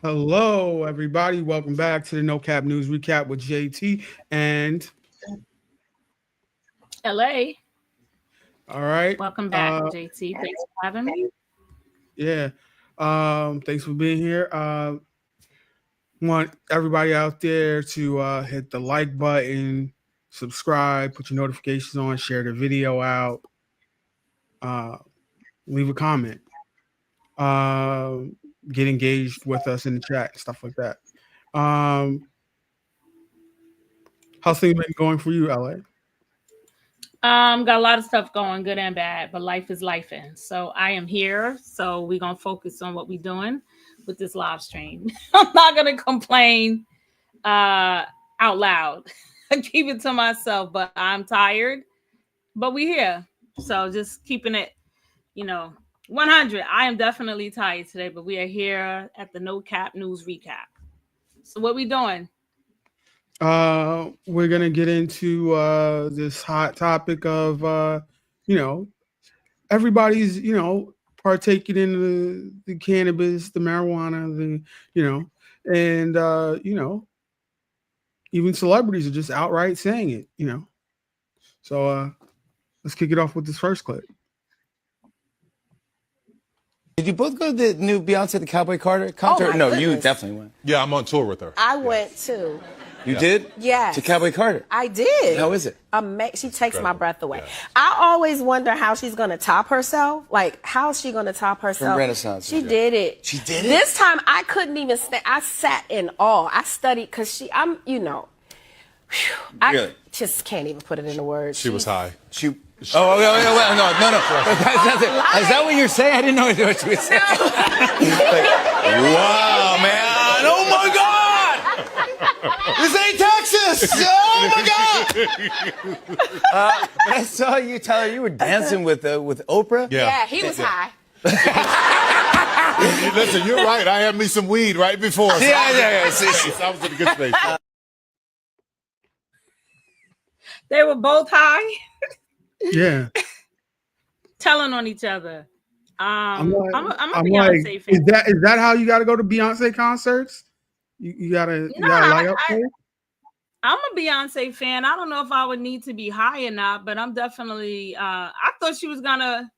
Hello, everybody. Welcome back to the No Cap News Recap with JT. And LA. all right, Welcome back, JT. Thanks for having me. yeah. Thanks for being here. Want everybody out there to hit the like button, subscribe, put your notifications on, share the video out, uh, leave a comment, uh, get engaged with us in the chat, stuff like that. Um, how's things been going for you, LA? Got a lot of stuff going, good and bad, but life is lifing. So I am here. So we're gonna focus on what we're doing with this live stream. I'm not gonna complain out loud. I keep it to myself, but I'm tired. But we here. So just keeping it, 100. I am definitely tired today, but we are here at the No Cap News Recap. So what we doing? We're gonna get into this hot topic of everybody's partaking in the cannabis, the marijuana, and even celebrities are just outright saying it. So let's kick it off with this first clip. Did you both go to the new Beyonce the Cowboy Carter concert? No, you definitely went. Yeah, I'm on tour with her. I went too. You did? Yes. To Cowboy Carter? I did. How is it? She takes my breath away. Yeah. I always wonder how she's going to top herself. Like, how's she going to top herself? From Renaissance. She did it. She did it? This time, I couldn't even stand. I sat in awe. I studied because I Really? just can't even put it into words. She was high. No. Is that what you're saying? I didn't know what you were saying. Wow, man. Oh, my God. This ain't Texas. Oh, my God. But I saw you, Tyler, you were dancing with Oprah. Yeah, he was high. Listen, you're right. I had me some weed right before. So Yeah. I was in a good space. They were both high, Yeah, telling on each other. I'm a I'm Beyonce like, fan. is that how you got to go to Beyonce concerts? You gotta light up for it? I'm a Beyonce fan. I don't know if I would need to be high or not, but I'm definitely. I thought she was gonna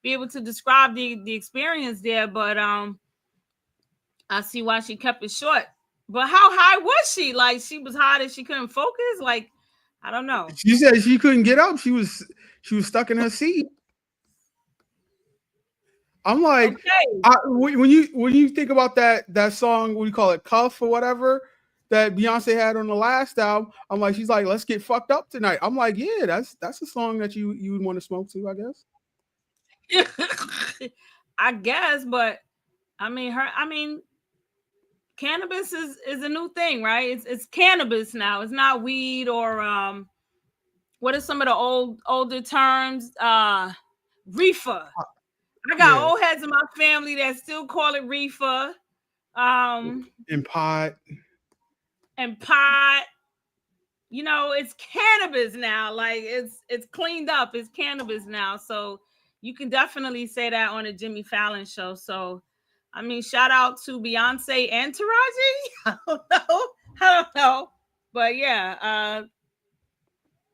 be able to describe the experience there, but I see why she kept it short. But how high was she? Like, she was high that she couldn't focus. Like, I don't know. She said she couldn't get up. She was stuck in her seat. I'm like, Okay. when you think about that song, what do you call it, Cuff or whatever, that Beyonce had on the last album, I'm like, she's like, let's get fucked up tonight. I'm like, yeah, that's a song that you would want to smoke to, I guess. I guess, but I mean, cannabis is a new thing, right? It's cannabis now. It's not weed or what are some of the older terms? Reefer. I got old heads in my family that still call it reefer. And pot. And pot. It's cannabis now. Like, it's cleaned up. It's cannabis now. So you can definitely say that on a Jimmy Fallon show. So, I mean, shout out to Beyonce and Taraji. I don't know. But yeah,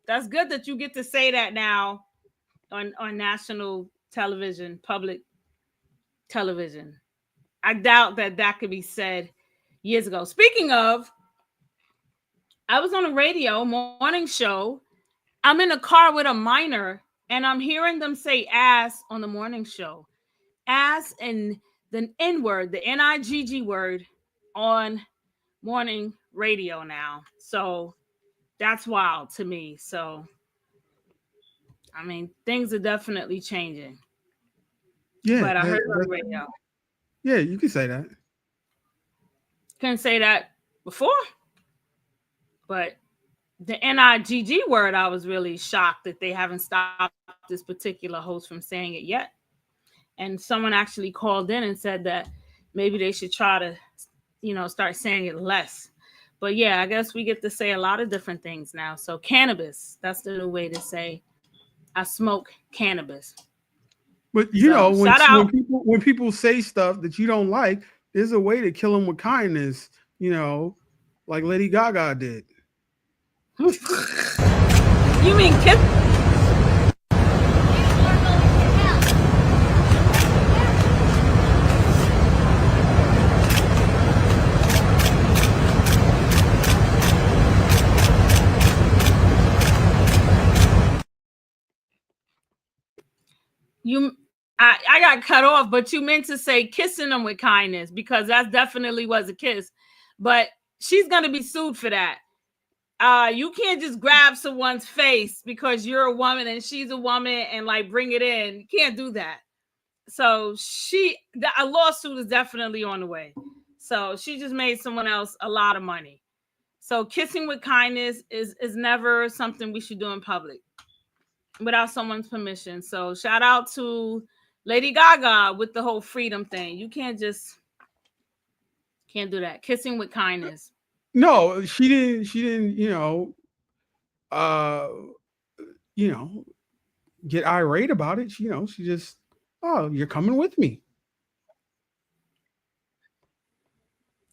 that's good that you get to say that now on national television, public television. I doubt that could be said years ago. Speaking of, I was on a radio morning show. I'm in a car with a minor, and I'm hearing them say ass on the morning show. Ass and the N word, the NIGG word on morning radio now. So that's wild to me. So, I mean, things are definitely changing. Yeah. But I heard it on the radio. Yeah, you can say that. Couldn't say that before. But the NIGG word, I was really shocked that they haven't stopped this particular host from saying it yet. And someone actually called in and said that maybe they should try to, start saying it less. But yeah, I guess we get to say a lot of different things now. So cannabis, that's the new way to say I smoke cannabis. But when people say stuff that you don't like, there's a way to kill him with kindness, you know, like Lady Gaga did. You mean kiss? I got cut off, but you meant to say kissing them with kindness, because that definitely was a kiss. But she's gonna be sued for that. You can't just grab someone's face because you're a woman and she's a woman and like bring it in. You can't do that. So a lawsuit is definitely on the way. So she just made someone else a lot of money. So kissing with kindness is never something we should do in public without someone's permission. So shout out to Lady Gaga with the whole freedom thing. You can't do that. Kissing with kindness. No, she didn't, get irate about it. She just, oh, you're coming with me.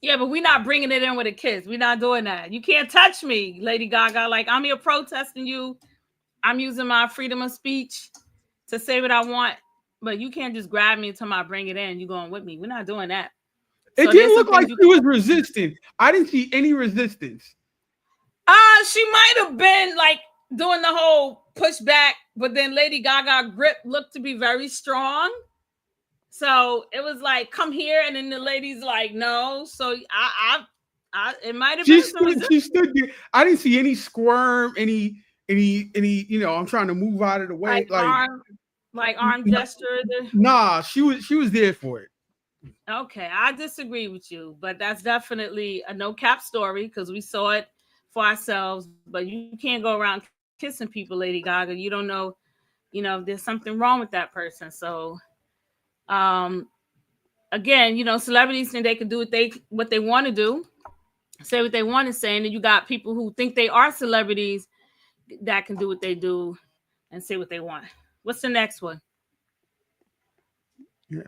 Yeah, but we're not bringing it in with a kiss. We're not doing that. You can't touch me, Lady Gaga. Like, I'm here protesting you. I'm using my freedom of speech to say what I want, but you can't just grab me until I bring it in. You're going with me. We're not doing that. It didn't look like she was resisting. I didn't see any resistance. She might have been like doing the whole pushback, but then Lady Gaga grip looked to be very strong. So it was like, come here, and then the lady's like, no. So it might have been some resistance. She stood there. I didn't see any squirm, any, I'm trying to move out of the way. Like arm gesture. Nah, she was there for it. Okay, I disagree with you, but that's definitely a no cap story because we saw it for ourselves. But you can't go around kissing people, Lady Gaga. You don't know, if there's something wrong with that person. So, again, celebrities think they can do what they want to do, say what they want to say, and then you got people who think they are celebrities that can do what they do and say what they want. What's the next one? Yeah.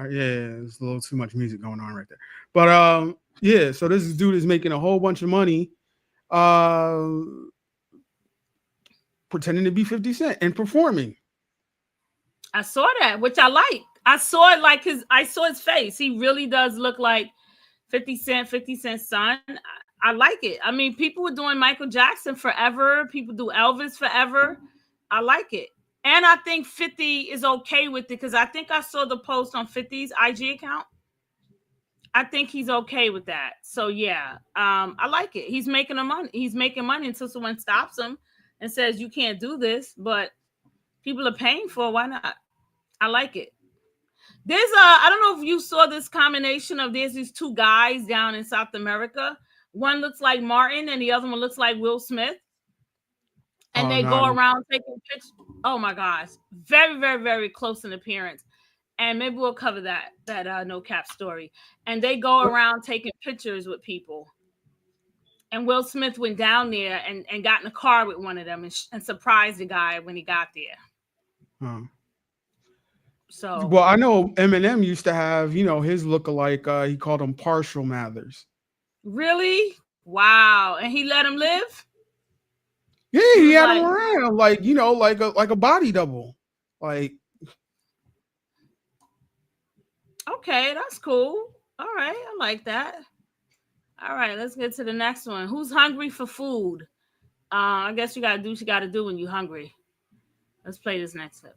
There's a little too much music going on right there. But so this dude is making a whole bunch of money pretending to be 50 Cent and performing. I saw that, which I like. I saw it like I saw his face. He really does look like 50 Cent's son. I like it. I mean, people were doing Michael Jackson forever. People do Elvis forever. I like it. And I think 50 is okay with it because I think I saw the post on 50's IG account. I think he's okay with that. So yeah, I like it. He's making money. He's making money until someone stops him and says you can't do this. But people are paying for it. Why not? I like it. There's I don't know if you saw this combination of there's these two guys down in South America. One looks like Martin and the other one looks like Will Smith. And they go around taking pictures. Oh my gosh. Very, very, very close in appearance. And maybe we'll cover that no cap story. And they go around taking pictures with people. And Will Smith went down there and got in a car with one of them and surprised the guy when he got there. Huh. So, well, I know Eminem used to have, his lookalike. He called him Partial Mathers. Really? Wow. And he let him live? Yeah, he had him around, like a body double. Like, okay, that's cool. All right, I like that. All right, let's get to the next one. Who's hungry for food? I guess you gotta do what you gotta do when you're hungry. Let's play this next clip.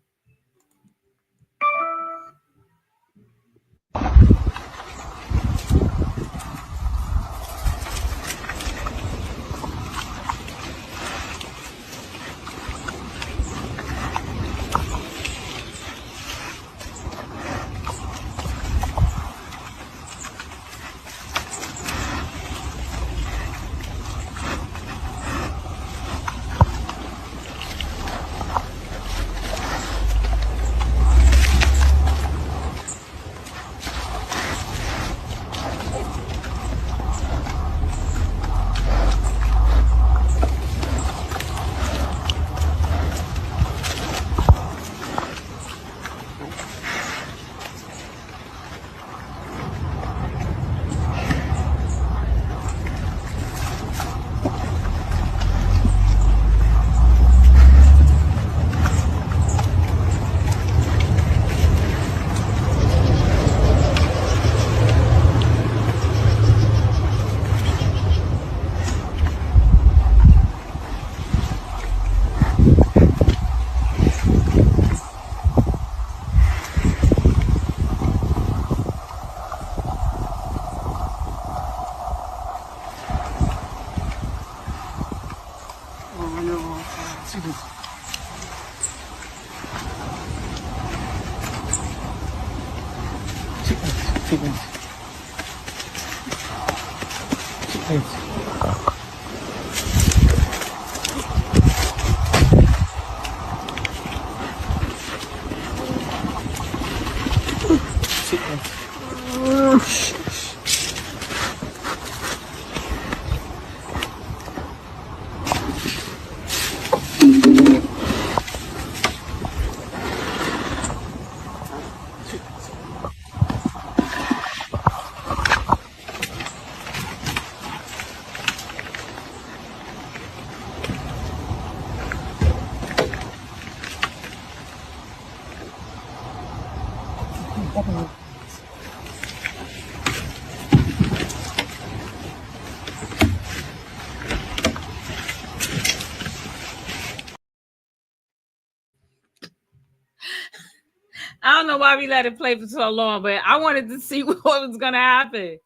I don't know why we let it play for so long, but I wanted to see what was gonna happen.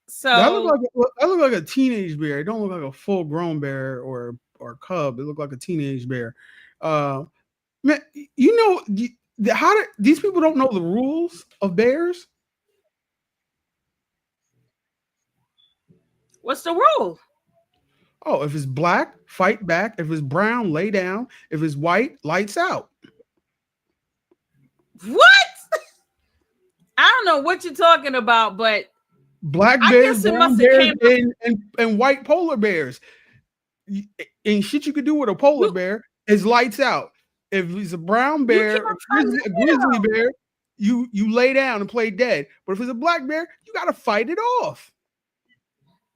So That looked like a teenage bear. It don't look like a full grown bear or cub. It looked like a teenage bear. Man, you know how these people don't know the rules of bears? what's the rule? Oh, if it's black, fight back. If it's brown, lay down. If it's white, lights out. What? I don't know what you're talking about, but Black I bears, guess it brown must have bears, came and white polar bears. And shit you could do with a polar bear is lights out. If it's a brown bear, a grizzly bear, you lay down and play dead. But if it's a black bear, you got to fight it off.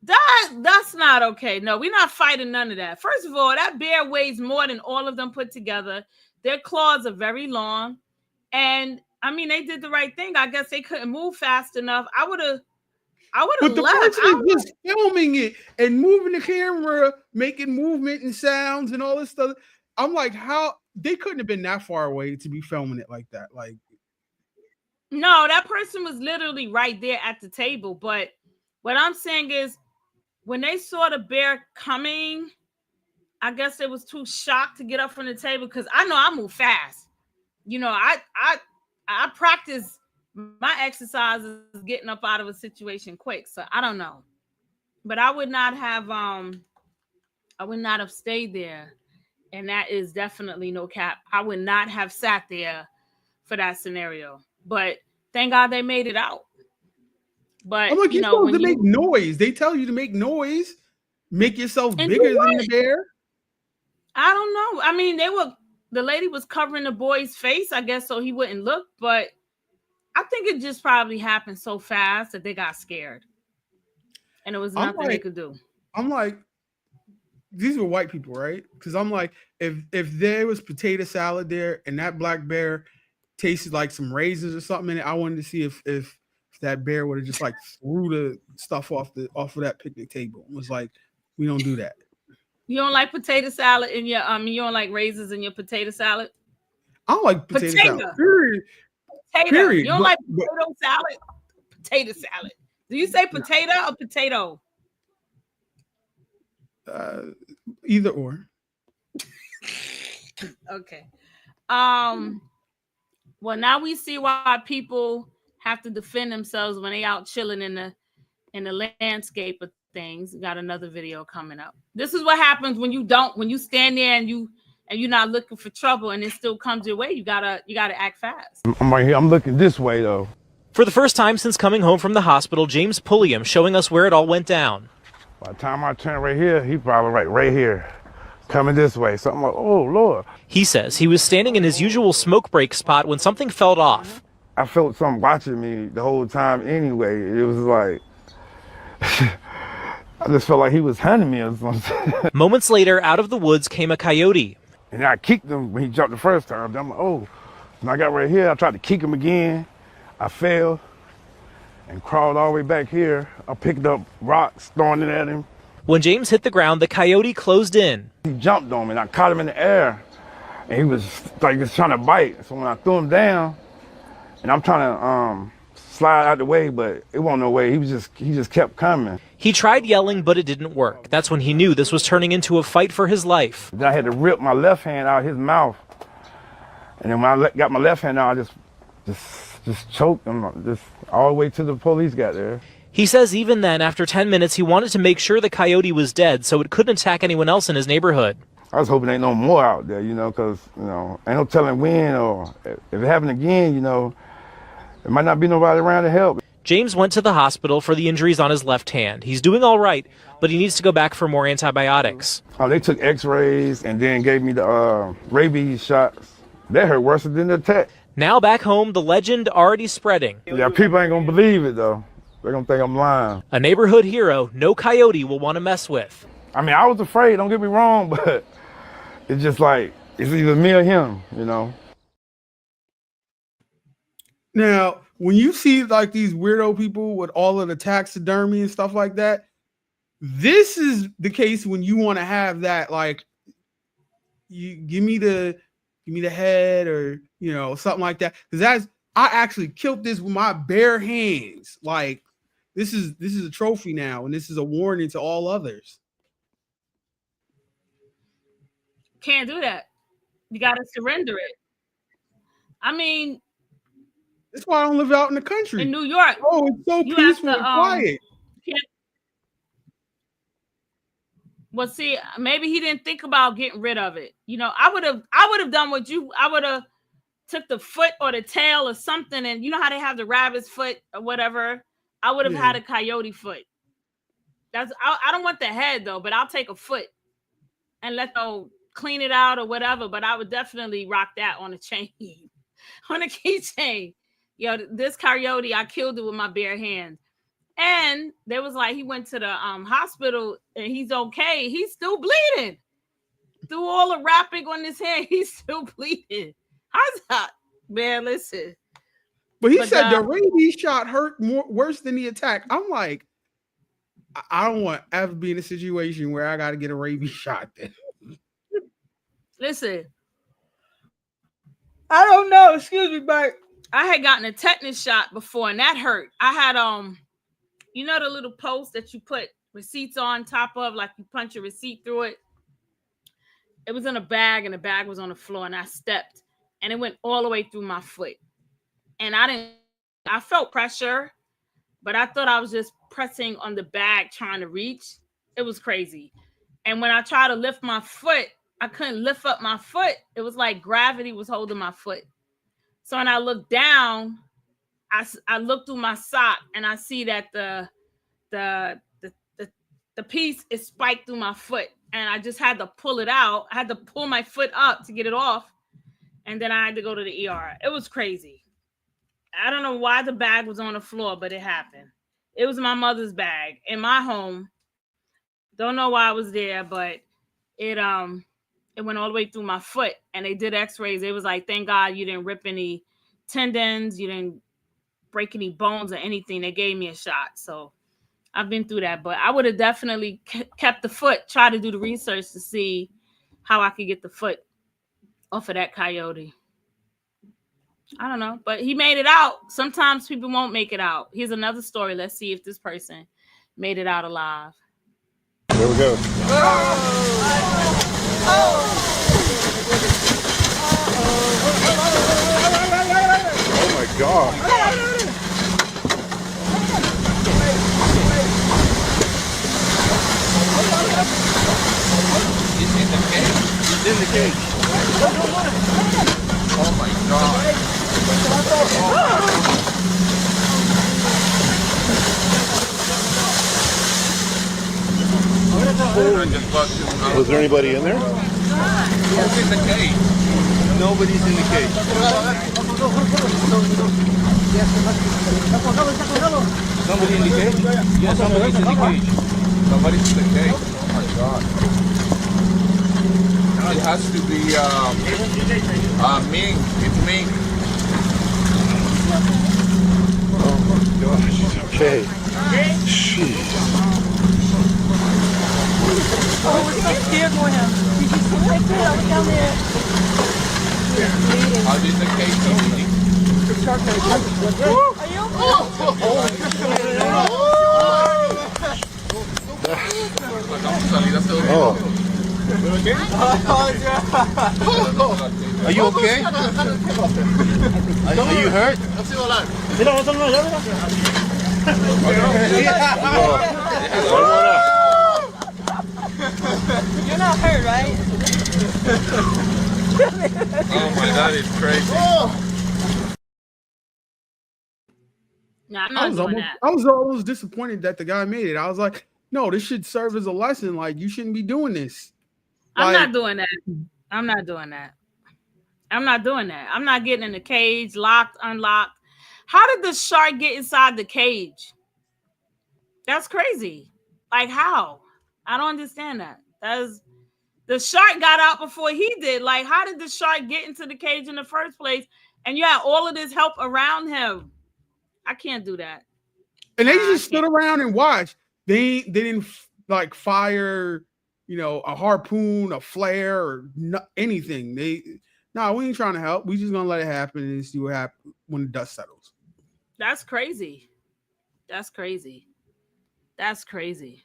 that's not okay. No, we're not fighting none of that. First of all, that bear weighs more than all of them put together. Their claws are very long. And I mean, they did the right thing. I guess they couldn't move fast enough. I would have But the left. person is just filming it and moving the camera, making movement and sounds and all this stuff. I'm like, how they couldn't have been that far away to be filming it like that. Like, No, that person was literally right there at the table. But what I'm saying is, when they saw the bear coming, I guess they was too shocked to get up from the table, because I know I move fast. You know, I practice my exercises getting up out of a situation quick. So I don't know. But I would not have stayed there. And that is definitely no cap. I would not have sat there for that scenario. But thank God they made it out. But I'm like, you you're know, supposed to make noise. They tell you to make noise, make yourself bigger than the bear. I don't know. I mean, the lady was covering the boy's face, I guess, so he wouldn't look. But I think it just probably happened so fast that they got scared. And it was nothing they could do. I'm like, these were white people, right? Because I'm like, if there was potato salad there and that black bear tasted like some raisins or something in it, I wanted to see if that bear would have just like threw the stuff off of that picnic table. It was like, we don't do that. You don't like potato salad in your you don't like raisins in your potato salad? I don't like potato salad. Period. Potato. You don't like potato salad? Potato salad. Do you say potato or potato? Either or. Okay. Well, now we see why people have to defend themselves when they out chilling in the landscape of things. We got another video coming up. This is what happens when you stand there and you're not looking for trouble and it still comes your way. You gotta act fast. I'm right here. I'm looking this way though. For the first time since coming home from the hospital, James Pulliam showing us where it all went down. By the time I turn right here, he probably right here, coming this way. So I'm like, oh Lord. He says he was standing in his usual smoke break spot when something fell off. I felt something watching me the whole time anyway. It was like, I just felt like he was hunting me or something. Moments later, out of the woods came a coyote. And I kicked him when he jumped the first time. I'm like, oh. And I got right here, I tried to kick him again. I fell and crawled all the way back here. I picked up rocks, throwing it at him. When James hit the ground, the coyote closed in. He jumped on me and I caught him in the air. And he was like just trying to bite. So when I threw him down, and I'm trying to slide out the way, but it wasn't no way. He just kept coming. He tried yelling, but it didn't work. That's when he knew this was turning into a fight for his life. Then I had to rip my left hand out of his mouth. And then when I got my left hand out, I just just choked him, just all the way till the police got there. He says even then, after 10 minutes, he wanted to make sure the coyote was dead so it couldn't attack anyone else in his neighborhood. I was hoping ain't no more out there, because, ain't no telling when, or if it happened again, there might not be nobody around to help. James went to the hospital for the injuries on his left hand. He's doing all right, but he needs to go back for more antibiotics. They took x-rays and then gave me the rabies shots. That hurt worse than the attack. Now back home, the legend already spreading. Yeah, people ain't gonna believe it, though. They're gonna think I'm lying. A neighborhood hero no coyote will want to mess with. I was afraid, don't get me wrong, but it's just like, it's either me or him, Now, when you see like these weirdo people with all of the taxidermy and stuff like that, this is the case when you want to have that, like, you give me the head, or something like that, because I actually killed this with my bare hands. Like, this is a trophy now, and this is a warning to all others. Can't do that. You got to surrender it. That's why I don't live out in the country. In New York. Oh, it's so peaceful and quiet. Well, see, maybe he didn't think about getting rid of it. I would have done I would have took the foot or the tail or something, and you know how they have the rabbit's foot or whatever. I would have had a coyote foot. I don't want the head though, but I'll take a foot and let them clean it out or whatever. But I would definitely rock that on a chain, on a keychain. This coyote, I killed it with my bare hands. And there was like, he went to the hospital and he's okay. He's still bleeding. Through all the wrapping on his hand, he's still bleeding. How's that? Man, listen. But he said the rabies shot hurt worse than the attack. I'm like, I don't want to ever be in a situation where I got to get a rabies shot then. Listen. I don't know. Excuse me, but I had gotten a tetanus shot before and that hurt. I had, the little post that you put receipts on top of, like you punch a receipt through it. It was in a bag and the bag was on the floor and I stepped and it went all the way through my foot. And I felt pressure, but I thought I was just pressing on the bag trying to reach. It was crazy. And when I tried to lift my foot, I couldn't lift up my foot. It was like gravity was holding my foot. So when I looked down, I looked through my sock and I see that the piece is spiked through my foot. And I just had to pull it out. I had to pull my foot up to get it off. And then I had to go to the ER. It was crazy. I don't know why the bag was on the floor, but it happened. It was my mother's bag in my home. Don't know why I was there, but it went all the way through my foot. And they did x-rays. It was like, thank God you didn't rip any tendons. You didn't break any bones or anything. They gave me a shot. So I've been through that. But I would have definitely kept the foot, try to do the research to see how I could get the foot off of that coyote. I don't know, but he made it out. Sometimes people won't make it out. Here's another story. Let's see if this person made it out alive. There we go. Oh my God. He's in the cage. He's in the cage. Oh my God. Was there anybody in there? Who's in the cage? Nobody's in the cage. Somebody in the cage? Yeah, somebody's in the cage. Somebody's in the cage. Oh my God. It has to be Ming. It's Ming. Oh my gosh. Okay. Jeez. Oh, it's so scared for him. Did you see that kid over down there? How did the cage go? Are you Vamos a salir a hacer Oh. Are you okay? Are you hurt? You're not hurt, right? Oh my God, it's crazy. No, I'm not doing that. I was almost disappointed that the guy made it. I was like, no, this should serve as a lesson. Like, you shouldn't be doing this. I'm Like, not doing that. I'm not doing that. I'm not doing that. I'm not getting in the cage, locked, unlocked. How did the shark get inside the cage? That's crazy. Like, how? I don't understand that. The shark got out before he did. Like, how did the shark get into the cage in the first place? And you had all of this help around him. I can't do that. And they just stood around and watched. They didn't like fire, a harpoon, a flare, or anything. We ain't trying to help. We just gonna let it happen and see what happens when the dust settles. That's crazy. That's crazy. That's crazy.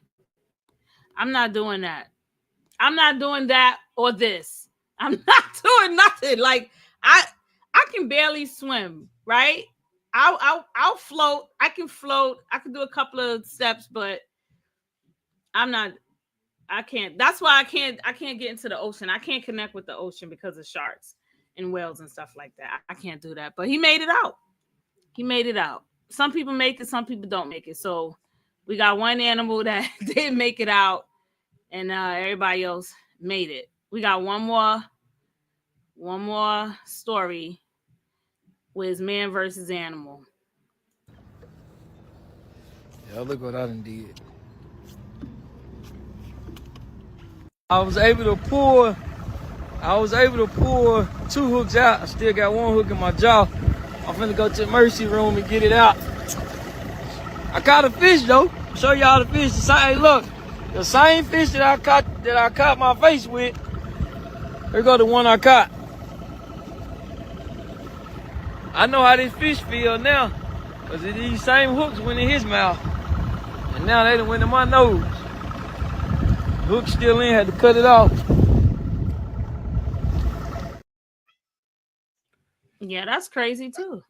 I'm not doing that. I'm not doing that or this. I'm not doing nothing. Like I can barely swim, right? I'll float. I can float. I can do a couple of steps, but I can't. That's why I can't get into the ocean. I can't connect with the ocean because of sharks and whales and stuff like that. I can't do that. But he made it out. Some people make it, some people don't make it. So we got one animal that didn't make it out, and everybody else made it. We got one more story with man versus animal. Yeah, look what I done did. I was able to pull 2 hooks out. I still got 1 hook in my jaw. I'm finna go to the emergency room and get it out. I caught a fish though. Show y'all the fish. Hey, look, the same fish that I caught my face with. Here go the one I caught. I know how this fish feel now, cause these same hooks went in his mouth, and now they done went in my nose. The hook still in, had to cut it off. Yeah, that's crazy too.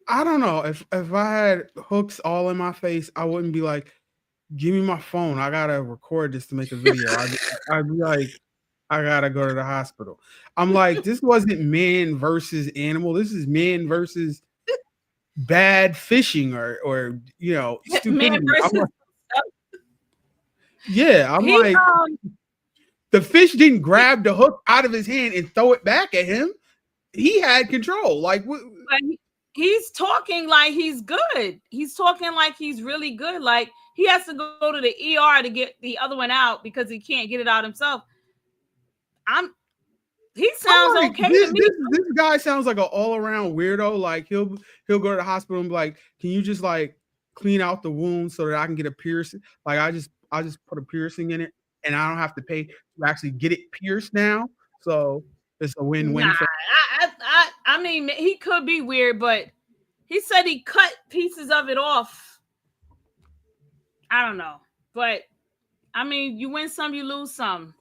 I don't know. If I had hooks all in my face, I wouldn't be like, give me my phone. I gotta record this to make a video. I'd be like, I gotta go to the hospital. I'm like, this wasn't man versus animal. This is man versus bad fishing or stupidity. Man versus I'm like, the fish didn't grab the hook out of his hand and throw it back at him. He had control. Like, he's talking like he's good. He's talking like he's really good. Like he has to go to the ER to get the other one out because he can't get it out himself. He sounds like, okay this, to me. This guy sounds like an all-around weirdo. Like he'll go to the hospital and be like, can you just like clean out the wound so that I can get a piercing? Like I just put a piercing in it and I don't have to pay to actually get it pierced now. So it's a win-win. Nah, I mean, he could be weird, but he said he cut pieces of it off. I don't know. But I mean, you win some, you lose some.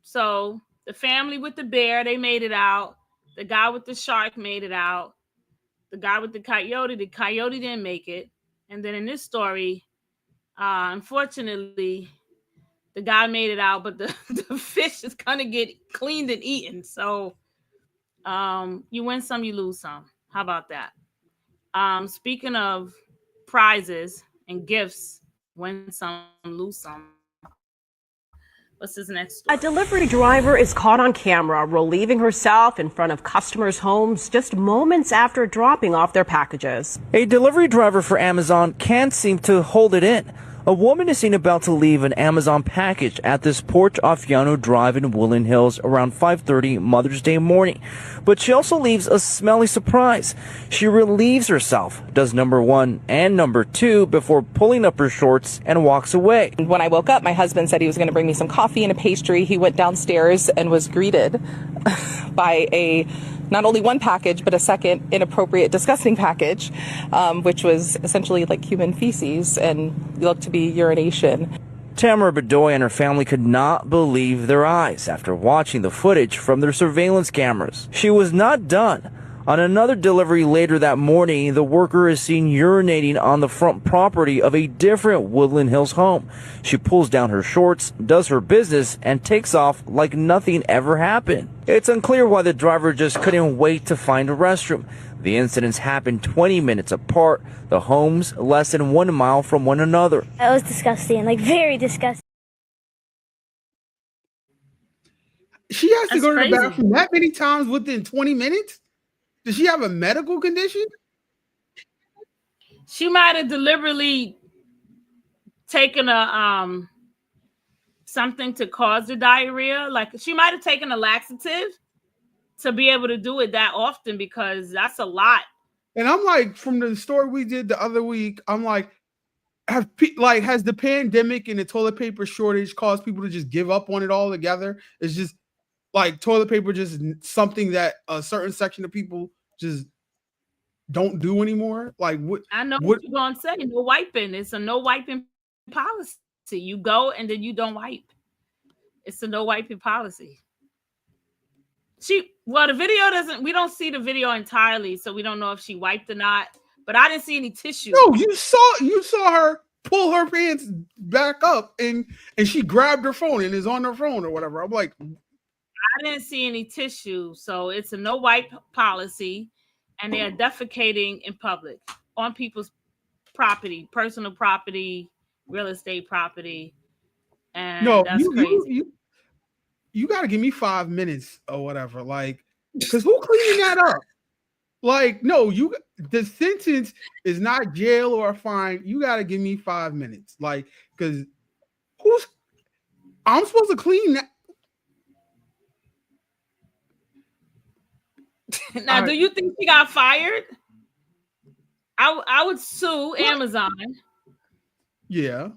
So the family with the bear, they made it out. The guy with the shark made it out. The guy with the coyote didn't make it. And then in this story, unfortunately, the guy made it out, but the fish is gonna get cleaned and eaten. So you win some, you lose some. How about that? Speaking of prizes and gifts, win some, lose some. What's his next story? A delivery driver is caught on camera relieving herself in front of customers' homes just moments after dropping off their packages. A delivery driver for Amazon can't seem to hold it in. A woman is seen about to leave an Amazon package at this Port Offiano Drive in Woodland Hills around 5:30 Mother's Day morning. But she also leaves a smelly surprise. She relieves herself, does number 1 and number 2 before pulling up her shorts and walks away. When I woke up, my husband said he was going to bring me some coffee and a pastry. He went downstairs and was greeted by not only one package, but a second inappropriate, disgusting package, which was essentially like human feces and looked to be urination. Tamara Bedoy and her family could not believe their eyes after watching the footage from their surveillance cameras. She was not done. On another delivery later that morning, the worker is seen urinating on the front property of a different Woodland Hills home. She pulls down her shorts, does her business, and takes off like nothing ever happened. It's unclear why the driver just couldn't wait to find a restroom. The incidents happened 20 minutes apart, the homes less than 1 mile from one another. That was disgusting, like very disgusting. She has to That's go to crazy. the bathroom that many times within 20 minutes? Does she have a medical condition? She might have deliberately taken a something to cause the diarrhea. Like she might have taken a laxative to be able to do it that often, because that's a lot. And I'm like, from the story we did the other week, I'm like, has the pandemic and the toilet paper shortage caused people to just give up on it altogether? It's just like toilet paper, just something that a certain section of people just don't do anymore. Like what? I know what you're gonna say. No wiping. It's a no wiping policy. You go and then you don't wipe. It's a no wiping policy. The video doesn't. We don't see the video entirely, so we don't know if she wiped or not. But I didn't see any tissue. No, you saw her pull her pants back up and she grabbed her phone and is on her phone or whatever. I'm like, I didn't see any tissue, so it's a no wipe policy, and they are defecating in public on people's property, personal property, real estate property, and no, that's crazy. You got to give me 5 minutes or whatever, like, because who cleaning that up? Like, no, the sentence is not jail or a fine. You got to give me 5 minutes, like, because I'm supposed to clean that. Now, do you think she got fired? I would sue Amazon. Yeah.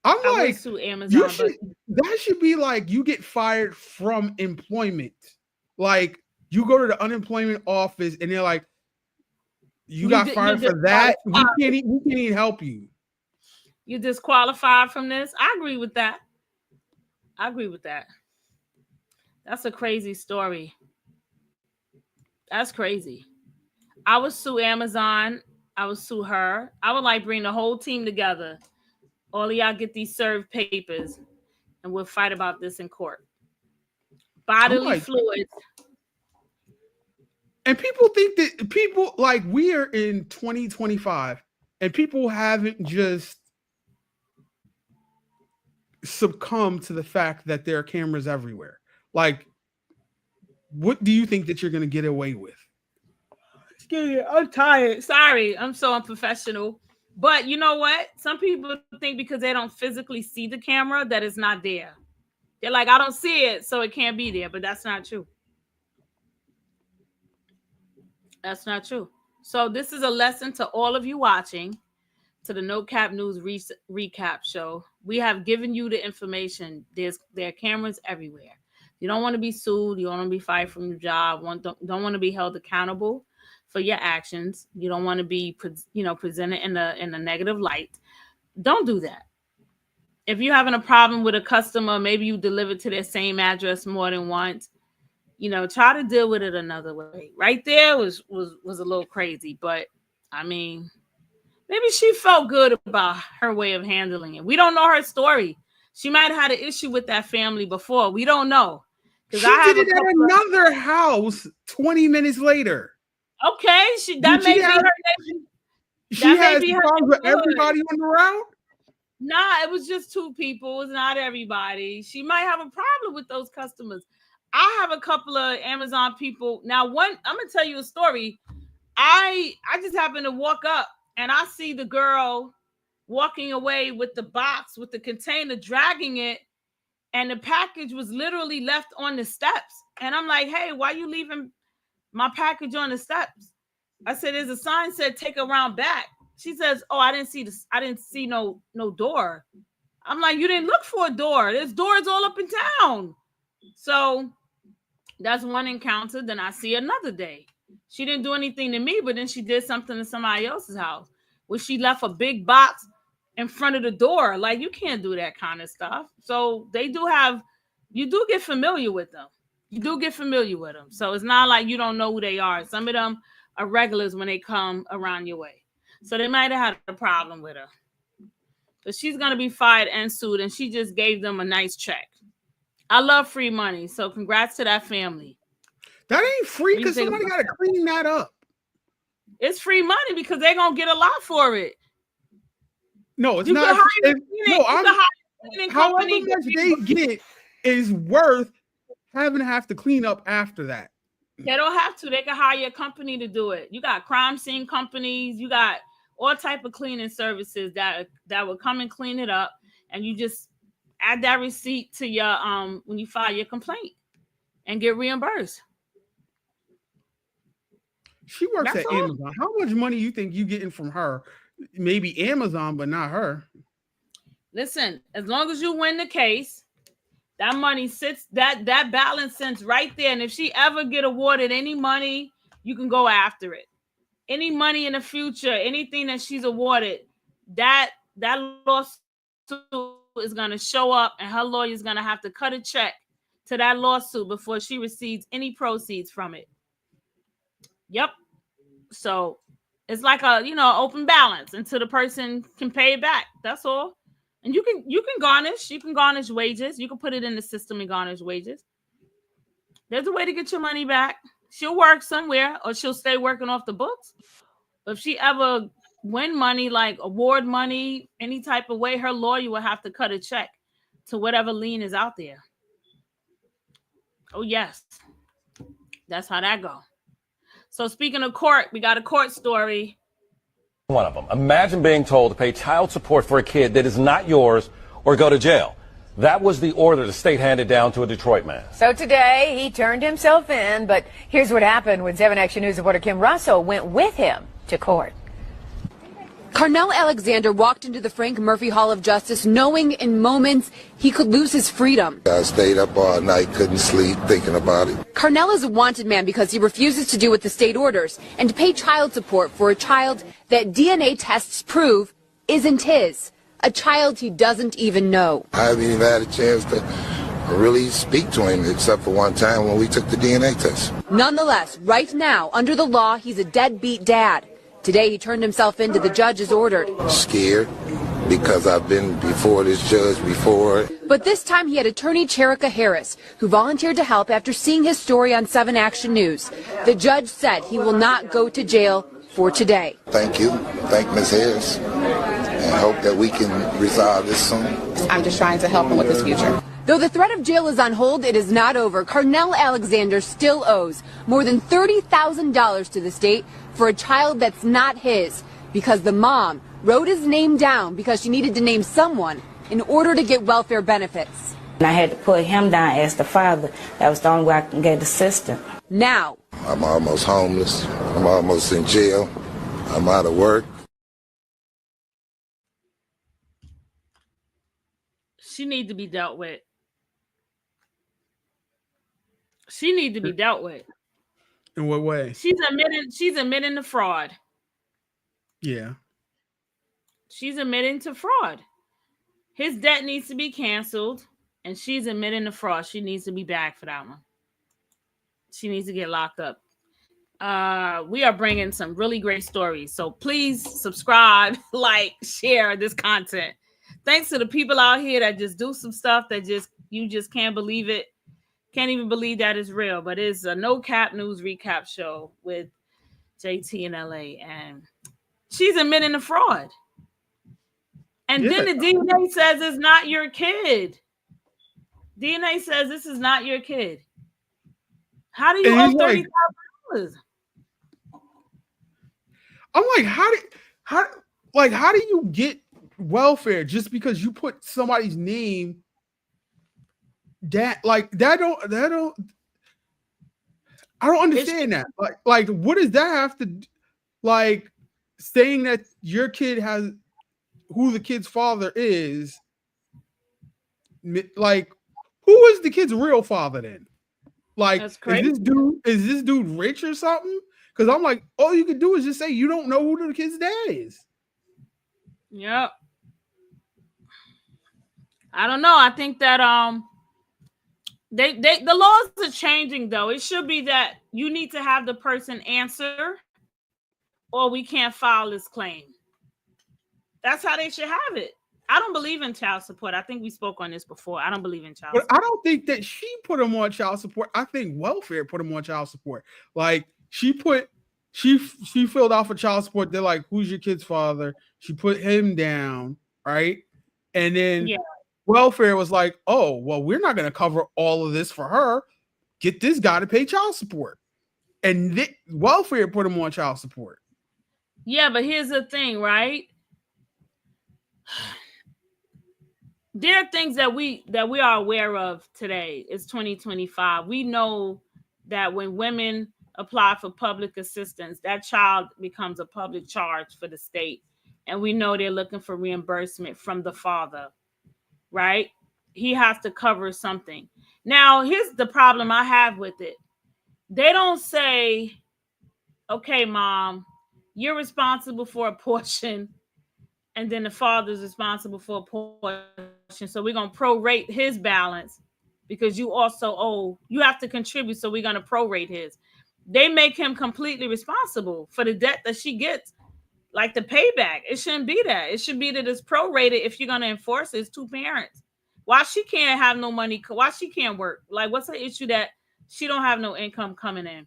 I would sue Amazon. That should be like you get fired from employment. Like you go to the unemployment office and they're like, you got fired for that. We can't even help you. You disqualified from this. I agree with that. That's a crazy story. That's crazy. I would sue Amazon. I would sue her. I would like bring the whole team together. All of y'all get these served papers and we'll fight about this in court. Bodily fluids. And people think that we are in 2025 and people haven't just succumbed to the fact that there are cameras everywhere. Like, what do you think that you're going to get away with? Excuse me, I'm tired. Sorry, I'm so unprofessional. But you know what? Some people think because they don't physically see the camera that it's not there. They're like, I don't see it, so it can't be there. But that's not true. That's not true. So this is a lesson to all of you watching, to the No Cap News recap show. We have given you the information. There are cameras everywhere. You don't want to be sued. You don't want to be fired from your job. Don't want to be held accountable for your actions. You don't want to be, presented in a negative light. Don't do that. If you're having a problem with a customer, maybe you delivered to their same address more than once. Try to deal with it another way. Right there was a little crazy, but I mean, maybe she felt good about her way of handling it. We don't know her story. She might have had an issue with that family before. We don't know. She did it at another house 20 minutes later. Okay, that may be her. She has problems with everybody on the route? Nah, it was just two people. It's not everybody. She might have a problem with those customers. I have a couple of Amazon people. Now, I'm gonna tell you a story. I just happened to walk up and I see the girl walking away with the box, with the container, dragging it, and the package was literally left on the steps. And I'm like, hey, why are you leaving my package on the steps? I said, there's a sign said take a round back. She says, oh, I didn't see no door. I'm like, you didn't look for a door. There's doors all up in town. So that's one encounter. Then I see another day. She didn't do anything to me, but then she did something to somebody else's house where she left a big box in front of the door. Like, you can't do that kind of stuff. So they do have, you do get familiar with them. You do get familiar with them. So it's not like you don't know who they are. Some of them are regulars when they come around your way. So they might have had a problem with her. But she's going to be fired and sued, and she just gave them a nice check. I love free money. So congrats to that family. That ain't free because somebody got to clean that up. It's free money because they're going to get a lot for it. No, it's not. However much they get is worth have to clean up after that. They don't have to. They can hire a company to do it. You got crime scene companies. You got all type of cleaning services that will come and clean it up, and you just add that receipt to your when you file your complaint and get reimbursed. She works at Amazon. How much money you think you getting from her? Maybe Amazon, but not her. Listen, as long as you win the case, that money sits, that balance sits right there. And if she ever get awarded any money, you can go after it. Any money in the future, anything that she's awarded, that lawsuit is going to show up, and her lawyer is going to have to cut a check to that lawsuit before she receives any proceeds from it. Yep. So it's like a, open balance until the person can pay it back. That's all. And you can garnish wages. You can put it in the system and garnish wages. There's a way to get your money back. She'll work somewhere, or she'll stay working off the books. But if she ever win money, like award money, any type of way, her lawyer will have to cut a check to whatever lien is out there. Oh, yes. That's how that go. So speaking of court, we got a court story. One of them. Imagine being told to pay child support for a kid that is not yours or go to jail. That was the order the state handed down to a Detroit man. So today he turned himself in, but here's what happened when 7 Action News reporter Kim Russell went with him to court. Carnell Alexander walked into the Frank Murphy Hall of Justice knowing in moments he could lose his freedom. I stayed up all night, couldn't sleep, thinking about it. Carnell is a wanted man because he refuses to do what the state orders and to pay child support for a child that DNA tests prove isn't his. A child he doesn't even know. I haven't even had a chance to really speak to him except for one time when we took the DNA test. Nonetheless, right now, under the law, he's a deadbeat dad. Today, he turned himself in to the judge as ordered. Scared because I've been before this judge before. But this time he had attorney Cherika Harris, who volunteered to help after seeing his story on 7 Action News. The judge said he will not go to jail for today. Thank you. Thank Ms. Harris. And hope that we can resolve this soon. I'm just trying to help him with his future. Though the threat of jail is on hold, it is not over. Carnell Alexander still owes more than $30,000 to the state for a child that's not his, because the mom wrote his name down because she needed to name someone in order to get welfare benefits. I had to put him down as the father. That was the only way I can get the system. Now, I'm almost homeless. I'm almost in jail. I'm out of work. She needs to be dealt with. She needs to be dealt with. In what way? She's admitting to fraud. Yeah. She's admitting to fraud. His debt needs to be canceled, and she's admitting to fraud. She needs to be back for that one. She needs to get locked up. We are bringing some really great stories. So please subscribe, like, share this content. Thanks to the people out here that just do some stuff that you just can't believe it. Can't even believe that is real, but it's a No Cap News recap show with JT and LA, and she's admitting to fraud. And then the DNA says it's not your kid. DNA says this is not your kid. How do you owe $30,000? I'm like, how do you get welfare just because you put somebody's name? I don't understand that. Like, what does that have to, like, saying that your kid has who the kid's father is? Like, who is the kid's real father then? Like, is this dude rich or something? Because I'm like, all you can do is just say you don't know who the kid's dad is. Yep. I don't know. I think that the laws are changing though. It should be that you need to have the person answer, or we can't file this claim. That's how they should have it. I don't believe in child support. I think we spoke on this before. I don't believe in child But support. I don't think that she put him on child support. I think welfare put him on child support. Like she filled out for child support. They're like, "Who's your kid's father?" She put him down, right? And then welfare was like, "Oh, well, we're not going to cover all of this for her. Get this guy to pay child support." And welfare put him on child support. Yeah, but here's the thing, right? There are things that we are aware of today. It's 2025. We know that when women apply for public assistance, that child becomes a public charge for the state. And we know they're looking for reimbursement from the father, right? He has to cover something. Now, here's the problem I have with it. They don't say, okay, mom, you're responsible for a portion, and then the father's responsible for a portion. So we're going to prorate his balance because you also owe, you have to contribute. So we're going to prorate his. They make him completely responsible for the debt that she gets, like the payback. It shouldn't be that. It should be that it's prorated if you're going to enforce it. It's two parents. Why she can't have no money? Why she can't work? Like, what's the issue that she don't have no income coming in?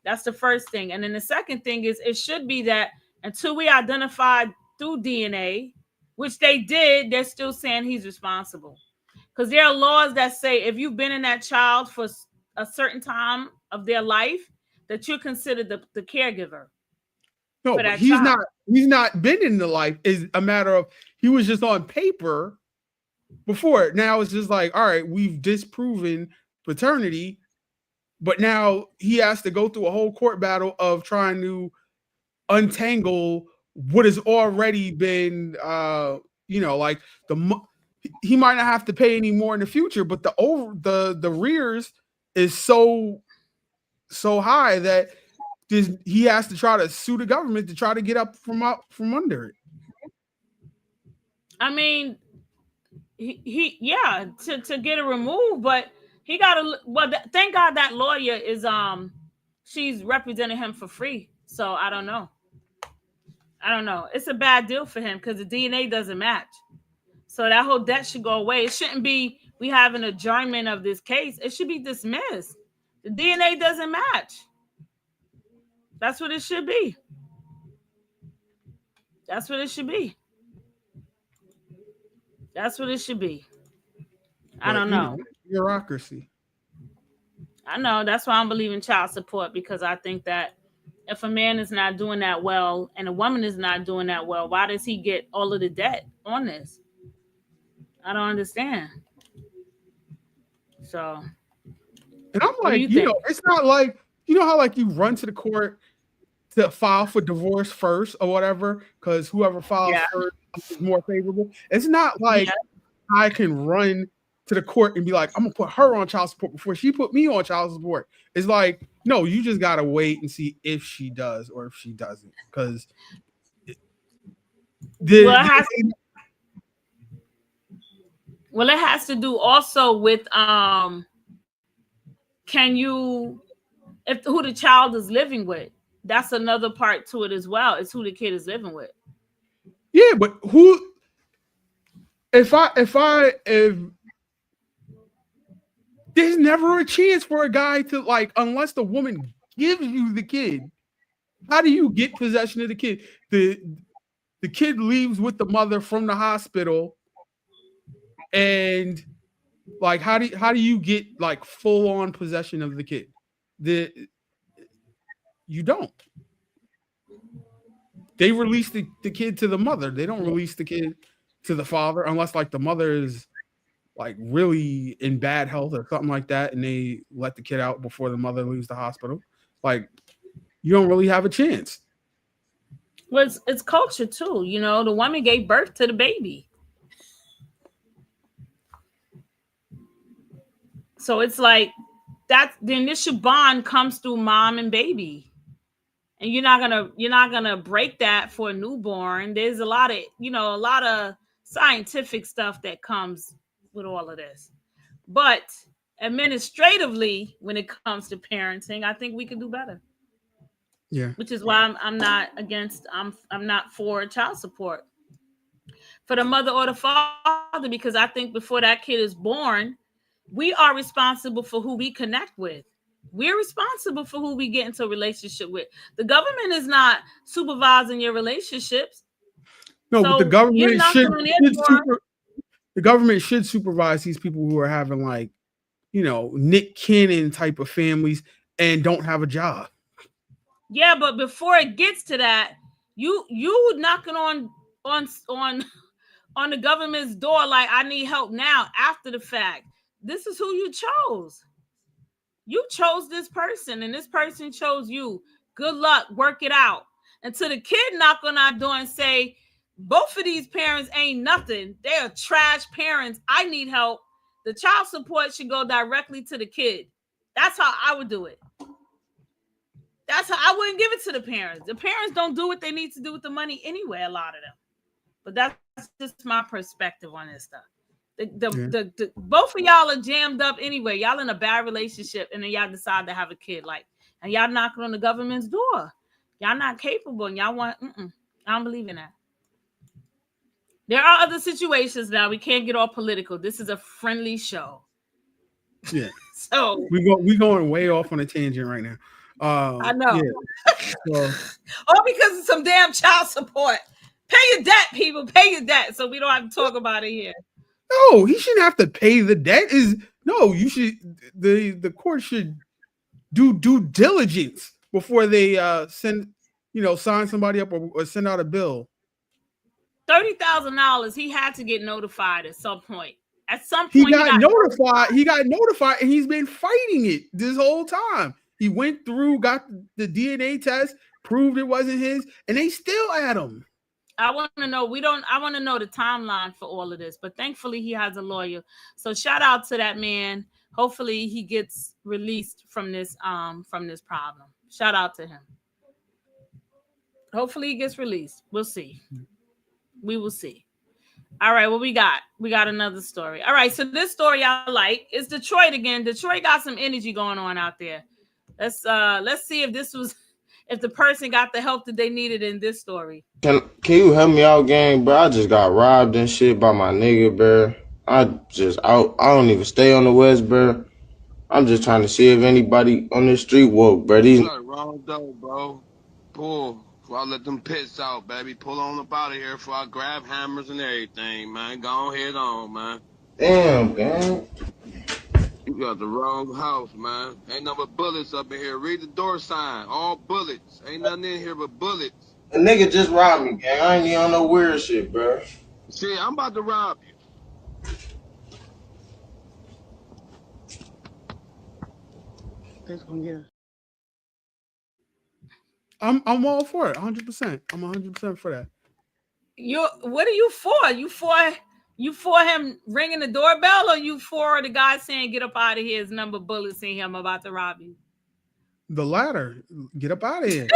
That's the first thing. And then the second thing is it should be that until we identified through DNA, which they did, they're still saying he's responsible. Because there are laws that say if you've been in that child for a certain time of their life, that you're considered the caregiver. No, but he's not been in the life. Is a matter of he was just on paper before. Now it's just like, all right, we've disproven paternity, but now he has to go through a whole court battle of trying to untangle what has already been, like he might not have to pay any more in the future, but the rears is so high that he has to try to sue the government to try to get up from under it. I mean, to get it removed, but he got to. Well, thank God that lawyer is she's representing him for free. So I don't know. It's a bad deal for him because the DNA doesn't match. So that whole debt should go away. It shouldn't be we have an adjournment of this case. It should be dismissed. The DNA doesn't match. That's what it should be. That's what it should be. That's what it should be. I don't know. Bureaucracy. I know. That's why I don't believe in child support, because I think that if a man is not doing that well and a woman is not doing that well, why does he get all of the debt on this? I don't understand. So, and I'm like, it's not like, how like you run to the court to file for divorce first or whatever, because whoever files first is more favorable. It's not like I can run to the court and be like, I'm gonna put her on child support before she put me on child support. It's like, no, you just gotta wait and see if she does or if she doesn't, because it has to do also with who the child is living with. That's another part to it as well. It's who the kid is living with. Yeah, but if there's never a chance for a guy to, like, unless the woman gives you the kid, how do you get possession of the kid? The kid leaves with the mother from the hospital, and like, how do you get like full on possession of the kid? You don't. They release the kid to the mother. They don't release the kid to the father unless like the mother is like really in bad health or something like that, and they let the kid out before the mother leaves the hospital. Like, you don't really have a chance. Well, it's culture too. The woman gave birth to the baby. So it's like the initial bond comes through mom and baby. And you're not gonna break that for a newborn. There's a lot of scientific stuff that comes with all of this. But administratively, when it comes to parenting, I think we can do better. Yeah. Which is why I'm not against, I'm not for child support for the mother or the father, because I think before that kid is born, we are responsible for who we connect with. We're responsible for who we get into a relationship with. The government is not supervising your relationships. No, So but the government should supervise these people who are having, like, you know, Nick Cannon type of families and don't have a job. Yeah, but before it gets to that, you knocking on the government's door like, I need help now. After the fact, this is who you chose. You chose this person, and this person chose you. Good luck, work it out. Until the kid knock on our door and say, both of these parents ain't nothing. They are trash parents. I need help. The child support should go directly to the kid. That's how I would do it. That's how I wouldn't give it to the parents. The parents don't do what they need to do with the money anyway, a lot of them. But that's just my perspective on this stuff. The both of y'all are jammed up anyway. Y'all in a bad relationship, and then y'all decide to have a kid, like, and y'all knocking on the government's door. Y'all not capable, and y'all want. I don't believe in that. There are other situations now. We can't get all political. This is a friendly show. Yeah. So we going way off on a tangent right now. I know. Yeah. All because of some damn child support. Pay your debt, people. Pay your debt, so we don't have to talk about it here. No, he shouldn't have to pay the debt. You should. The court should do due diligence before they sign somebody up or send out a bill. $30,000. He had to get notified at some point. At some point, he got notified. He got notified, and he's been fighting it this whole time. He went through, got the DNA test, proved it wasn't his, and they still at him. I want to know. I want to know the timeline for all of this, but thankfully he has a lawyer. So shout out to that man. Hopefully he gets released from this problem. Shout out to him. Hopefully he gets released. We'll see. We will see. All right, what we got? We got another story. All right, so this story I like is Detroit again. Detroit got some energy going on out there. Let's see if the person got the help that they needed in this story. Can you help me out, gang, bro? I just got robbed and shit by my nigga, bro. I don't even stay on the West, bro. I'm just trying to see if anybody on this street woke, bro. Wrong door, bro. Pull. Before I let them pits out, baby. Pull on up out of here before I grab hammers and everything, man. Go ahead on, man. Damn, gang. You got the wrong house, man. Ain't nothing but bullets up in here. Read the door sign. All bullets. Ain't nothing in here but bullets. A nigga just robbed me, gang. I ain't even on no weird shit, bro. See, I'm about to rob you. Thanks for getting. I'm all for it, 100%. I'm 100% for that. What are you for? You for him ringing the doorbell, or you for the guy saying get up out of here? His number bullets in him about to rob you. The latter. Get up out of here.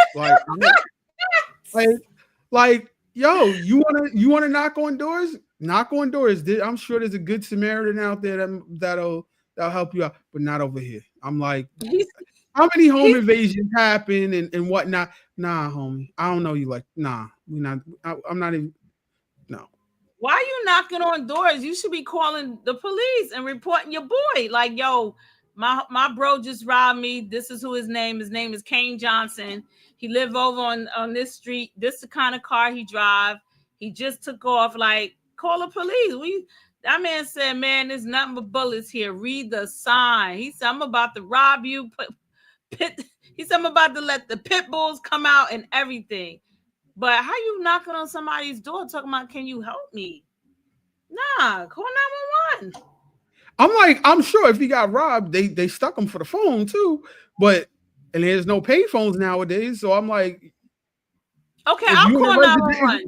Like, yo, you wanna knock on doors? Knock on doors. I'm sure there's a good Samaritan out there that'll help you out, but not over here. I'm like, how many home invasions happen and whatnot? Nah, homie. I don't know you. Like, nah, I'm not even. No. Why are you knocking on doors? You should be calling the police and reporting your boy. Like, yo, my bro just robbed me. This is who his name. His name is Kane Johnson. He live over on this street. This is the kind of car he drive. He just took off. Like, call the police. That man said, man, there's nothing but bullets here. Read the sign. He said, I'm about to rob you. He said, I'm about to let the pit bulls come out and everything. But how you knocking on somebody's door talking about, can you help me? Nah, call 911. I'm like, I'm sure if he got robbed, they stuck him for the phone too. And there's no pay phones nowadays. So I'm like, okay, I'll call 911.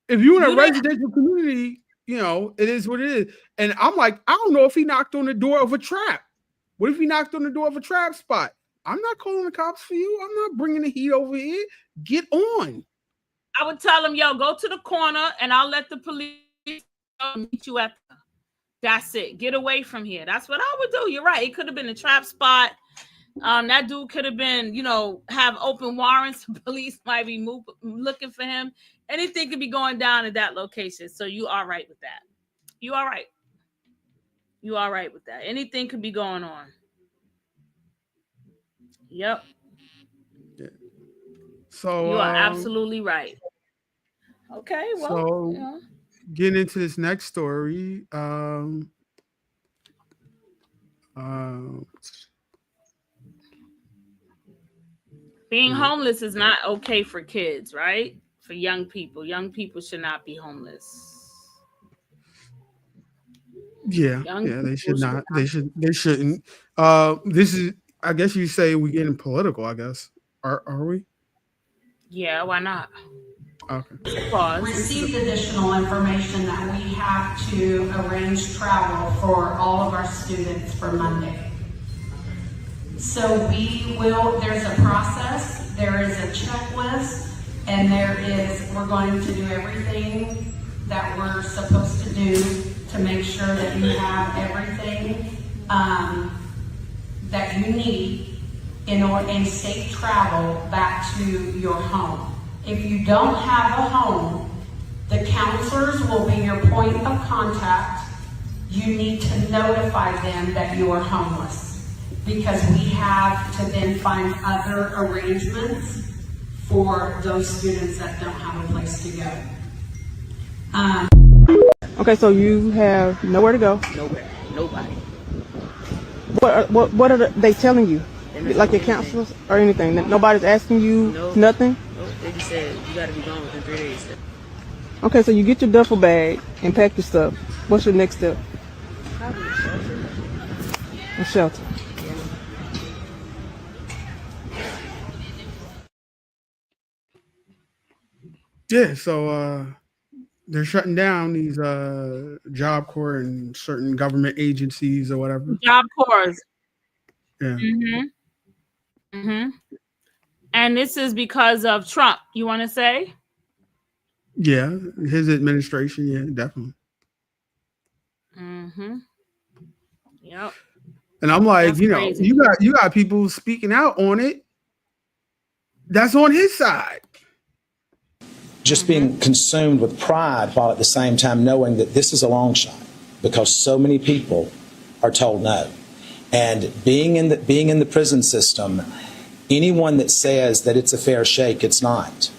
If you're in a residential community, it is what it is. And I'm like, I don't know if he knocked on the door of a trap. What if he knocked on the door of a trap spot? I'm not calling the cops for you. I'm not bringing the heat over here. Get on. I would tell him, yo, go to the corner and I'll let the police meet you at That's it. Get away from here. That's what I would do. You're right. It could have been a trap spot. That dude could have been, have open warrants. Police might be looking for him. Anything could be going down at that location. So you are right with that. You are right. You are right with that. Anything could be going on. Yep. Yeah. So you are absolutely right. Okay. Well, so getting into this next story. Being homeless is not okay for kids, right? For young people. Young people should not be homeless. Yeah, they should not. They shouldn't. This is, I guess you say we're getting political, I guess. Are we? Yeah, why not? Okay. Pause. Received additional information that we have to arrange travel for all of our students for Monday. So there's a process, there is a checklist, and we're going to do everything that we're supposed to do to make sure that you have everything that you need in safe travel back to your home. If you don't have a home, the counselors will be your point of contact. You need to notify them that you are homeless, because we have to then find other arrangements for those students that don't have a place to go. Okay, so you have nowhere to go? Nowhere. Nobody. What are they telling you? Like your counselors or anything? Nobody's asking you nothing? No, they just said you got to be gone within 3 days. Okay, so you get your duffel bag and pack your stuff. What's your next step? Probably a shelter. A shelter. Yeah, so they're shutting down these Job Corps and certain government agencies or whatever. Job Corps. Yeah. And this is because of Trump, you want to say? Yeah, his administration, yeah, definitely. Yep. And I'm like, That's crazy. you got people speaking out on it. That's on his side. Just being consumed with pride while at the same time knowing that this is a long shot, because so many people are told no. And being in the prison system, anyone that says that it's a fair shake, it's not.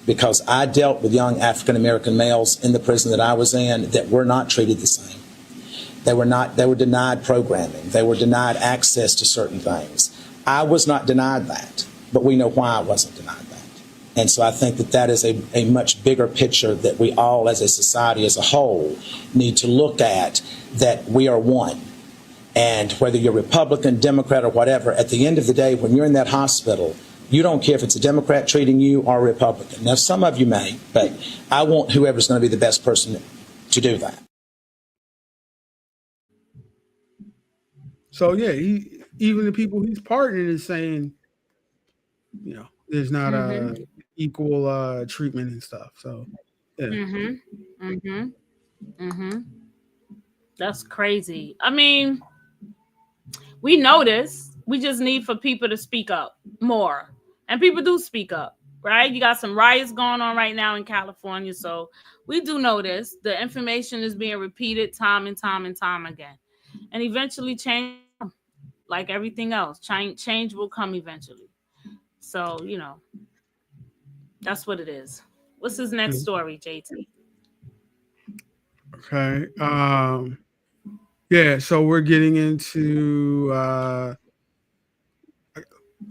Because I dealt with young African American males in the prison that I was in that were not treated the same. They were denied programming. They were denied access to certain things. I was not denied that, but we know why I wasn't denied that. And so I think that is a much bigger picture that we all as a society as a whole need to look at, that we are one. And whether you're Republican, Democrat, or whatever, at the end of the day, when you're in that hospital, you don't care if it's a Democrat treating you or a Republican. Now, some of you may, but I want whoever's going to be the best person to do that. So, yeah, even the people he's pardoning is saying, there's not equal treatment and stuff. So, yeah. That's crazy. I mean, we know this. We just need for people to speak up more. And people do speak up, right? You got some riots going on right now in California. So we do know this. The information is being repeated time and time and time again. And eventually change, like everything else, change will come eventually. So, that's what it is. What's his next story, JT? Okay. Yeah, so we're getting into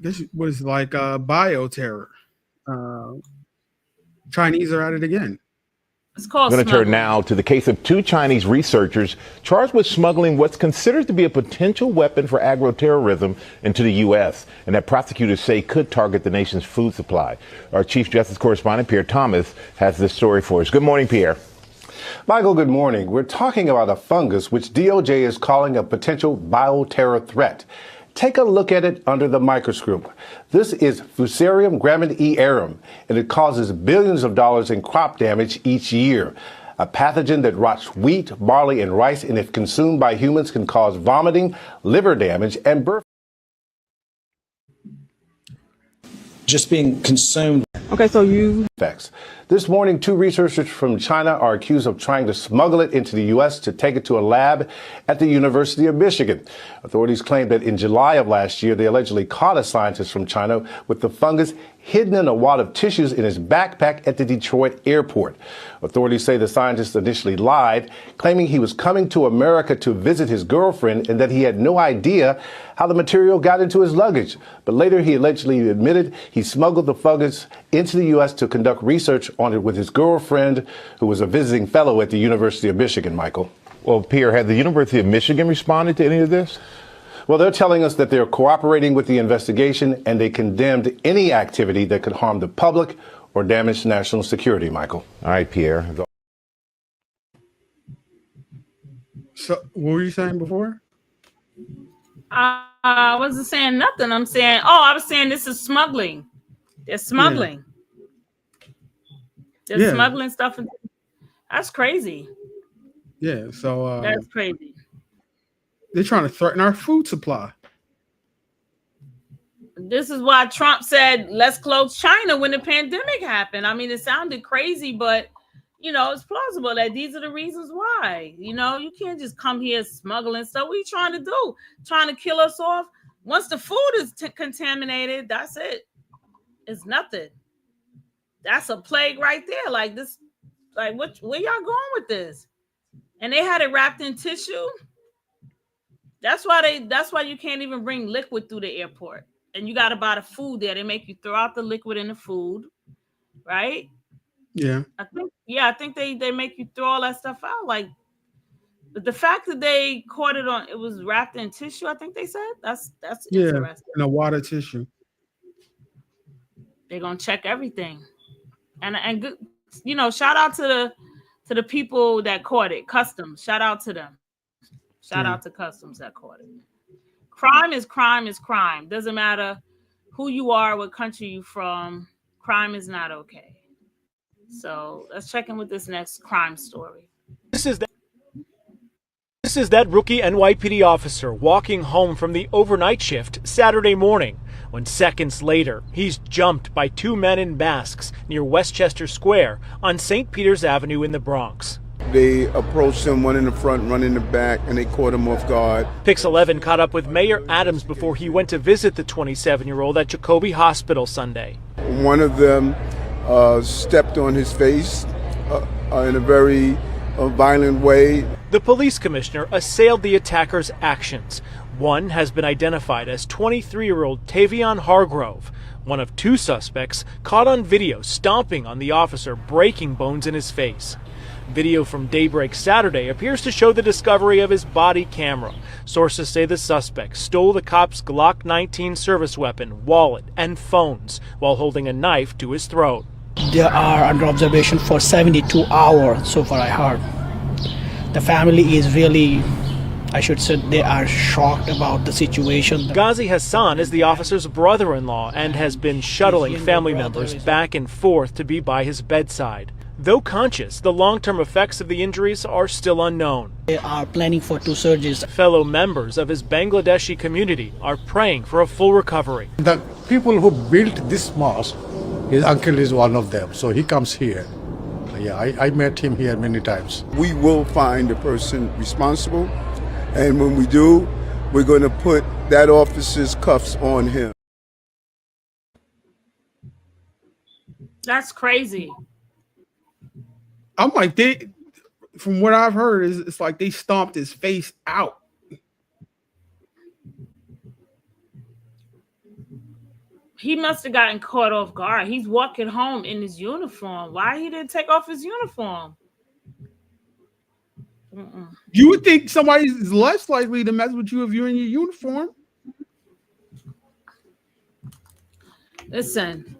this was like bioterror. Chinese are at it again. It's called I'm going to turn now to the case of two Chinese researchers charged with smuggling what's considered to be a potential weapon for agroterrorism into the U.S. and that prosecutors say could target the nation's food supply. Our Chief Justice correspondent, Pierre Thomas, has this story for us. Good morning, Pierre. Michael, good morning. We're talking about a fungus which DOJ is calling a potential bioterror threat. Take a look at it under the microscope. This is Fusarium graminearum, and it causes billions of dollars in crop damage each year. a pathogen that rots wheat, barley, and rice, and if consumed by humans can cause vomiting, liver damage, and birth. Just being consumed. Okay, so you. Effects. This morning, 2 researchers from China are accused of trying to smuggle it into the U.S. to take it to a lab at the University of Michigan. Authorities claim that in July of last year, they allegedly caught a scientist from China with the fungus hidden in a wad of tissues in his backpack at the Detroit airport. Authorities say the scientist initially lied, claiming he was coming to America to visit his girlfriend and that he had no idea how the material got into his luggage. But later he allegedly admitted he smuggled the fungus into the U.S. to conduct research on it with his girlfriend, who was a visiting fellow at the University of Michigan, Michael. Well, Pierre, had the University of Michigan responded to any of this? Well, they're telling us that they're cooperating with the investigation and they condemned any activity that could harm the public or damage national security, Michael. All right, Pierre. So, what were you saying before? I wasn't saying nothing. I'm saying, I was saying this is smuggling. They're smuggling. They're smuggling stuff. That's crazy. Yeah, so that's crazy. They're trying to threaten our food supply. This is why Trump said, let's close China when the pandemic happened. I mean, it sounded crazy, but, it's plausible that these are the reasons why. You can't just come here smuggling stuff. What are you trying to do? Trying to kill us off? Once the food is contaminated, that's it. It's nothing. That's a plague right there. Like this, where y'all going with this? And they had it wrapped in tissue. That's why you can't even bring liquid through the airport. And you got to buy the food there. They make you throw out the liquid in the food, right? Yeah. I think they make you throw all that stuff out. But the fact that they caught it was wrapped in tissue, I think they said, that's interesting. In a water tissue. They're gonna check everything. And good, shout out to the people that caught it. Customs, shout out to them. Shout out to Customs that caught it. Crime is crime. Doesn't matter who you are, what country you from. Crime is not okay. So let's check in with this next crime story. This is that rookie NYPD officer walking home from the overnight shift Saturday morning when seconds later he's jumped by 2 men in masks near Westchester Square on St. Peter's Avenue in the Bronx. They approached him, one in the front, one in the back, and they caught him off guard. Pix 11 caught up with Mayor Adams before he went to visit the 27-year-old at Jacoby Hospital Sunday. One of them stepped on his face in a very violent way. The police commissioner assailed the attacker's actions. One has been identified as 23-year-old Tavion Hargrove, one of 2 suspects caught on video stomping on the officer, breaking bones in his face. Video from daybreak Saturday appears to show the discovery of his body camera. Sources say the suspect stole the cop's Glock 19 service weapon, wallet, and phones while holding a knife to his throat. They are under observation for 72 hours, so far I heard. The family is really, I should say, they are shocked about the situation. Ghazi Hassan is the officer's brother-in-law and has been shuttling family members back and forth to be by his bedside. Though conscious, the long-term effects of the injuries are still unknown. They are planning for 2 surgeries. Fellow members of his Bangladeshi community are praying for a full recovery. The people who built this mosque, his uncle is one of them, so he comes here. Yeah, I met him here many times. We will find the person responsible, and when we do, we're going to put that officer's cuffs on him. That's crazy. I'm like, from what I've heard, it's like they stomped his face out. He must have gotten caught off guard. He's walking home in his uniform. Why he didn't take off his uniform? You would think somebody is less likely to mess with you if you're in your uniform. Listen,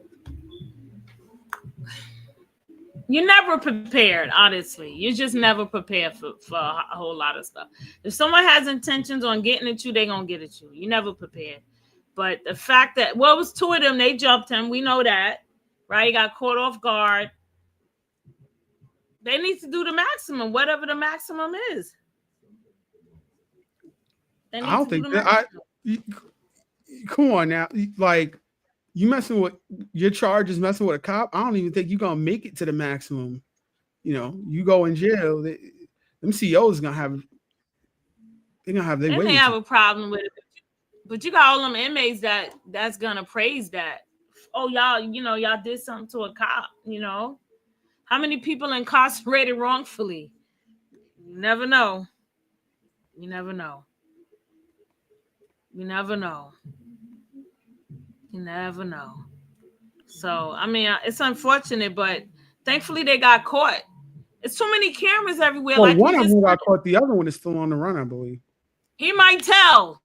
you're never prepared, honestly. You're just never prepared for a whole lot of stuff. If someone has intentions on getting at you, they're going to get at you. You're never prepared. But the fact that, it was 2 of them, they jumped him. We know that, right? He got caught off guard. They need to do the maximum, whatever the maximum is. They need I don't to do think the that. maximum. Come on now, like you messing with your charges, messing with a cop. I don't even think you're gonna make it to the maximum. You know, you go in jail. Them CEOs gonna have. They're gonna have their They way. may have a problem with it, but you got all them inmates that's gonna praise that. Oh, y'all, y'all did something to a cop. How many people incarcerated wrongfully? You never know. You never know. You never know. You never know. So, I mean, it's unfortunate, but thankfully they got caught. It's too many cameras everywhere. Well, like one of them got caught. The other one is still on the run, I believe. He might tell.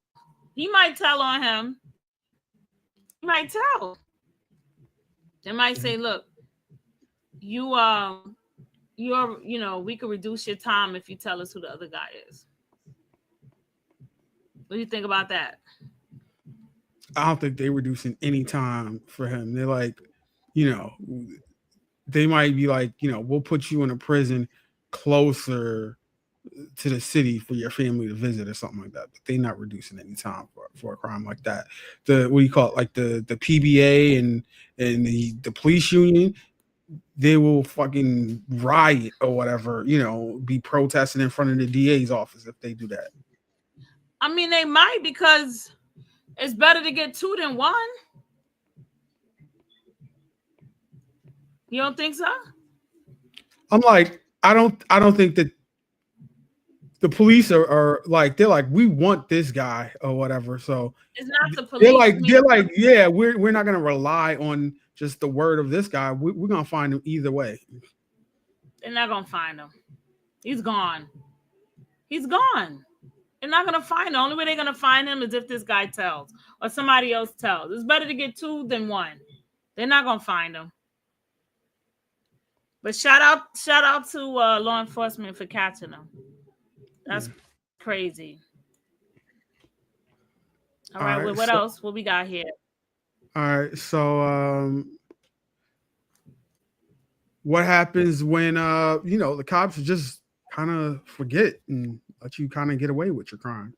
He might tell on him. He might tell. They might say, look, you're, we could reduce your time if you tell us who the other guy is. What do you think about that? I don't think they're reducing any time for him. They're like, they might be like, we'll put you in a prison closer to the city for your family to visit or something like that. But they're not reducing any time for a crime like that. What do you call it? Like the PBA and the police union, they will fucking riot or whatever, be protesting in front of the DA's office if they do that. I mean, they might, because it's better to get 2 than 1. You don't think so? I'm like, I don't think that the police are like, they're like, we want this guy or whatever. So it's not the police. They're like, yeah, we're not gonna rely on just the word of this guy. We're gonna find him either way. They're not gonna find him. He's gone. He's gone. They're not gonna find him. The only way they're gonna find him is if this guy tells or somebody else tells. It's better to get 2 than 1. They're not gonna find him. But shout out to law enforcement for catching him. That's crazy. All right, well, what else? What we got here? All right, so what happens when the cops just kind of forget and let you kind of get away with your crime?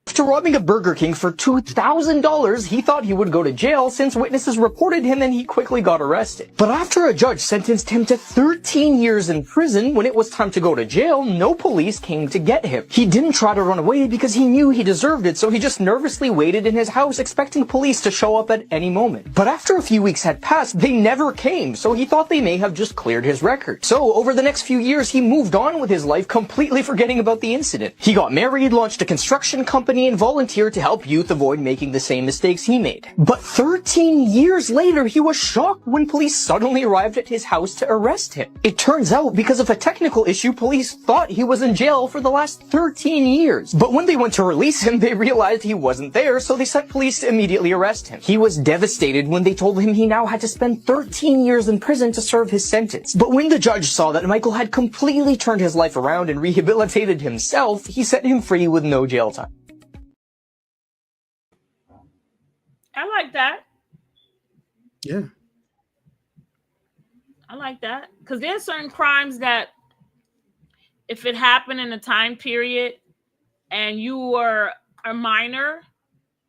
After robbing a Burger King for $2,000, he thought he would go to jail since witnesses reported him and he quickly got arrested. But after a judge sentenced him to 13 years in prison, when it was time to go to jail, no police came to get him. He didn't try to run away because he knew he deserved it, so he just nervously waited in his house expecting police to show up at any moment. But after a few weeks had passed, they never came, so he thought they may have just cleared his record. So over the next few years, he moved on with his life, completely forgetting about the incident. He got married, launched a construction company, and volunteered to help youth avoid making the same mistakes he made. But 13 years later, he was shocked when police suddenly arrived at his house to arrest him. It turns out, because of a technical issue, police thought he was in jail for the last 13 years. But when they went to release him, they realized he wasn't there, so they sent police to immediately arrest him. He was devastated when they told him he now had to spend 13 years in prison to serve his sentence. But when the judge saw that Michael had completely turned his life around and rehabilitated himself, he set him free with no jail time. I like that. Yeah. I like that. Because there are certain crimes that if it happened in a time period and you were a minor,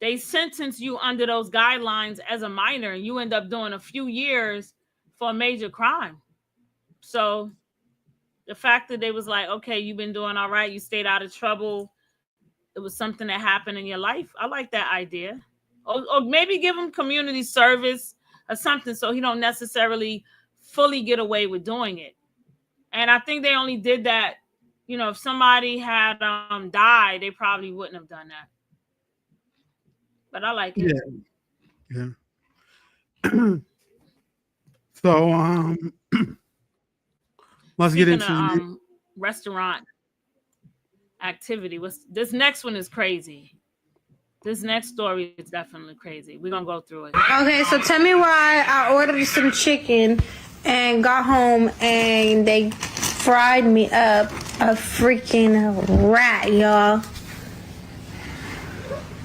they sentence you under those guidelines as a minor and you end up doing a few years for a major crime. So the fact that they was like, okay, you've been doing all right, you stayed out of trouble, it was something that happened in your life. I like that idea. Or maybe give him community service or something so he don't necessarily fully get away with doing it. And I think they only did that, if somebody had died, they probably wouldn't have done that. But I like it. Yeah. So let's get into restaurant activity. This next one is crazy. This next story is definitely crazy. We're going to go through it. Okay, so tell me why I ordered some chicken and got home and they fried me up a freaking rat, y'all.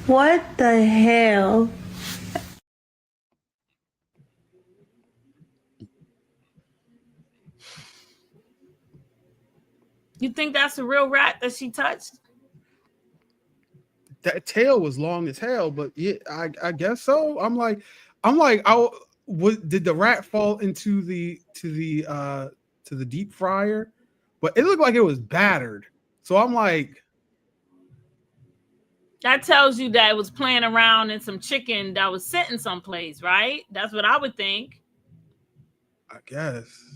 What the hell? You think that's a real rat that she touched? That tail was long as hell, but yeah, I guess so. I'm like, did the rat fall into the deep fryer? But it looked like it was battered. So I'm like, that tells you that it was playing around in some chicken that was sitting someplace, right? That's what I would think. I guess.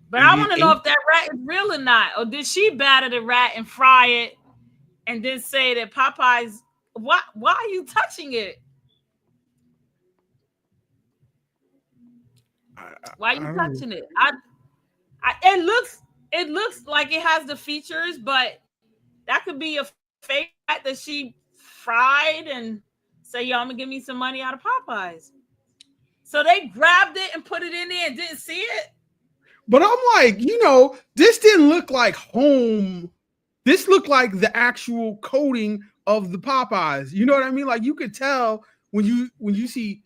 But I want to know if that rat is real or not. Or did she batter the rat and fry it and then say that Popeyes, why are you touching it? Why are you touching it? It looks like it has the features, but that could be a fake rat that she fried and say, yo, I'm gonna give me some money out of Popeyes. So they grabbed it and put it in there and didn't see it. But I'm like, this didn't look like home. This looked like the actual coating of the Popeyes. You know what I mean? Like you could tell when you see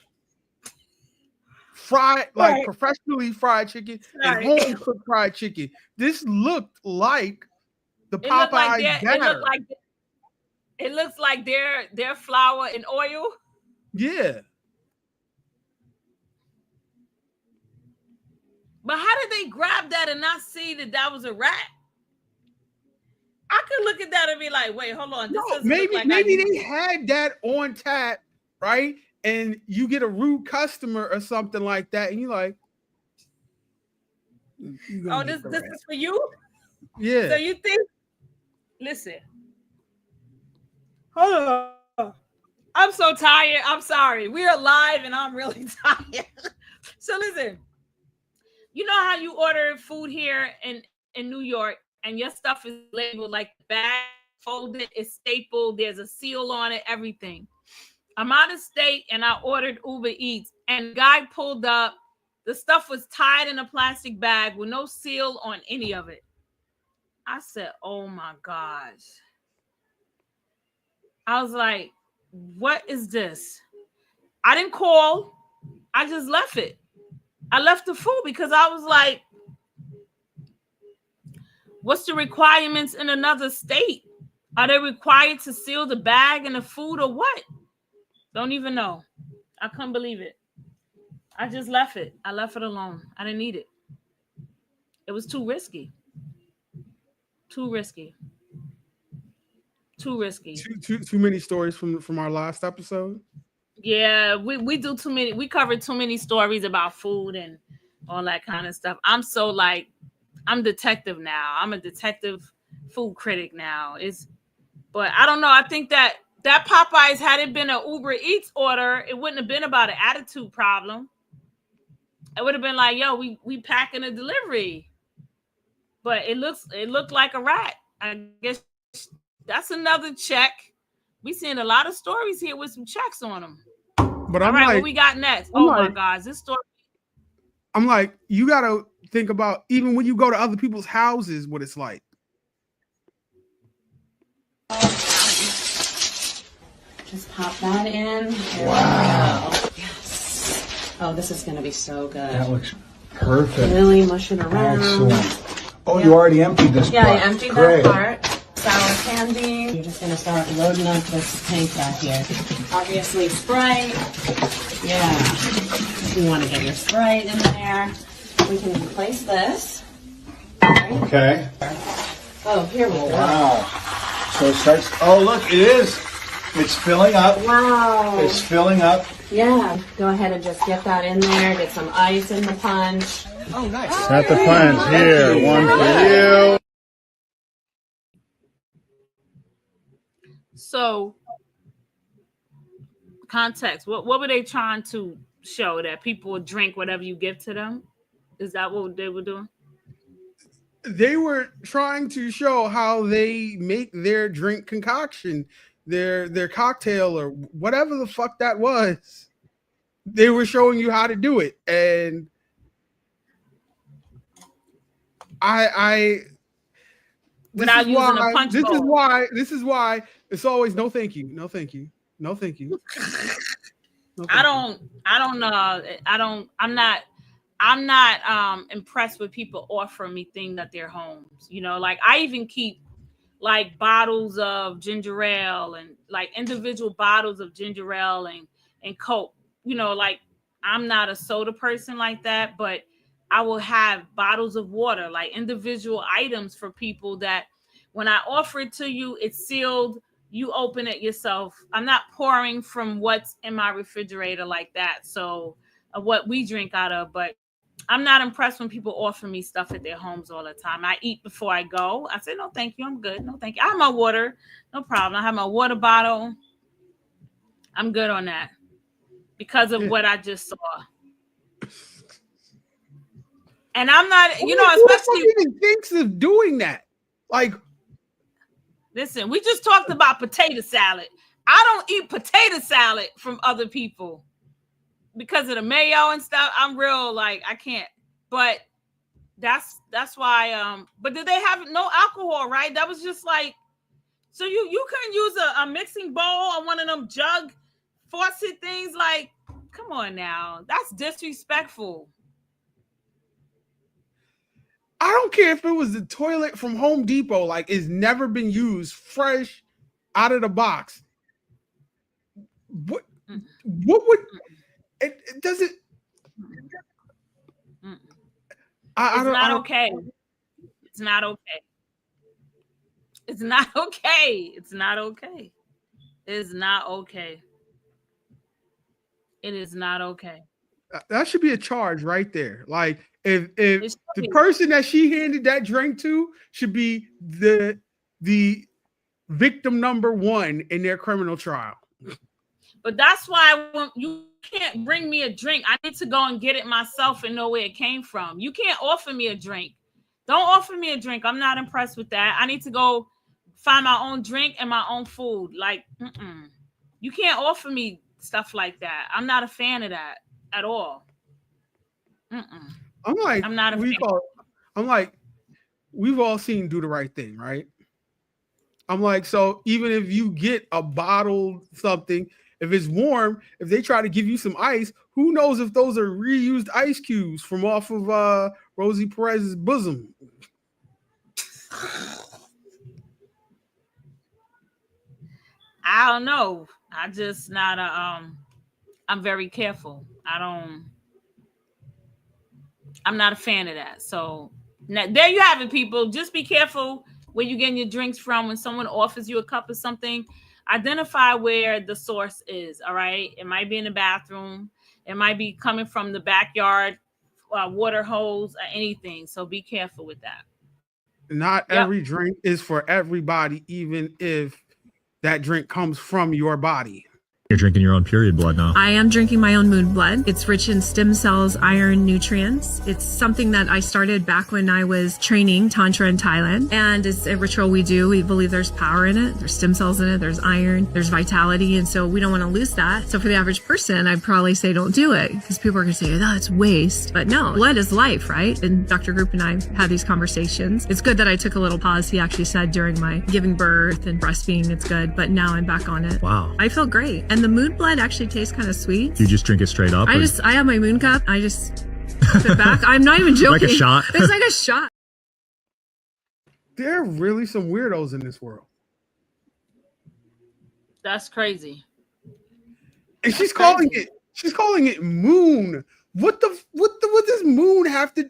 fried, like professionally fried chicken and home cooked fried chicken. This looked like the Popeyes batter. It looks like their flour and oil. Yeah. But how did they grab that and not see that was a rat? I could look at that and be like, wait, hold on. Maybe they had that on tap, right? And you get a rude customer or something like that, and you're like, oh, this is for you? Yeah. So you think, listen. Hold on. I'm so tired. I'm sorry. We are live and I'm really tired. So listen. You know how you order food here in New York and your stuff is labeled like bag folded, it's stapled, there's a seal on it, everything. I'm out of state and I ordered Uber Eats and the guy pulled up, the stuff was tied in a plastic bag with no seal on any of it. I said, oh my gosh. I was like, what is this? I didn't call. I just left it. I left the food because I was like, what's the requirements in another state? Are they required to seal the bag and the food or what? Don't even know. I couldn't believe it. I just left it. I left it alone. I didn't need it. It was too risky. Too risky. Too risky. Too many stories from our last episode. Yeah, we do too many. We cover too many stories about food and all that kind of stuff. I'm so like, I'm detective now. I'm a detective food critic now. But I don't know. I think that Popeyes, had it been an Uber Eats order, it wouldn't have been about an attitude problem. It would have been like, yo, we packing a delivery. But it looked like a rat. I guess that's another check. We seeing a lot of stories here with some checks on them. But all right, what we got next? Oh my gosh, this story. I'm like, you gotta think about even when you go to other people's houses, what it's like. Just pop that in. Wow. Yes. Oh, this is gonna be so good. That looks perfect. Really mush it around. Excellent. Oh, you already emptied this part. Yeah, I emptied that part. Sour candy. You're just gonna start loading up this tank back here. Obviously, Sprite. Yeah. You want to get your Sprite in there. We can replace this. Okay. Oh, here we go. Wow. So it starts. Oh, look, it is. It's filling up. Wow. It's filling up. Yeah. Go ahead and just get that in there. Get some ice in the punch. Oh, nice. Set the punch here. One for you. So, context. What were they trying to show? That people would drink whatever you give to them? Is that what they were doing? They were trying to show how they make their drink concoction, their cocktail or whatever the fuck that was. They were showing you how to do it, and without using a punch bowl. This is why it's always no thank you, no thank you, no thank you. I don't know. I'm I'm not impressed with people offering me things at their homes. You know, like I even keep like bottles of ginger ale and like individual bottles of ginger ale and Coke. You know, like I'm not a soda person like that, but I will have bottles of water, like individual items for people that when I offer it to you, it's sealed. You open it yourself. I'm not pouring from what's in my refrigerator like that. So what we drink out of, but I'm not impressed when people offer me stuff at their homes all the time. I eat before I go. I say, no, thank you. I'm good. No, thank you. I have my water. No problem. I have my water bottle. I'm good on that because of what I just saw. And I'm not, you know, especially who even thinks of doing that. Like, listen, we just talked about potato salad. I don't eat potato salad from other people because of the mayo and stuff. I'm real like I can't. But that's why. But did they have no alcohol? Right? That was just like. So you couldn't use a mixing bowl on one of them jug faucet things. Like, come on now, that's disrespectful. I don't care if it was the toilet from Home Depot, like it's never been used, fresh out of the box. What would it doesn't? It's not okay. It's not okay. It's not okay. It's not okay. It is not okay. It is not okay. That should be a charge right there. Like if the person that she handed that drink to should be the victim number one in their criminal trial. But that's why when you can't bring me a drink, I need to go and get it myself and know where it came from. You can't offer me a drink. Don't offer me a drink. I'm not impressed with that. I need to go find my own drink and my own food. Like, you can't offer me stuff like that. I'm not a fan of that at all. I'm like, I'm not a fan. I'm like, we've all seen Do the Right Thing, right? I'm like, so even if you get a bottled something, if it's warm, if they try to give you some ice, who knows if those are reused ice cubes from off of Rosie Perez's bosom? I don't know. I just not I'm very careful. I'm not a fan of that. So now, there you have it, people. Just be careful where you're getting your drinks from. When someone offers you a cup of something, identify where the source is. All right. It might be in the bathroom. It might be coming from the backyard, water hose, or anything. So be careful with that. Not every drink is for everybody, even if that drink comes from your body. You're drinking your own period blood now. I am drinking my own moon blood. It's rich in stem cells, iron, nutrients. It's something that I started back when I was training Tantra in Thailand. And it's a ritual we do. We believe there's power in it. There's stem cells in it. There's iron. There's vitality. And so we don't want to lose that. So for the average person, I'd probably say don't do it because people are going to say, oh, it's waste. But no, blood is life, right? And Dr. Group and I had these conversations. It's good that I took a little pause. He actually said during my giving birth and breastfeeding, it's good. But now I'm back on it. Wow. I feel great. And the moon blood actually tastes kind of sweet. You just drink it straight up? I have my moon cup. I just put it back. I'm not even joking. Like a shot? It's like a shot. There are really some weirdos in this world. That's crazy. And she's calling it moon. What does moon have to?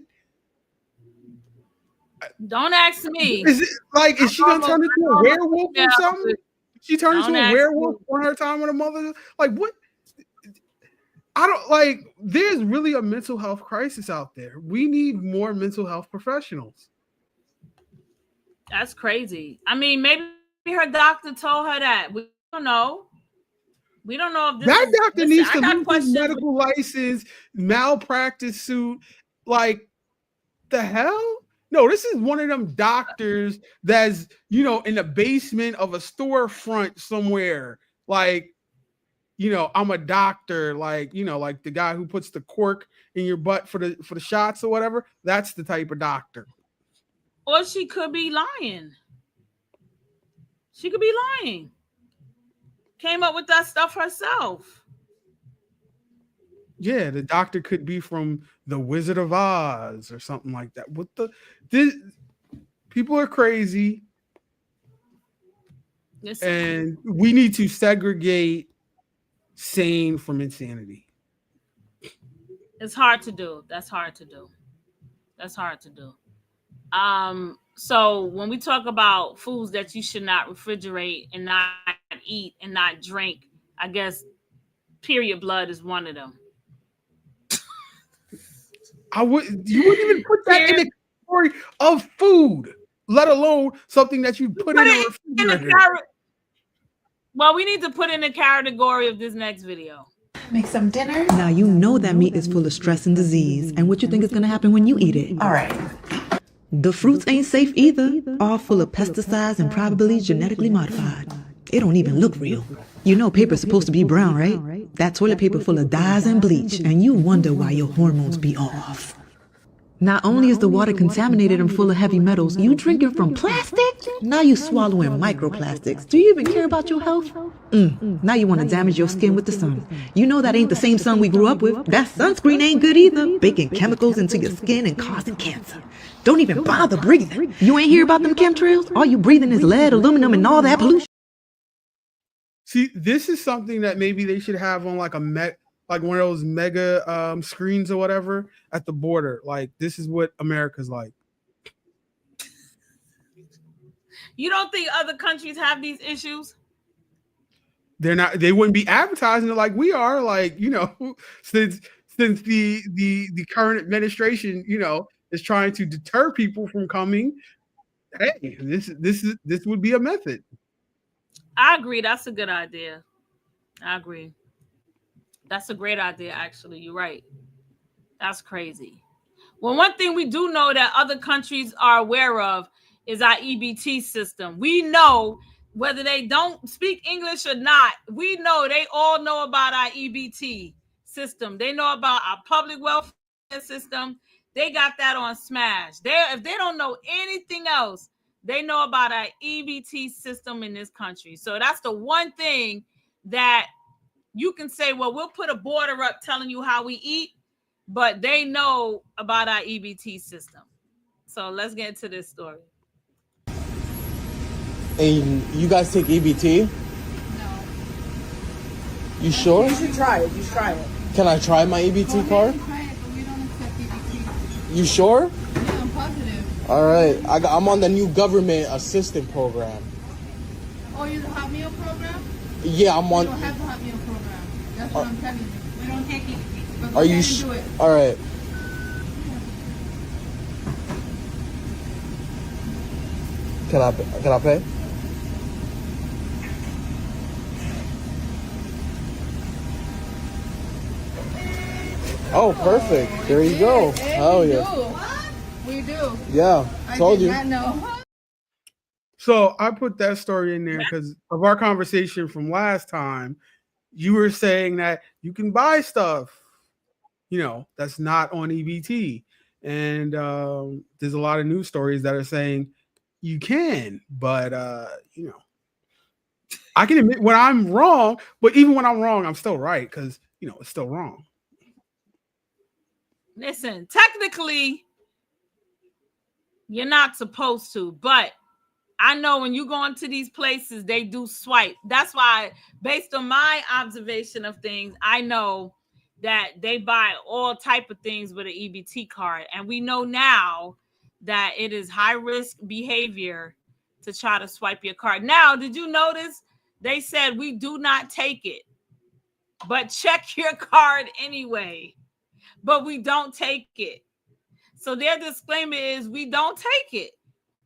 Don't ask me. Is she gonna turn into a werewolf or something? She turned into a werewolf on her time with her mother. Like what? I don't like. There's really a mental health crisis out there. We need more mental health professionals. That's crazy. I mean, maybe her doctor told her that. We don't know. We don't know if that doctor needs to lose his medical license, malpractice suit. Like the hell? No, this is one of them doctors that's, in the basement of a storefront somewhere. Like, I'm a doctor, like the guy who puts the cork in your butt for the shots or whatever. That's the type of doctor. Or she could be lying. She could be lying. Came up with that stuff herself. Yeah, the doctor could be from the Wizard of Oz or something like that. People are crazy, and we need to segregate sane from insanity. It's hard to do. That's hard to do. So when we talk about foods that you should not refrigerate and not eat and not drink, I guess period blood is one of them. You wouldn't even put that in the category of food, let alone something that you put in a refrigerator. Well, we need to put in the category of this next video. Make some dinner. Now you know that meat is full of stress and disease, and what you think is gonna happen when you eat it. All right. The fruits ain't safe either, all full of pesticides and probably genetically modified. It don't even look real. You know paper's supposed to be brown, right? That toilet paper full of dyes and bleach, and you wonder why your hormones be off. Not only is the water contaminated and full of heavy metals, you drinking from plastic? Now you swallowing microplastics. Do you even care about your health? Now you want to damage your skin with the sun. You know that ain't the same sun we grew up with. That sunscreen ain't good either. Baking chemicals into your skin and causing cancer. Don't even bother breathing. You ain't hear about them chemtrails? All you breathing is lead, aluminum, and all that pollution. See, this is something that maybe they should have on like one of those mega screens or whatever at the border. Like, this is what America's like. You don't think other countries have these issues? They wouldn't be advertising it like we are. Like, since the current administration, is trying to deter people from coming. Hey, this would be a method. I agree. That's a good idea. I agree. That's a great idea, actually. You're right. That's crazy. Well, one thing we do know that other countries are aware of is our EBT system. We know, whether they don't speak English or not, we know they all know about our EBT system. They know about our public welfare system. They got that on Smash. If they don't know anything else, they know about our EBT system in this country. So that's the one thing that you can say, well, we'll put a border up telling you how we eat, but they know about our EBT system. So let's get into this story. And you guys take EBT? No. You sure? You should try it. You should try it. Can I try my EBT card? Try it, but we don't accept EBT. You sure? Yeah, I'm positive. All right. I'm on the new government assistant program. Oh, you the hot meal program? Yeah, I'm on. We don't have the hot meal program. That's what I'm telling you. We don't take EBT. Are you sure? All right. Can I pay? Oh, perfect. There you go. Hell yeah. We do. Yeah, told you. I know. So I put that story in there because of our conversation from last time. You were saying that you can buy stuff, that's not on EBT. And there's a lot of news stories that are saying you can, but, I can admit when I'm wrong, but even when I'm wrong, I'm still right because, it's still wrong. Listen, technically, you're not supposed to, but I know when you go into these places, they do swipe. That's why, based on my observation of things, I know that they buy all type of things with an EBT card. And we know now that it is high-risk behavior to try to swipe your card. Now, did you notice they said we do not take it, but check your card anyway. But we don't take it. So their disclaimer is we don't take it.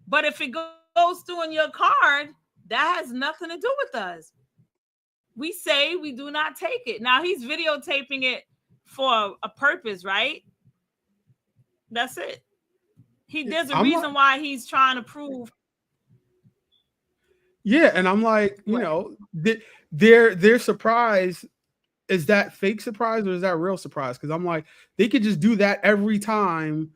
But if it goes through on your card, that has nothing to do with us. We say we do not take it. Now he's videotaping it for a purpose, right? That's it. There's a reason why he's trying to prove. Yeah, and I'm like, they're surprised. Is that fake surprise or is that real surprise? Because I'm like, they could just do that every time,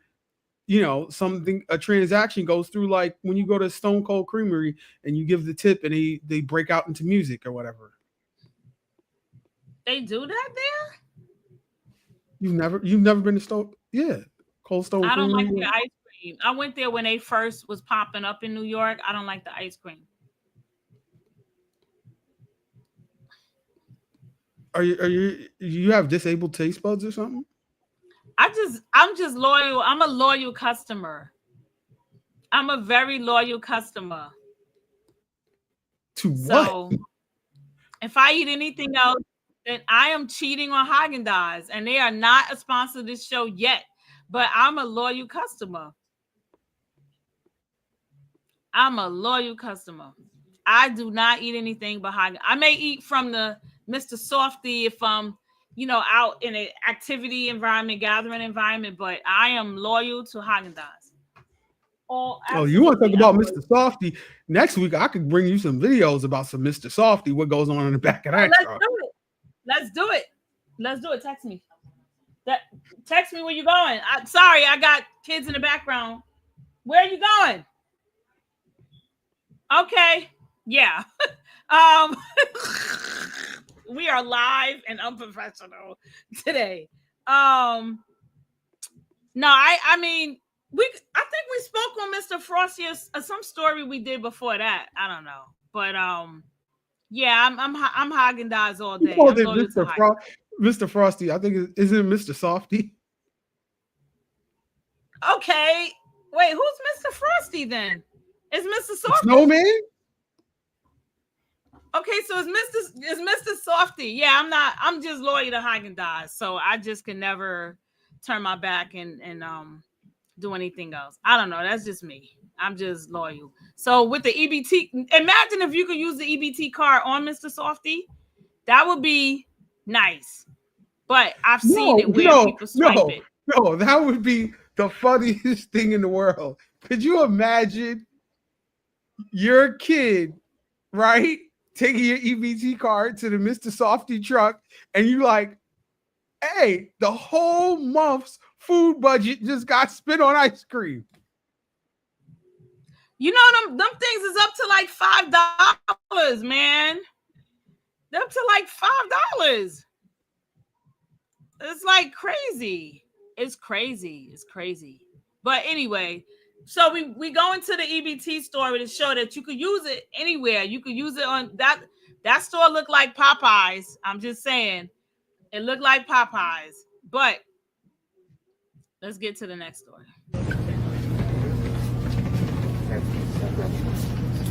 a transaction goes through, like when you go to Stone Cold Creamery and you give the tip and they break out into music or whatever. They do that there? You've never been to Stone? Yeah, Cold Stone. I don't Creamery? like their ice cream. I went there when they first was popping up in New York. I don't like the ice cream. Are you have disabled taste buds or something? I'm just loyal. I'm a loyal customer. I'm a very loyal customer. To what? So if I eat anything else, then I am cheating on Haagen-Dazs, and they are not a sponsor of this show yet. But I'm a loyal customer. I'm a loyal customer. I do not eat anything but Haagen. I may eat from the Mr. Softy if I'm, out in an activity environment, gathering environment, but I am loyal to Haagen-Dazs. Oh, you want to talk about Mr. Softy? Next week, I could bring you some videos about some Mr. Softy, what goes on in the back of that truck. Let's do it. Text me. Text me where you going. Sorry, I got kids in the background. Where are you going? Okay. Yeah. We are live and unprofessional today. No, I mean, I think we spoke on Mr. Frosty some story we did before that. I don't know. But yeah, I'm Haagen-Dazs all day. Mr. Frosty, I think isn't it Mr. Softy? Okay. Wait, who's Mr. Frosty then? Is Mr. Softy? Snowman? Okay, so it's Mr. Softy. Yeah, I'm just loyal to Haagen-Dazs. So I just can never turn my back and do anything else. I don't know. That's just me. I'm just loyal. So with the EBT, imagine if you could use the EBT card on Mr. Softy. That would be nice. But I've seen it where people swipe it. No, that would be the funniest thing in the world. Could you imagine your kid, right, taking your EBT card to the Mr. Softy truck and you like, hey, the whole month's food budget just got spent on ice cream. You know, them things is up to like $5, man. They're up to like $5. It's like crazy. It's crazy. But anyway, so we go into the EBT store to show that you could use it anywhere. You could use it on that store looked like Popeyes. I'm just saying. It looked like Popeyes. But let's get to the next story.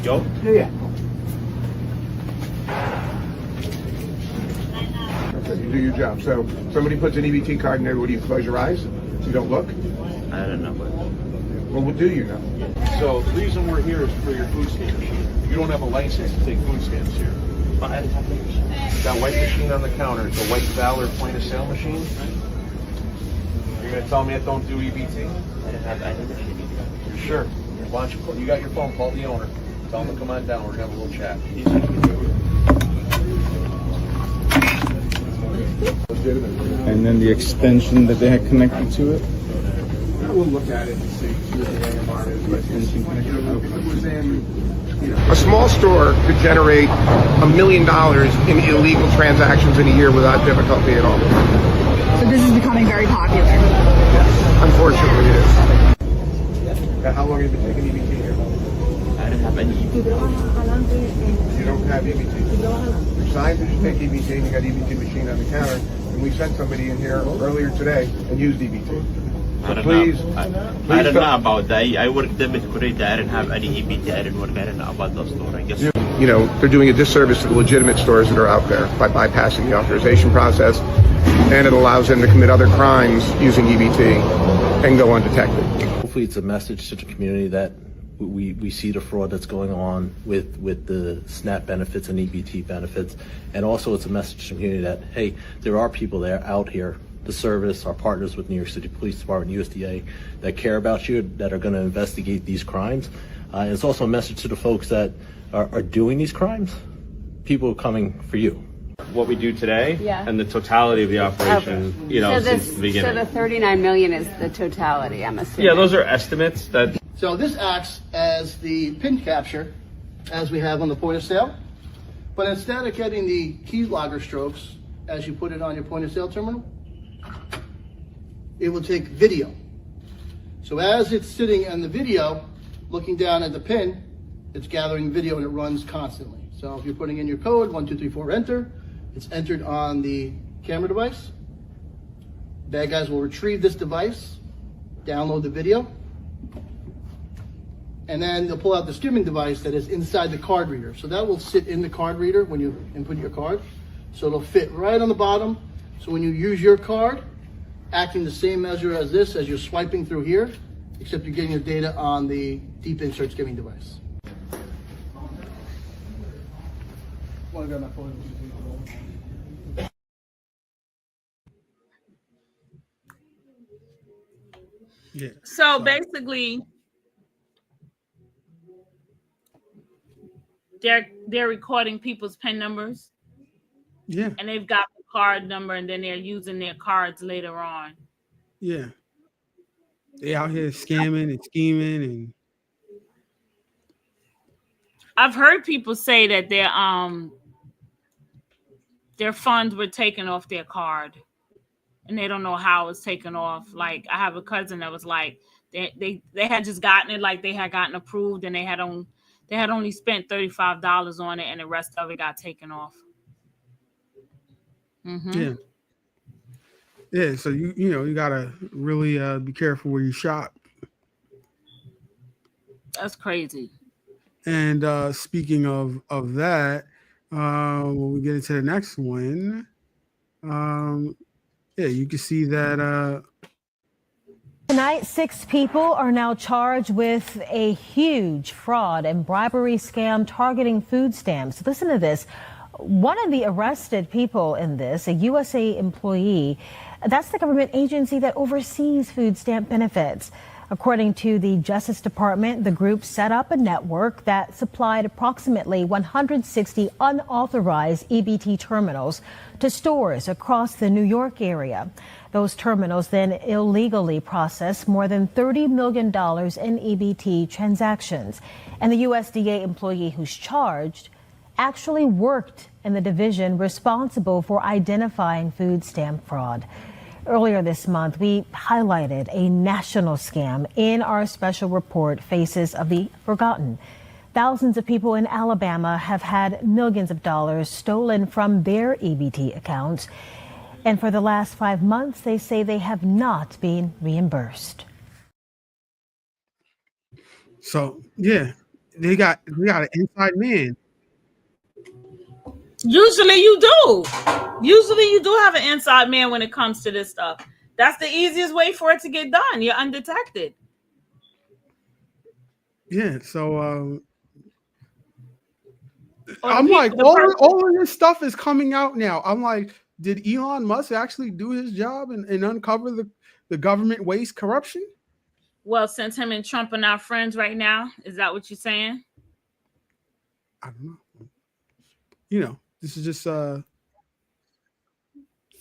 Yo? Yeah. You do your job. So somebody puts an EBT card in there. What do you close your eyes? You don't look? I don't know. Well, what do you know? So the reason we're here is for your food stamp machine. You don't have a license to take food stamps here. That white machine on the counter, it's a White Valor point of sale machine. You're gonna tell me it don't do EBT? I don't have any machine. You're sure? Why don't you got your phone, call the owner. Tell him to come on down, we're gonna have a little chat. And then the extension that they had connected to it. We'll look at it and see what the AMR is. But if it was a small store could generate $1 million in illegal transactions in a year without difficulty at all. So this is becoming very popular. Yes, unfortunately it is. How long have you been taking EBT here? I don't have any EBT. You don't have EBT? Your sign says you take EBT and you got EBT machine on the counter, and we sent somebody in here earlier today and used EBT. I don't know. I don't know about that. I worked there with Korea. I didn't have any EBT. I didn't work. I don't know about those stores. I guess. You know, they're doing a disservice to the legitimate stores that are out there by bypassing the authorization process, and it allows them to commit other crimes using EBT and go undetected. Hopefully it's a message to the community that we see the fraud that's going on with the SNAP benefits and EBT benefits, and also it's a message to the community that, hey, there are people there out here, the service, our partners with New York City Police Department, USDA, that care about you, that are going to investigate these crimes. And it's also a message to the folks that are doing these crimes. People are coming for you. What we do today, Yeah. and the totality of the operation, since the beginning. So the 39 million is the totality, I'm assuming. Yeah, those are estimates that. So this acts as the pin capture, as we have on the point of sale, but instead of getting the key logger strokes, as you put it on your point of sale terminal, it will take video. So as it's sitting on the video, looking down at the pin, it's gathering video and it runs constantly. So if you're putting in your code, 1234 enter, it's entered on the camera device. Bad guys will retrieve this device, download the video, and then they'll pull out the streaming device that is inside the card reader. So that will sit in the card reader when you input your card. So it'll fit right on the bottom. So when you use your card, acting the same measure as this, as you're swiping through here, except you're getting your data on the deep insert skimming device. Yeah. So basically, they're recording people's PIN numbers. Yeah. And they've got the card number, and then they're using their cards later on. Yeah. They out here scamming and scheming, and I've heard people say that their funds were taken off their card, and they don't know how it was taken off. Like, I have a cousin that was like, they had just gotten it, like they had gotten approved, and they had only spent $35 on it, and the rest of it got taken off. Mm-hmm. yeah. Yeah, so you gotta really be careful where you shop. That's crazy. And speaking of that, when we get into the next one, you can see that. Tonight, 6 people are now charged with a huge fraud and bribery scam targeting food stamps. Listen to this. One of the arrested people in this, a USA employee, that's the government agency that oversees food stamp benefits. According to the Justice Department, the group set up a network that supplied approximately 160 unauthorized EBT terminals to stores across the New York area. Those terminals then illegally processed more than $30 million in EBT transactions. And the USDA employee who's charged actually worked in the division responsible for identifying food stamp fraud. Earlier this month, we highlighted a national scam in our special report, Faces of the Forgotten. Thousands of people in Alabama have had millions of dollars stolen from their EBT accounts. And for the last 5 months, they say they have not been reimbursed. So, yeah, they got an inside man. Usually you do. Usually you do have an inside man when it comes to this stuff. That's the easiest way for it to get done. You're undetected. Yeah, so I'm like, all of this stuff is coming out now. I'm like, did Elon Musk actually do his job and uncover the government waste corruption? Well, since him and Trump are not friends right now, is that what you're saying? I don't know. This is just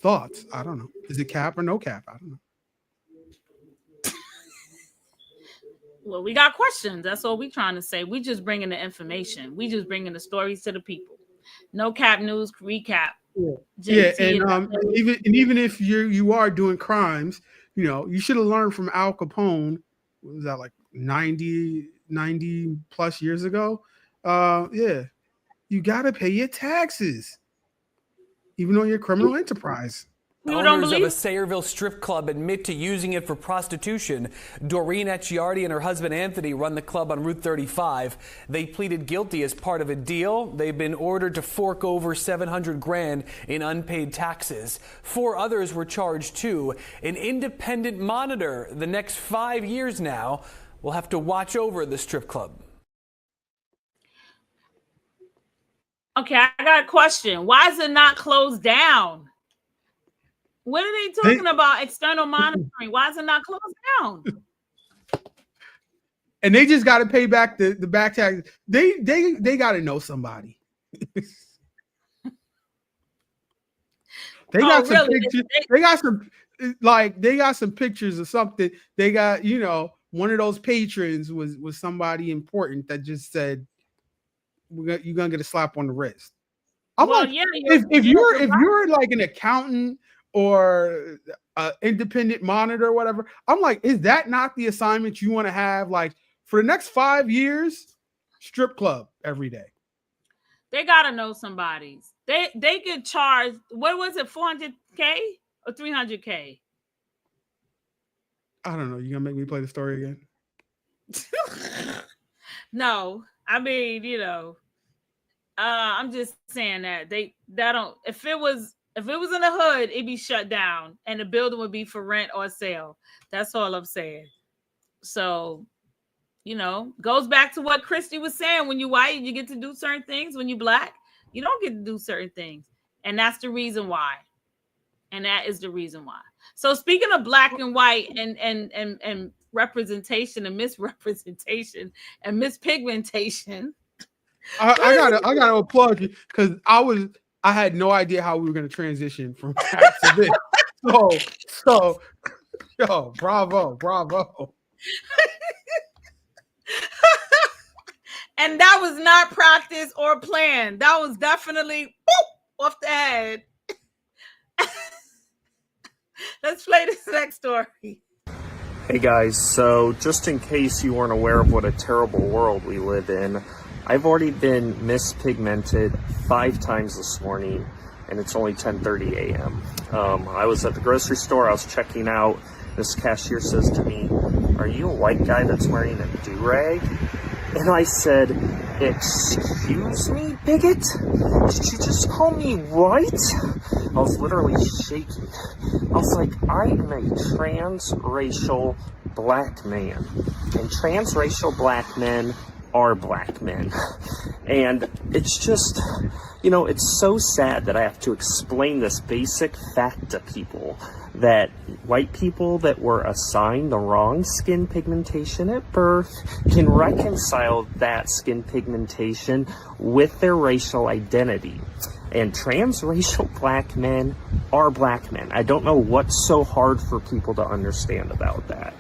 thoughts. I don't know. Is it cap or no cap? I don't know. Well, we got questions. That's all we're trying to say. We just bringing the information. We just bringing the stories to the people. No cap news recap. Yeah, and even if you are doing crimes, you should have learned from Al Capone. What was that, like 90 plus years ago? You got to pay your taxes, even on your criminal enterprise. Owners of a Sayreville strip club admit to using it for prostitution. Doreen Etchiardi and her husband Anthony run the club on Route 35. They pleaded guilty as part of a deal. They've been ordered to fork over $700,000 in unpaid taxes. 4 others were charged too. An independent monitor the next 5 years now will have to watch over the strip club. Okay, I got a question. Why is it not closed down? What are they talking about? External monitoring. Why is it not closed down? And they just got to pay back the back tax. They got to know somebody. They got some pictures. They got some pictures of something. They got, one of those patrons was somebody important that just said, you're gonna get a slap on the wrist. I'm if you're like an accountant or independent monitor or whatever. I'm like, is that not the assignment you want to have? Like for the next 5 years, strip club every day. They gotta know somebody's. They get charged. What was it, 400K or 300K? I don't know. You gonna make me play the story again? No, I mean, you know, I'm just saying that they don't. If it was in the hood, it'd be shut down, and the building would be for rent or sale. That's all I'm saying. So, you know, goes back to what Christy was saying. When you white, you get to do certain things. When you black, you don't get to do certain things, and that's the reason why. And that is the reason why. So speaking of black and white and representation and misrepresentation and mispigmentation, I gotta applaud you because I had no idea how we were gonna transition from that to this. So yo, bravo. And that was not practiced or planned. That was definitely off the head. Let's play this next story. Hey guys, so just in case you weren't aware of what a terrible world we live in, I've already been mispigmented 5 times this morning, and it's only 10:30 a.m. I was at the grocery store, I was checking out. This cashier says to me, "Are you a white guy that's wearing a do-rag?" And I said, "Excuse me, bigot? Did you just call me white?" I was literally shaking. I was like, I am a transracial black man. And transracial black men are black men. And it's just, you know, it's so sad that I have to explain this basic fact to people, that white people that were assigned the wrong skin pigmentation at birth can reconcile that skin pigmentation with their racial identity. And transracial black men are black men. I don't know what's so hard for people to understand about that.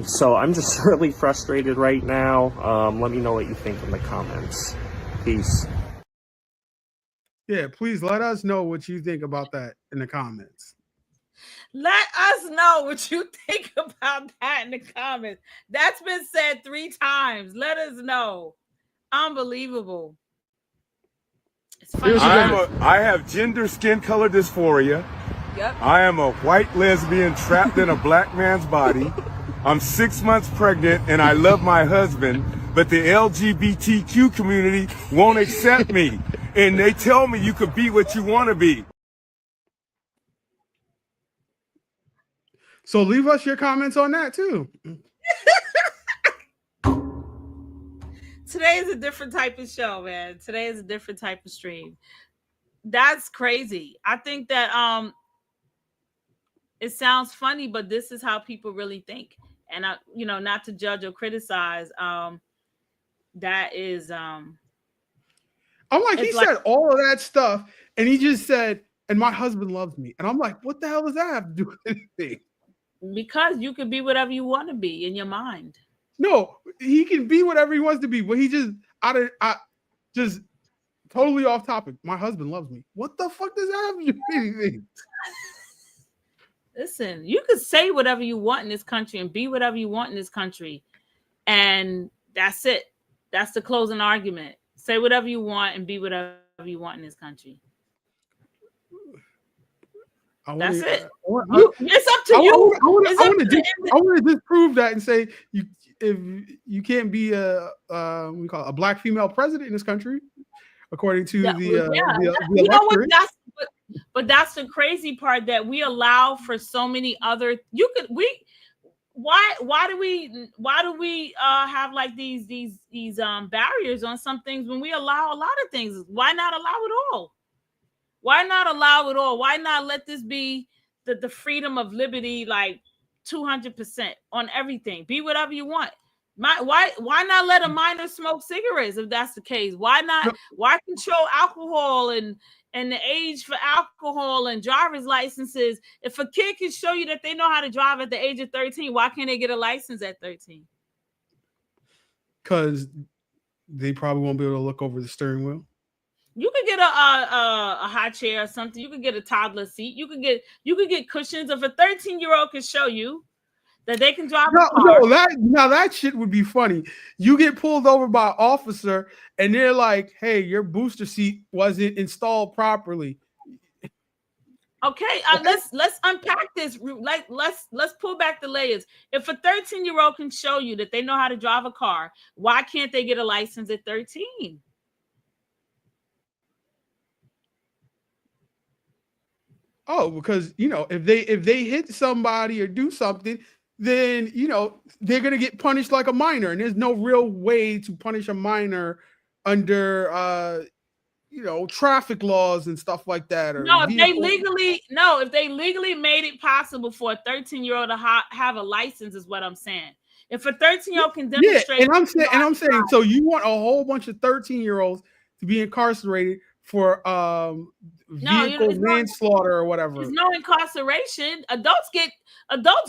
So I'm just really frustrated right now. Let me know what you think in the comments. Peace. Yeah, please let us know what you think about that in the comments. Let us know what you think about that in the comments. That's been said 3 times. Let us know. Unbelievable. It's funny. I have gender skin color dysphoria. Yep. I am a white lesbian trapped in a black man's body. I'm 6 months pregnant and I love my husband, but the LGBTQ community won't accept me. And they tell me you could be what you want to be. So leave us your comments on that too. Today is a different type of show, man. Today is a different type of stream. That's crazy. I think that it sounds funny, but this is how people really think. And I, you know, not to judge or criticize. That is I'm like, he said all of that stuff, and he just said, "And my husband loves me." And I'm like, what the hell does that have to do with anything? Because you can be whatever you want to be in your mind. No, he can be whatever he wants to be, but he just just totally off topic. My husband loves me. What the fuck does that have to do with anything? Listen, you can say whatever you want in this country and be whatever you want in this country. And that's it. That's the closing argument. Say whatever you want and be whatever you want in this country. That's it. It's up to you. I want to disprove that and say if you can't be a black female president in this country, according to the you know what? But that's the crazy part, that we allow for so many other. Why do we have like these barriers on some things when we allow a lot of things? Why not allow it all? Why not allow it all? Why not let this be the freedom of liberty, like 200% on everything? Be whatever you want. Why not let a minor smoke cigarettes if that's the case? Why not? Why control alcohol and the age for alcohol and driver's licenses? If a kid can show you that they know how to drive at the age of 13, why can't they get a license at 13? Because they probably won't be able to look over the steering wheel. You could get a high chair or something. You could get a toddler seat. You could get cushions. If a 13-year-old can show you that they can drive a car. No, that shit would be funny. You get pulled over by an officer and they're like, "Hey, your booster seat wasn't installed properly." Okay, let's unpack this. Like let's pull back the layers. If a 13-year-old can show you that they know how to drive a car, why can't they get a license at 13? Oh, because if they hit somebody or do something, then they're gonna get punished like a minor, and there's no real way to punish a minor under traffic laws and stuff like that. Or if they legally made it possible for a 13-year-old to have a license, is what I'm saying. If a 13-year-old can demonstrate, and I'm saying, so you want a whole bunch of 13-year-olds to be incarcerated for vehicle manslaughter or whatever. There's no incarceration. Adults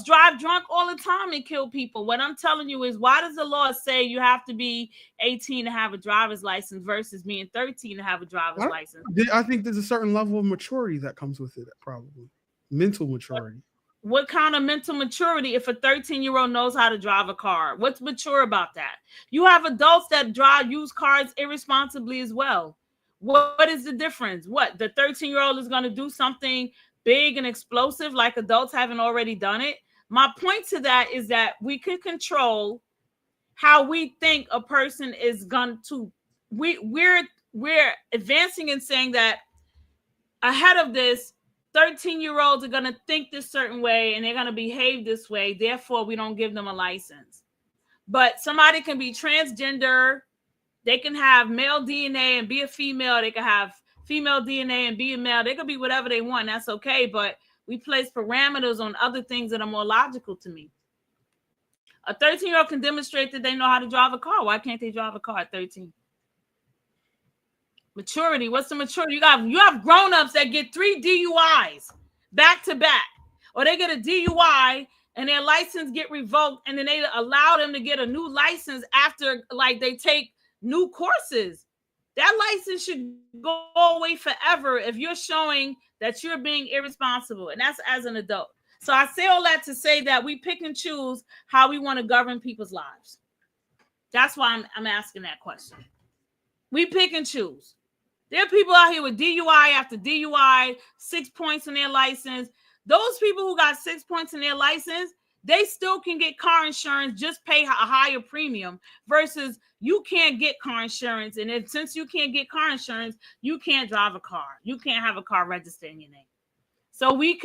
drive drunk all the time and kill people. What I'm telling you is, why does the law say you have to be 18 to have a driver's license versus being 13 to have a driver's license? I think there's a certain level of maturity that comes with it, probably mental maturity. What kind of mental maturity if a 13-year-old knows how to drive a car? What's mature about that? You have adults that use cars irresponsibly as well. What is the difference? What, the 13-year-old is going to do something big and explosive like adults haven't already done it? My point to that is that we can control how we think a person is going to. We're advancing and saying that ahead of this, 13-year-olds are going to think this certain way and they're going to behave this way. Therefore, we don't give them a license. But somebody can be transgender. They can have male DNA and be a female. They can have female DNA and be a male. They could be whatever they want. That's okay. But we place parameters on other things that are more logical to me. A 13-year-old can demonstrate that they know how to drive a car. Why can't they drive a car at 13? Maturity. What's the maturity? You have grown-ups that get 3 DUIs back to back. Or they get a DUI and their license get revoked, and then they allow them to get a new license after they take new courses. That license should go away forever if you're showing that you're being irresponsible, and that's as an adult. So I say all that to say that we pick and choose how we want to govern people's lives. That's why I'm asking that question. We pick and choose. There are people out here with DUI after DUI, 6 points in their license. Those people who got 6 points in their license, they still can get car insurance, just pay a higher premium, versus you can't get car insurance. And since you can't get car insurance, you can't drive a car. You can't have a car registered in your name. So we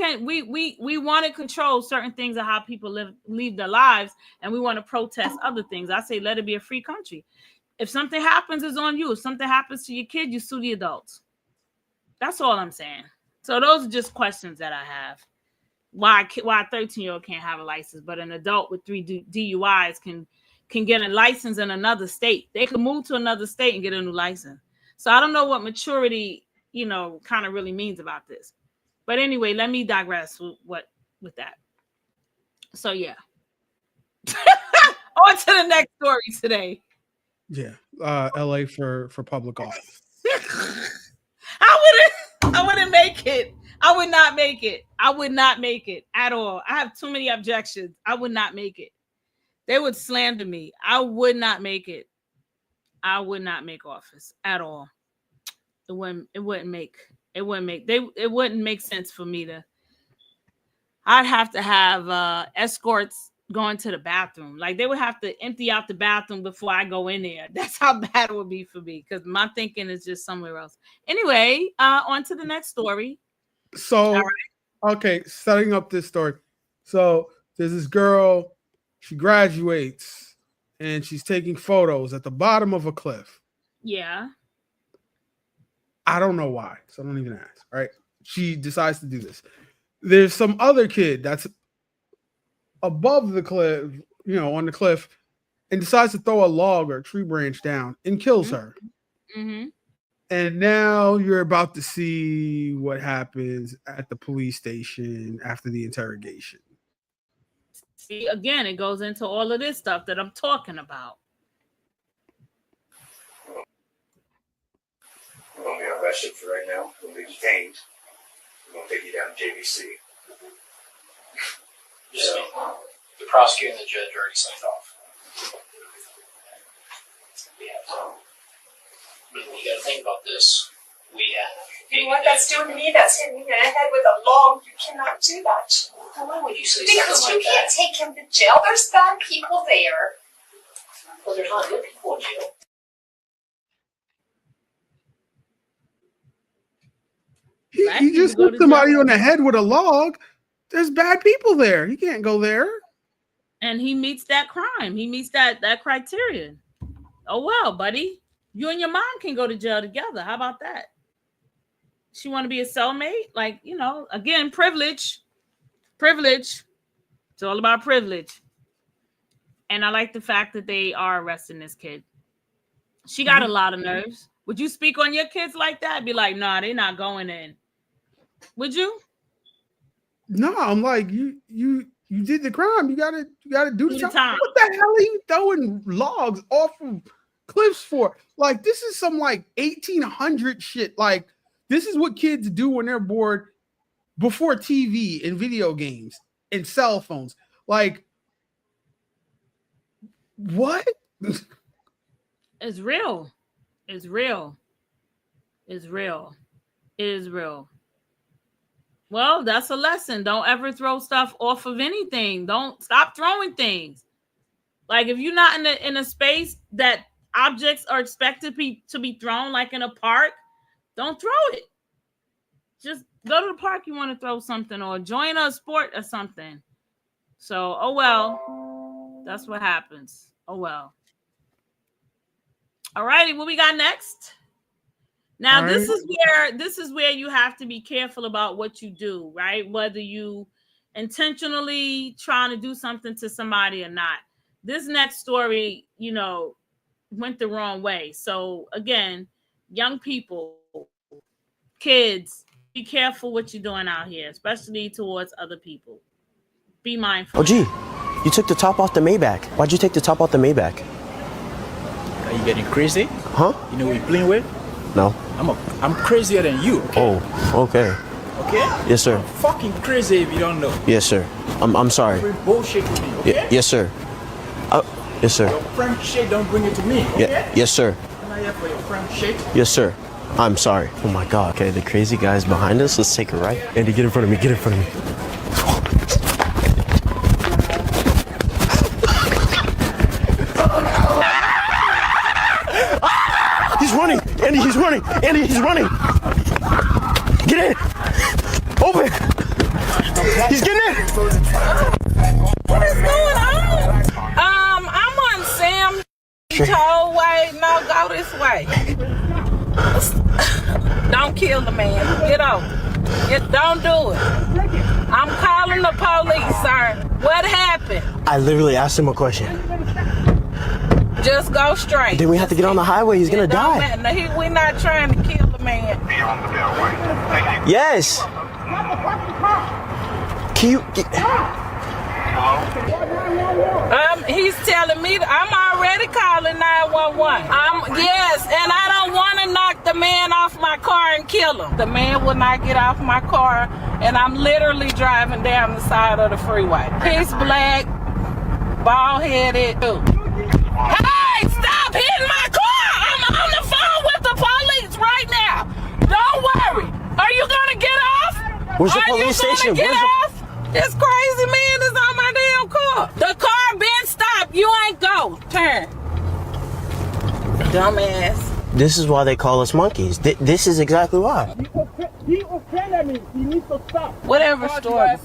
want to control certain things of how people live their lives, and we want to protest other things. I say let it be a free country. If something happens, it's on you. If something happens to your kid, you sue the adults. That's all I'm saying. So those are just questions that I have. Why a 13-year-old can't have a license, but an adult with 3 DUIs can get a license in another state. They can move to another state and get a new license. So I don't know what maturity, kind of really means about this. But anyway, let me digress with that. So yeah. On to the next story today. Yeah, LA for public office. I wouldn't make it. I would not make it. I would not make it at all. I have too many objections. I would not make it. They would slander me. I would not make it. I would not make office at all. It wouldn't make sense for me to. I'd have to have escorts going to the bathroom. Like, they would have to empty out the bathroom before I go in there. That's how bad it would be for me, because my thinking is just somewhere else. Anyway, on to the next story. So, okay, setting up this story. So there's this girl, she graduates and she's taking photos at the bottom of a cliff. Yeah. I don't know why, so don't even ask, right? She decides to do this. There's some other kid that's above the cliff, on the cliff, and decides to throw a log or a tree branch down and kills her. Mm-hmm. And now you're about to see what happens at the police station after the interrogation. See, again, it goes into all of this stuff that I'm talking about. You're going to be arrested for right now. You're going to be detained. We're going to take you down to JVC. So, the prosecutor and the judge already signed off. But you got to think about this. We have. You know what that's doing to me? That's hitting me in the head with a log. You cannot do that. Well, why would you say because something you like can't take him to jail. There's bad people there. Well, there's not good people in jail. He just hit somebody on the head with a log. There's bad people there. He can't go there. And he meets that crime. He meets that criteria. Oh well, buddy. You and your mom can go to jail together. How about that? She want to be a cellmate? Like, you know, again, privilege. Privilege. It's all about privilege. And I like the fact that they are arresting this kid. She got a lot of nerves. Would you speak on your kids like that? Be like, nah, they're not going in. Would you? No, I'm like, you did the crime. You gotta do the time. What the hell are you throwing logs off of cliffs for? Like, this is some like 1800 shit. Like, this is what kids do when they're bored before TV and video games and cell phones. Like, what? It's real. It's real. It's real. It is real. Well, that's a lesson. Don't ever throw stuff off of anything. Don't stop throwing things. Like, if you're not in a space that objects are expected to be thrown, like in a park, don't throw it. Just go to the park you want to throw something, or join a sport or something. So, oh well, that's what happens. Oh well. All righty, what we got next? Now, this is where you have to be careful about what you do, right? Whether you intentionally trying to do something to somebody or not. This next story, you know, went the wrong way. So again, young people, kids, be careful what you're doing out here, especially towards other people. Be mindful. Oh, gee, you took the top off the Maybach. Why'd you take the top off the Maybach? Are you getting crazy? Huh? You know who you're playing with? No. I'm crazier than you. Okay? Oh, okay. Okay? Yes, sir. I'm fucking crazy if you don't know. Yes, sir. I'm sorry. Bring bullshit to me, okay? Yes, sir. Yes, sir. Your friend shit, don't bring it to me, okay? Yes, sir. I'm not here for your friend shit. Yes, sir. I'm sorry. Oh my God. Okay, the crazy guy's behind us. Let's take a right. Andy, get in front of me. Get in front of me. He's running. Andy, he's running. Andy, he's running. Get in. Open. He's getting in. What is going on? I'm on Sam Tollway. No, go this way. Don't kill the man. Get over. Don't do it. I'm calling the police, sir. What happened? I literally asked him a question. Just go straight. Then we have to get on the highway. He's gonna die. We're not trying to kill the man. Yes. Can you? He's telling me I'm already calling 911. Yes, and I don't want to knock the man off my car and kill him. The man will not get off my car, and I'm literally driving down the side of the freeway. He's black, bald-headed. Hey, stop hitting my car! I'm on the phone with the police right now. Don't worry. Are you gonna get off? Where's the police station? Get off? This crazy man is on my damn car. The car been stopped. You ain't go. Turn. Dumbass. This is why they call us monkeys. This is exactly why. He offended me. He needs to stop. Whatever story.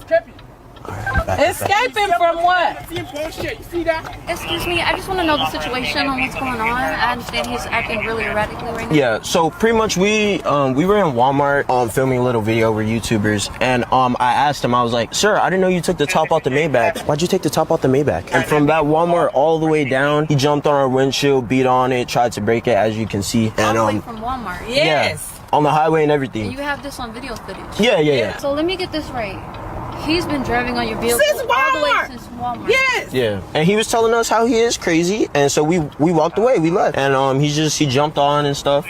Escaping from what? Excuse me, I just want to know the situation on what's going on. I understand he's acting really erratically right now. Yeah, so pretty much we were in Walmart filming a little video. We're YouTubers, and I asked him, I was like, sir, I didn't know you took the top off the Maybach. Why'd you take the top off the Maybach? And from that Walmart all the way down, he jumped on our windshield, beat on it, tried to break it, as you can see. And all the way from Walmart? Yes. Yeah, on the highway and everything. And you have this on video footage? Yeah. So let me get this right. He's been driving on your vehicle Since all the way Walmart. since Walmart. Yes. Yeah, and he was telling us how he is crazy, and so we walked away, we left, and he jumped on and stuff.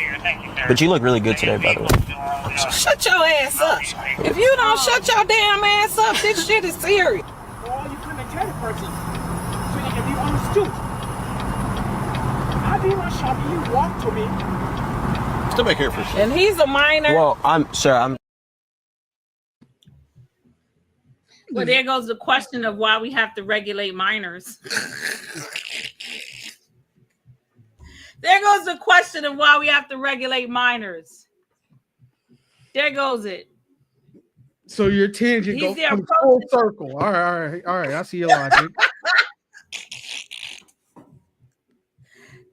But you look really good today, by the way. Shut your ass up. If you don't shut your damn ass up, this shit is serious. Or you come and tell the person so you can be understood. I didn't shop, you walk to me. Still back here for sure. And he's a minor. Well, I'm. Well, there goes the question of why we have to regulate minors. There goes the question of why we have to regulate minors. There goes it. So your tangent goes full circle. All right. I see your logic.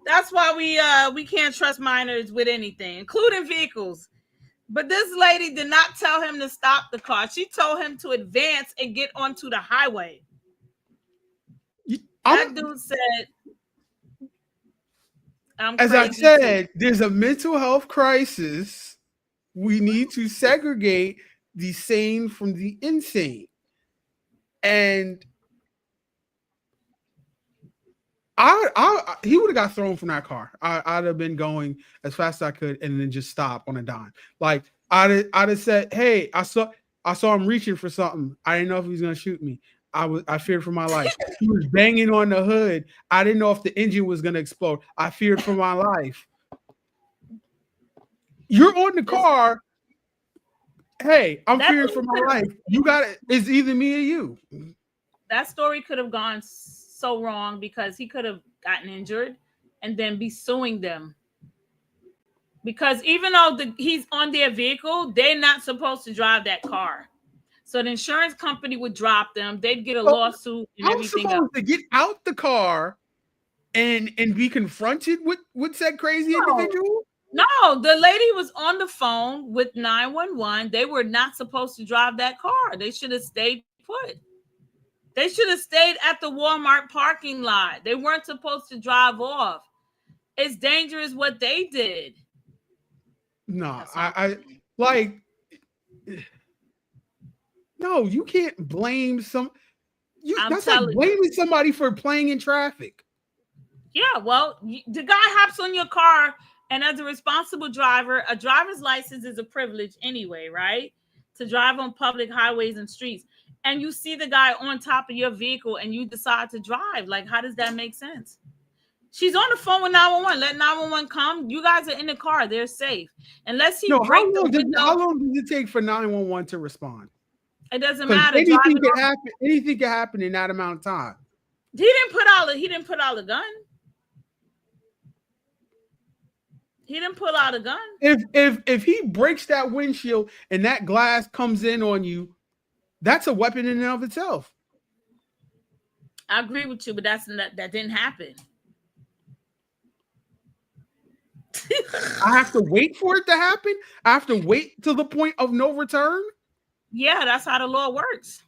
That's why we can't trust minors with anything, including vehicles. But this lady did not tell him to stop the car. She told him to advance and get onto the highway. That dude said, as I said, there's a mental health crisis. We need to segregate the sane from the insane. And he would have got thrown from that car. I'd have been going as fast as I could and then just stop on a dime. Like I'd have said, "Hey, I saw him reaching for something. I didn't know if he was gonna shoot me. I feared for my life. He was banging on the hood. I didn't know if the engine was gonna explode. I feared for my life." You're on the car. Hey, I'm fearing for my life. You got it. It's either me or you. That story could have gone so wrong because he could have gotten injured and then be suing them. Because even though he's on their vehicle, they're not supposed to drive that car. So the insurance company would drop them. They'd get a lawsuit and everything else. To get out the car and be confronted with said crazy individual? No, the lady was on the phone with 911. They were not supposed to drive that car. They should have stayed put. They should have stayed at the Walmart parking lot. They weren't supposed to drive off. It's dangerous what they did. No, I like. No, you can't blame that's like blaming somebody for playing in traffic. Yeah, well, the guy hops on your car, and as a responsible driver, a driver's license is a privilege anyway, right? To drive on public highways and streets. And you see the guy on top of your vehicle and you decide to drive. Like, how does that make sense? She's on the phone with 911. Let 911 come. You guys are in the car. They're safe. Unless he breaks the window. How long does it take for 911 to respond? It doesn't matter. Anything can happen. Anything can happen in that amount of time. He didn't put out a gun. He didn't pull out a gun. If he breaks that windshield and that glass comes in on you, that's a weapon in and of itself. I agree with you, but that didn't happen. I have to wait for it to happen. I have to wait till the point of no return. Yeah, that's how the law works.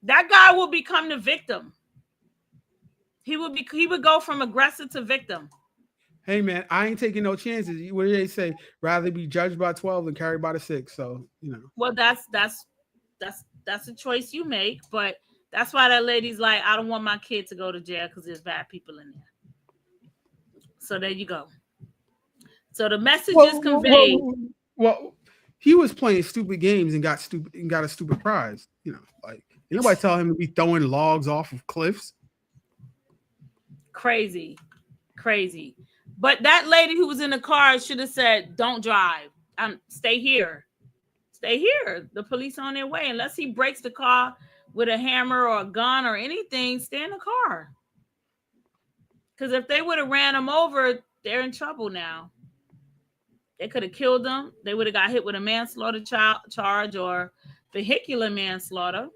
That guy will become the victim. He would go from aggressor to victim. Hey man, I ain't taking no chances. What do they say? Rather be judged by 12 than carried by the 6. So Well, that's a choice you make, but that's why that lady's like, I don't want my kid to go to jail because there's bad people in there. So there you go. So the message is conveyed. Well, he was playing stupid games and got a stupid prize. Like nobody tell him to be throwing logs off of cliffs. Crazy. But that lady who was in the car should have said, "Don't drive. Stay here. Stay here." The police on their way. Unless he breaks the car with a hammer or a gun or anything, stay in the car. Because if they would have ran him over, they're in trouble now. They could have killed him. They would have got hit with a manslaughter charge or vehicular manslaughter,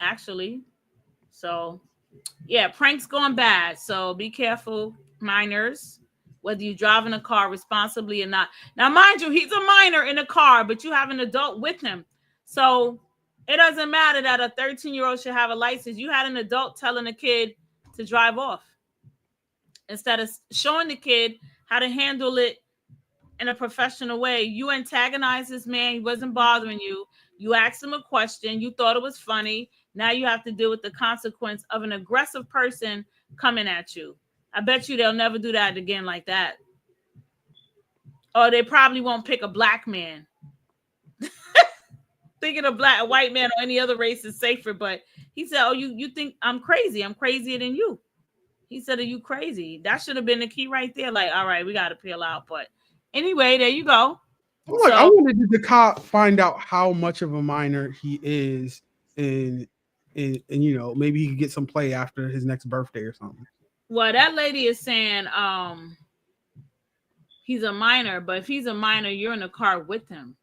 actually. So, yeah, pranks going bad. So be careful, minors, whether you're driving a car responsibly or not. Now, mind you, he's a minor in a car, but you have an adult with him. So it doesn't matter that a 13-year-old should have a license. You had an adult telling a kid to drive off instead of showing the kid how to handle it in a professional way. You antagonized this man. He wasn't bothering you. You asked him a question. You thought it was funny. Now you have to deal with the consequence of an aggressive person coming at you. I bet you they'll never do that again like that. Or they probably won't pick a black man. Thinking a white man or any other race is safer, but he said, "Oh, you think I'm crazy? I'm crazier than you." He said, "Are you crazy?" That should have been the key right there. Like, all right, we got to peel out. But anyway, there you go. Like, I wanted the cop find out how much of a minor he is, and you know, maybe he could get some play after his next birthday or something. Well, that lady is saying he's a minor, but if he's a minor, you're in the car with him.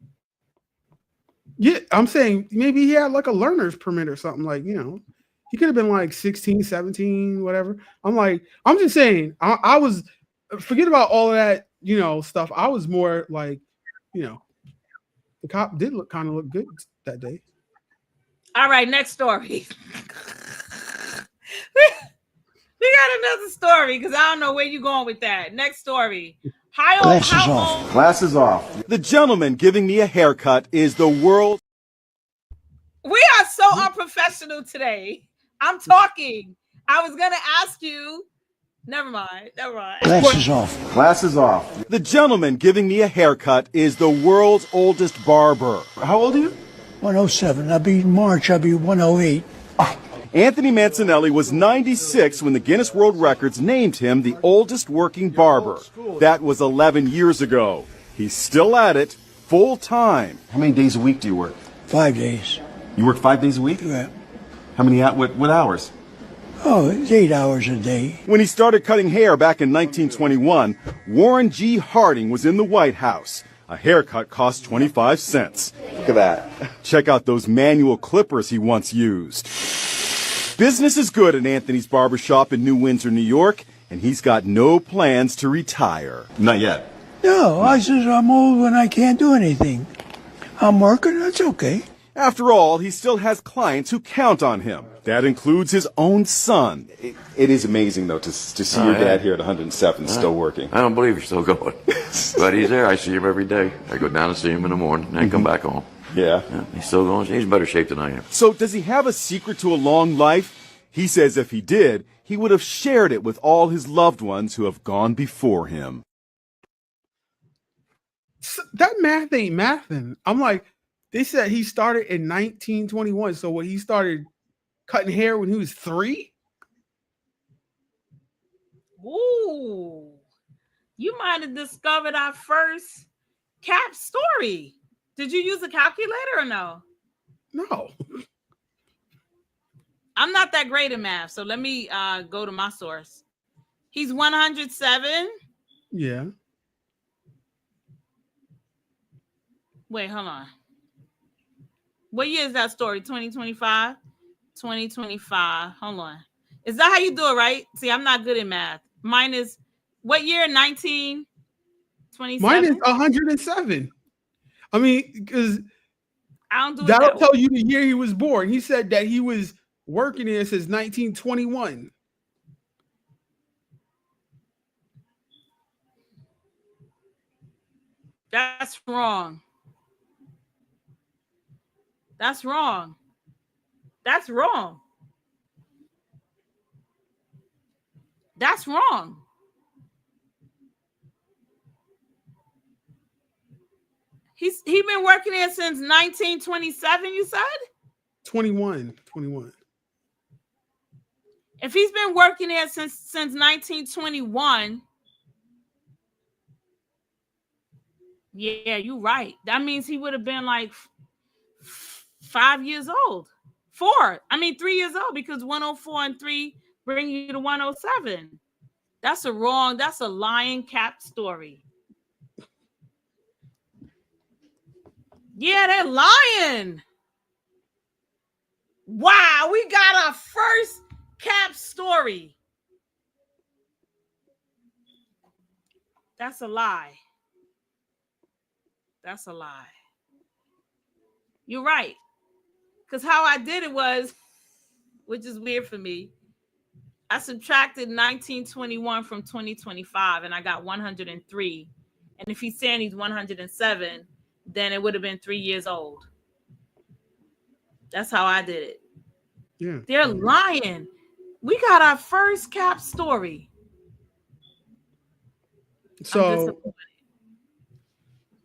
Yeah, I'm saying maybe he had like a learner's permit or something. Like, you know, he could have been like 16, 17, whatever. I'm just saying, I was, forget about all of that, you know, stuff. I was more like, you know, the cop did kind of look good that day. All right, next story. We got another story because I don't know where you're going with that. Next story. Glasses off. The gentleman giving me a haircut is the world. We are so unprofessional today. I'm talking. I was going to ask you. Never mind. Glasses off. Glasses off. The gentleman giving me a haircut is the world's oldest barber. How old are you? 107. I'll be 108. Anthony Mancinelli was 96 when the Guinness World Records named him the oldest working barber. That was 11 years ago. He's still at it, full time. How many days a week do you work? 5 days. You work 5 days a week? Yeah. How many, what hours? Oh, it's 8 hours a day. When he started cutting hair back in 1921, Warren G. Harding was in the White House. A haircut cost 25 cents. Look at that. Check out those manual clippers he once used. Business is good at Anthony's barbershop in New Windsor, New York, and he's got no plans to retire. Not yet. No, I says I'm old when I can't do anything. I'm working, that's okay. After all, he still has clients who count on him. That includes his own son. It is amazing, though, to see your dad here at 107 still working. I don't believe he's still going. But he's there. I see him every day. I go down and see him in the morning, and I come back home. Yeah. He's still going. He's in better shape than I am. So does he have a secret to a long life? He says if he did, he would have shared it with all his loved ones who have gone before him. That math ain't mathing. I'm like, they said he started in 1921. So when he started cutting hair when he was 3? Ooh. You might have discovered our first cap story. Did you use a calculator or no? No. I'm not that great at math, so let me go to my source. He's 107. Yeah. Wait, hold on. What year is that story? 2025? 2025. Hold on. Is that how you do it, right? See, I'm not good at math. Mine is what year? 1927? Mine is 107. I mean, because I don't do that'll tell you the year he was born. He said that he was working there since 1921. That's wrong. That's wrong. That's wrong. That's wrong. He's been working there since 1927, you said? 21. If he's been working there since 1921, yeah, you're right. That means he would have been like 5 years old. 3 years old, because 104 and 3 bring you to 107. That's a lying cap story. Yeah, they're lying. Wow, we got our first cap story. That's a lie. That's a lie. You're right. Because how I did it was, which is weird for me, I subtracted 1921 from 2025 and I got 103. And if he's saying he's 107, then it would have been 3 years old. That's how I did it. Yeah. They're lying. We got our first Cap story. So,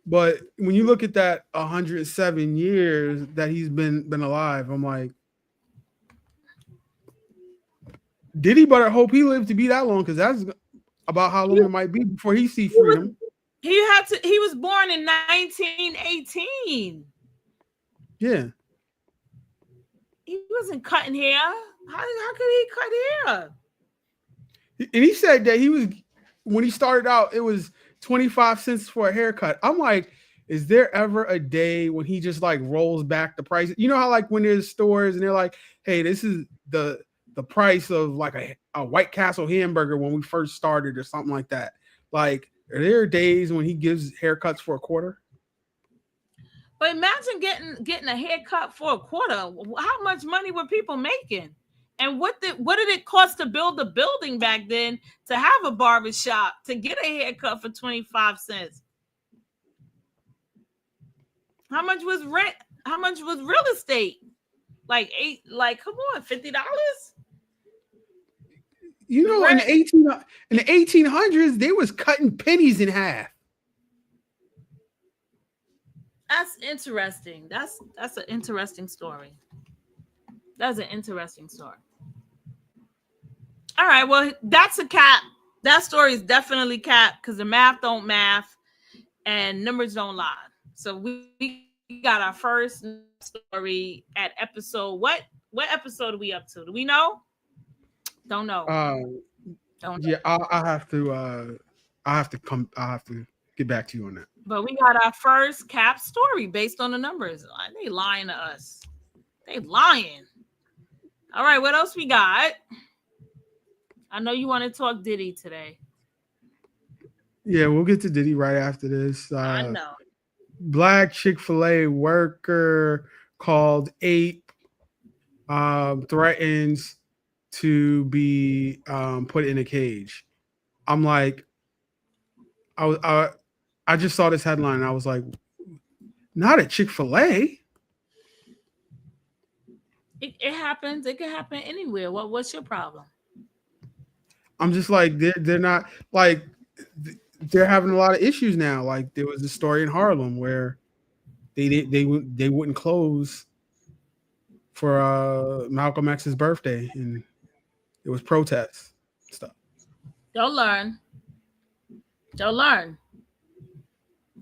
but when you look at that 107 years that he's been alive, I'm like, Diddy better hope he lived to be that long, because that's about how long it might be before he see freedom. He was born in 1918. Yeah. He wasn't cutting hair. How could he cut hair? And he said that when he started out, it was 25 cents for a haircut. I'm like, is there ever a day when he just like rolls back the price? You know how like when there's stores and they're like, hey, this is the price of like a White Castle hamburger when we first started or something like that. Like, are there days when he gives haircuts for a quarter? But imagine getting a haircut for a quarter. How much money were people making? And what did it cost to build a building back then to have a barber shop to get a haircut for 25 cents? How much was rent? How much was real estate? Come on, $50? You know, in the 1800s, they was cutting pennies in half. That's interesting. That's an interesting story. That's an interesting story. All right, well, that's a cap. That story is definitely cap because the math don't math and numbers don't lie. So we got our first story at episode. What episode are we up to? Do we know? Don't know. Don't know. Yeah, I'll have to get back to you on that. But we got our first cap story based on the numbers. They lying to us. They lying. All right, what else we got? I know you want to talk Diddy today. Yeah, we'll get to Diddy right after this. I know. Black Chick-fil-A worker called Ape threatens to be put in a cage. I'm like, I just saw this headline and I was like, not at Chick-fil-A. It happens. It can happen anywhere. What's your problem? I'm just like, they're not like, they're having a lot of issues now. Like there was a story in Harlem where they wouldn't close for Malcolm X's birthday, and it was protests stuff. They'll learn.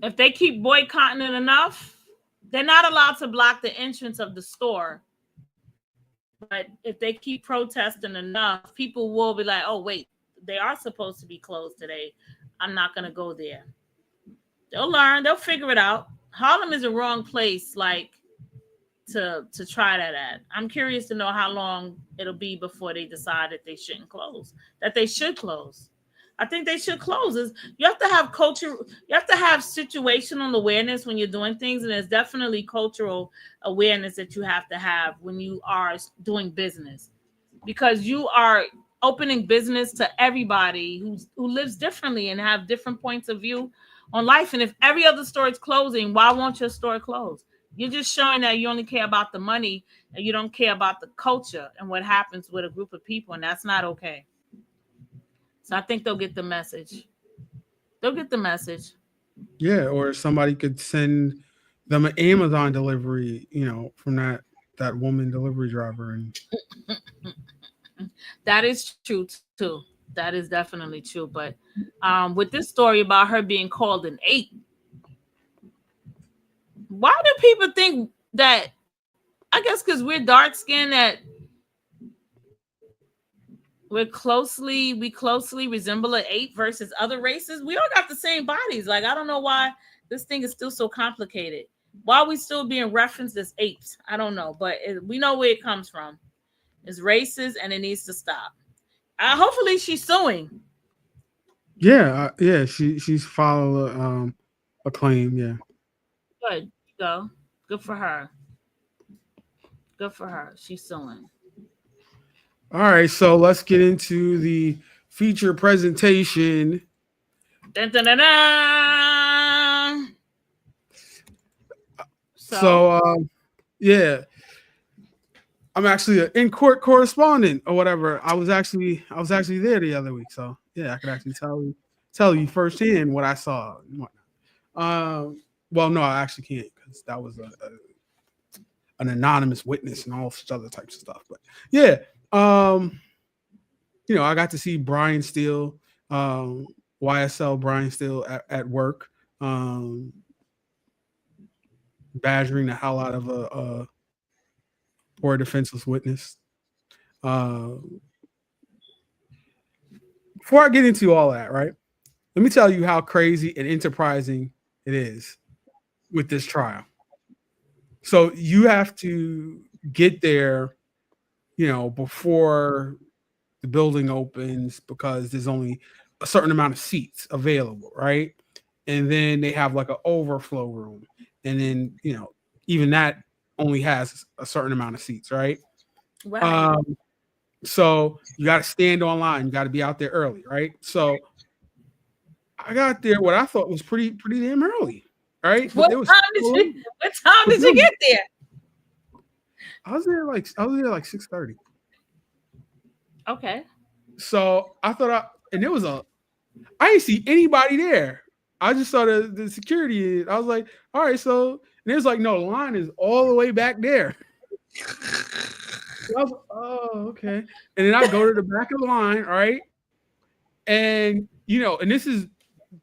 If they keep boycotting it enough, they're not allowed to block the entrance of the store. But if they keep protesting enough, people will be like, oh, wait, they are supposed to be closed today. I'm not going to go there. They'll learn. They'll figure it out. Harlem is a wrong place, like, to try that at. I'm curious to know how long it'll be before they decide that they shouldn't close, that they should close. I think they should close. You have to have culture. You have to have situational awareness when you're doing things. And there's definitely cultural awareness that you have to have when you are doing business, because you are opening business to everybody who lives differently and have different points of view on life. And if every other store is closing, why won't your store close? You're just showing that you only care about the money and you don't care about the culture and what happens with a group of people. And that's not okay. So I think they'll get the message. They'll get the message. Yeah, or somebody could send them an Amazon delivery, from that woman delivery driver. And that is true too. That is definitely true. But with this story about her being called an ape, why do people think that? I guess because we're dark skinned, that we closely resemble an ape versus other races. We all got the same bodies. Like, I don't know why this thing is still so complicated. Why are we still being referenced as apes? I don't know, but we know where it comes from. It's racist and it needs to stop. Hopefully she's suing. Yeah, she's filed a claim. Yeah. Good. Go. Good for her. Good for her. She's suing. All right, so let's get into the feature presentation. Dun, dun, dun, dun. So, yeah, I'm actually an in-court correspondent or whatever. I was actually there the other week, so yeah, I could actually tell you firsthand what I saw and whatnot. Well, no, I actually can't because that was an anonymous witness and all such other types of stuff. But yeah, you know, I got to see Brian Steele, YSL Brian Steele at work, badgering the hell out of a poor defenseless witness. Before I get into all that, right? Let me tell you how crazy and enterprising it is with this trial. So you have to get there, you know, before the building opens because there's only a certain amount of seats available, right? And then they have like an overflow room. And then, you know, even that only has a certain amount of seats, right? Right. So you got to stand online. You got to be out there early, right? So I got there what I thought was pretty damn early, right? What time did you get there? I was there like 6:30. Okay. So I thought I didn't see anybody there. I just saw the security. I was like, all right, so there's like, no, the line is all the way back there. So I was like, oh, okay. And then I go to the back of the line, all right? And you know, and this is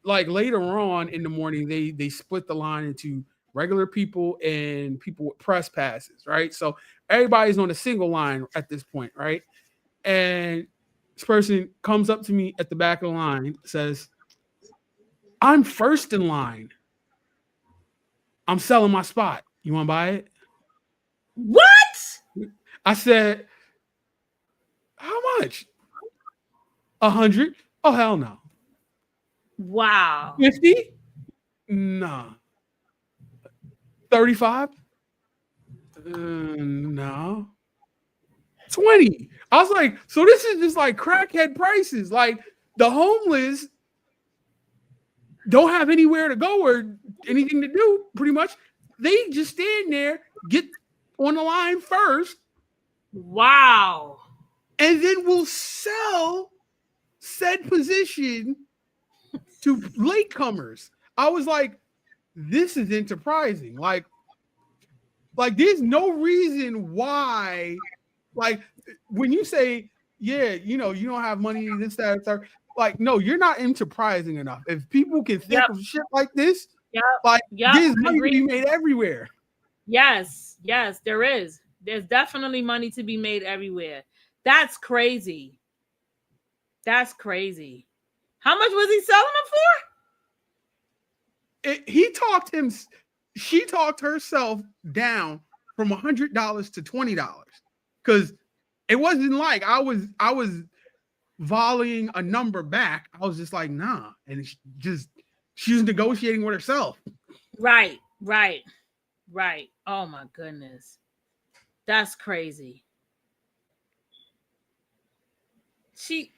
like later on in the morning, they split the line into regular people and people with press passes, right? So everybody's on a single line at this point, right? And this person comes up to me at the back of the line, says, I'm first in line. I'm selling my spot. You want to buy it? What? I said, how much? 100? Oh, hell no. Wow. 50? Nah. 35? No. 20. I was like, so this is just like crackhead prices. Like the homeless don't have anywhere to go or anything to do, pretty much. They just stand there, get on the line first. Wow. And then we'll sell said position to latecomers. I was like, this is enterprising. Like there's no reason why, like when you say, yeah, you know, you don't have money, this, that, third. Like, no, you're not enterprising enough. If people can think of shit like this, there's money to be made everywhere. Yes, there is. There's definitely money to be made everywhere. That's crazy. That's crazy. How much was he selling them for? She talked herself down from $100 to $20 because it wasn't like I was volleying a number back. I was just like, nah. And she was negotiating with herself. Right. Oh my goodness. That's crazy. She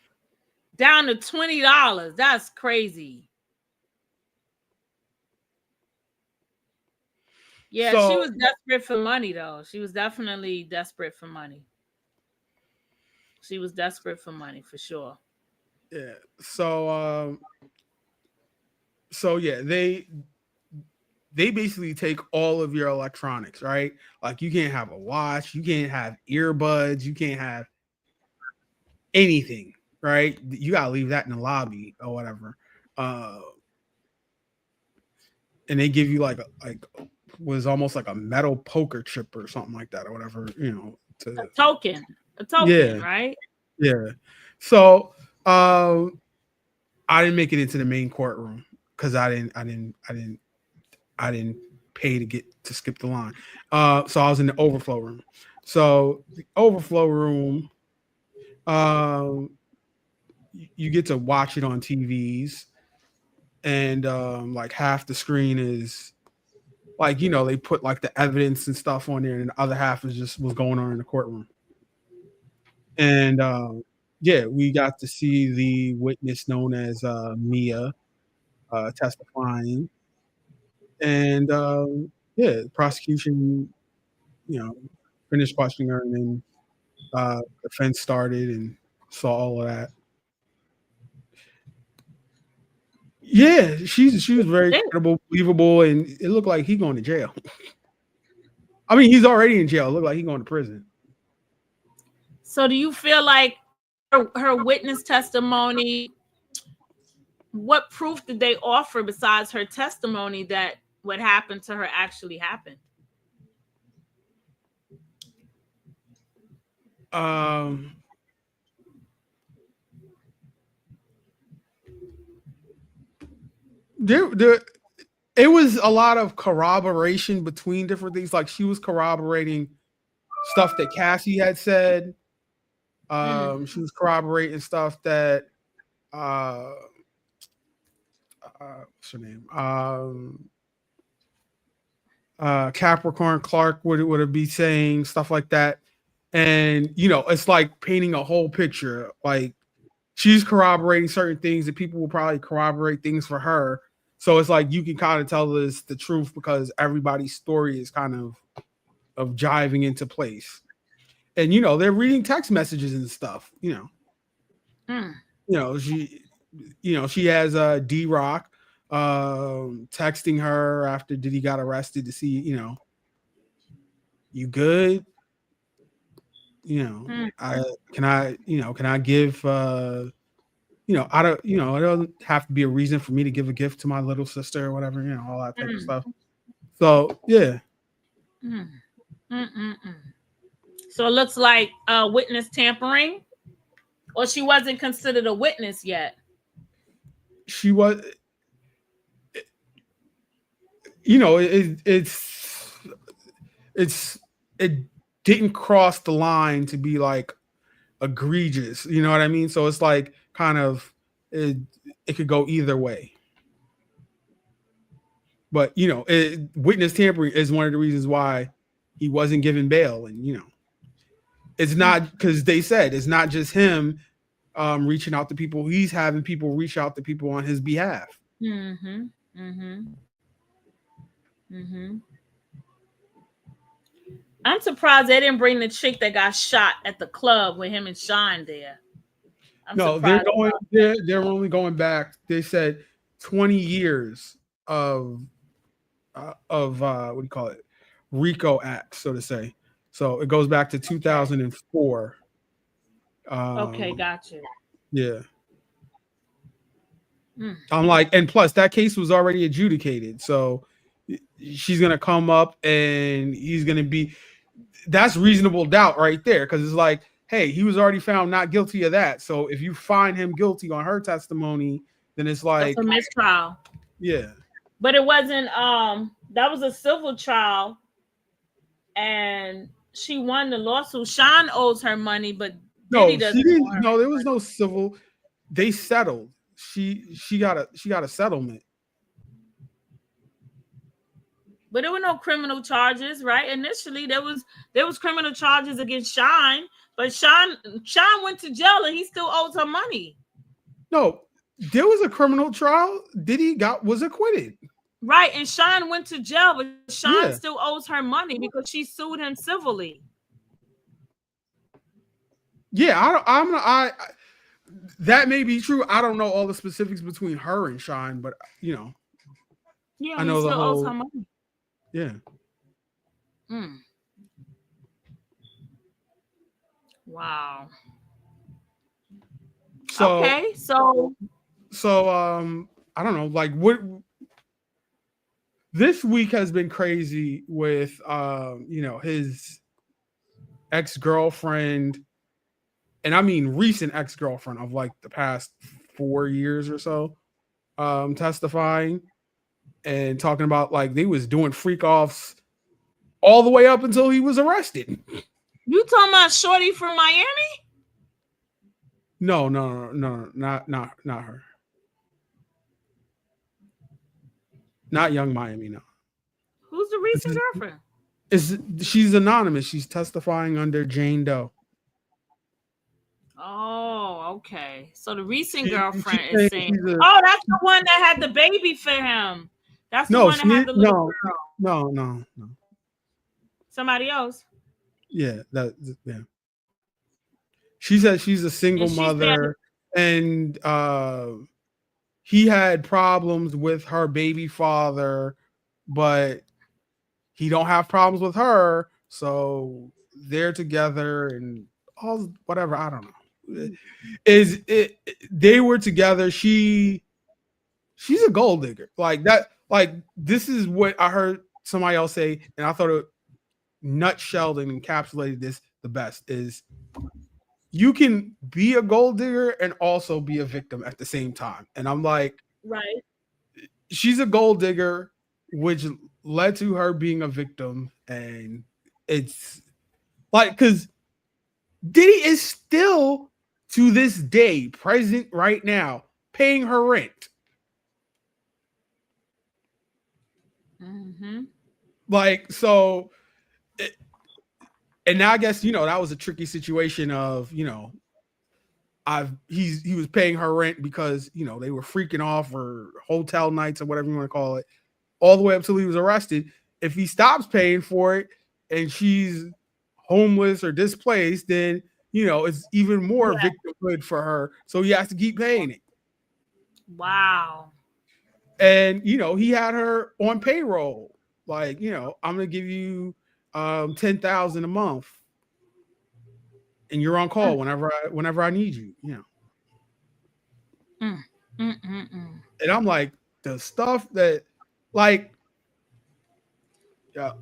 down to $20. That's crazy. Yeah, So, she was desperate for money, though. She was definitely desperate for money. She was desperate for money, for sure. Yeah. So yeah, they basically take all of your electronics, right? Like you can't have a watch, you can't have earbuds, you can't have anything, right? You gotta leave that in the lobby or whatever. And they give you like was almost like a metal poker chip or something like that or whatever, you know. A token, right? Yeah. So I didn't make it into the main courtroom because I didn't pay to skip the line. So I was in the overflow room. So the overflow room, you get to watch it on TVs, and like half the screen is like, you know, they put like the evidence and stuff on there, and the other half is just what's going on in the courtroom. And yeah, we got to see the witness known as Mia testifying. And yeah, the prosecution, you know, finished questioning her, and then the defense started and saw all of that. Yeah, she was very credible, believable, and it looked like he's going to jail. I mean, he's already in jail. It looked like he's going to prison. So do you feel like her witness testimony, what proof did they offer besides her testimony that what happened to her actually happened? It was a lot of corroboration between different things. Like she was corroborating stuff that Cassie had said. She was corroborating stuff that what's her name? Capricorn Clark would be saying stuff like that. And it's like painting a whole picture. Like she's corroborating certain things that people will probably corroborate things for her. So it's like you can kind of tell us the truth because everybody's story is kind of jiving into place. And they're reading text messages and stuff. She has D-Rock texting her after Diddy got arrested to see, you good? Can I give I don't, it doesn't have to be a reason for me to give a gift to my little sister or whatever, all that type of stuff. So yeah. So it looks like witness tampering, or she wasn't considered a witness yet. She was, it didn't cross the line to be like egregious. You know what I mean? So it's like kind of it could go either way. But witness tampering is one of the reasons why he wasn't given bail, and it's not because they said it's not just him reaching out to people. He's having people reach out to people on his behalf. I'm surprised they didn't bring the chick that got shot at the club with him and Shine there. They're only going back. They said 20 years of what do you call it? RICO Act, so to say. So it goes back to 2004. Okay, gotcha. Yeah. I'm like, and plus that case was already adjudicated. So she's gonna come up and he's gonna be, that's reasonable doubt right there, because it's like, hey, he was already found not guilty of that. So if you find him guilty on her testimony, then it's like that's a mistrial. Yeah. But it wasn't that was a civil trial and she won the lawsuit. Sean owes her money, but no, Diddy doesn't. She didn't, no, there was no civil. They settled. She got a settlement. But there were no criminal charges, right? Initially, there was criminal charges against Sean, but Sean went to jail and he still owes her money. No, there was a criminal trial. Diddy was acquitted. Right, and Sean went to jail, but Sean still owes her money because she sued him civilly. Yeah, I that may be true. I don't know all the specifics between her and Sean, but yeah, I know he the still whole. owes her money. Yeah. Wow. So okay, so I don't know, like what this week has been crazy with his ex-girlfriend, and I mean recent ex-girlfriend of like the past 4 years or so, testifying and talking about like they was doing freak offs all the way up until he was arrested. You talking about Shorty from Miami? No, not her. Not Young Miami, no. Who's the recent girlfriend? She's anonymous. She's testifying under Jane Doe. Oh, okay. So the recent girlfriend is saying, that's the one that had the baby for him. That's the one that had the little girl. No. Somebody else? Yeah, yeah. She said she's a single And she mother, and he had problems with her baby father, but he don't have problems with her, so they're together and all whatever. I don't know. They were together. She's a gold digger. Like that. Like this is what I heard somebody else say, and I thought it nutshelled and encapsulated this the best is you can be a gold digger and also be a victim at the same time. And I'm like, right. She's a gold digger, which led to her being a victim. And it's like, because Diddy is still to this day present right now, paying her rent. Mm-hmm. Like, so, and now I guess, that was a tricky situation of, he was paying her rent because, they were freaking off for hotel nights or whatever you want to call it, all the way up till he was arrested. If he stops paying for it and she's homeless or displaced, then, it's even more victimhood for her. So he has to keep paying it. Wow. And, he had her on payroll. Like, I'm going to give you $10,000 a month. And you're on call whenever I need you, And I'm like, the stuff that, like, let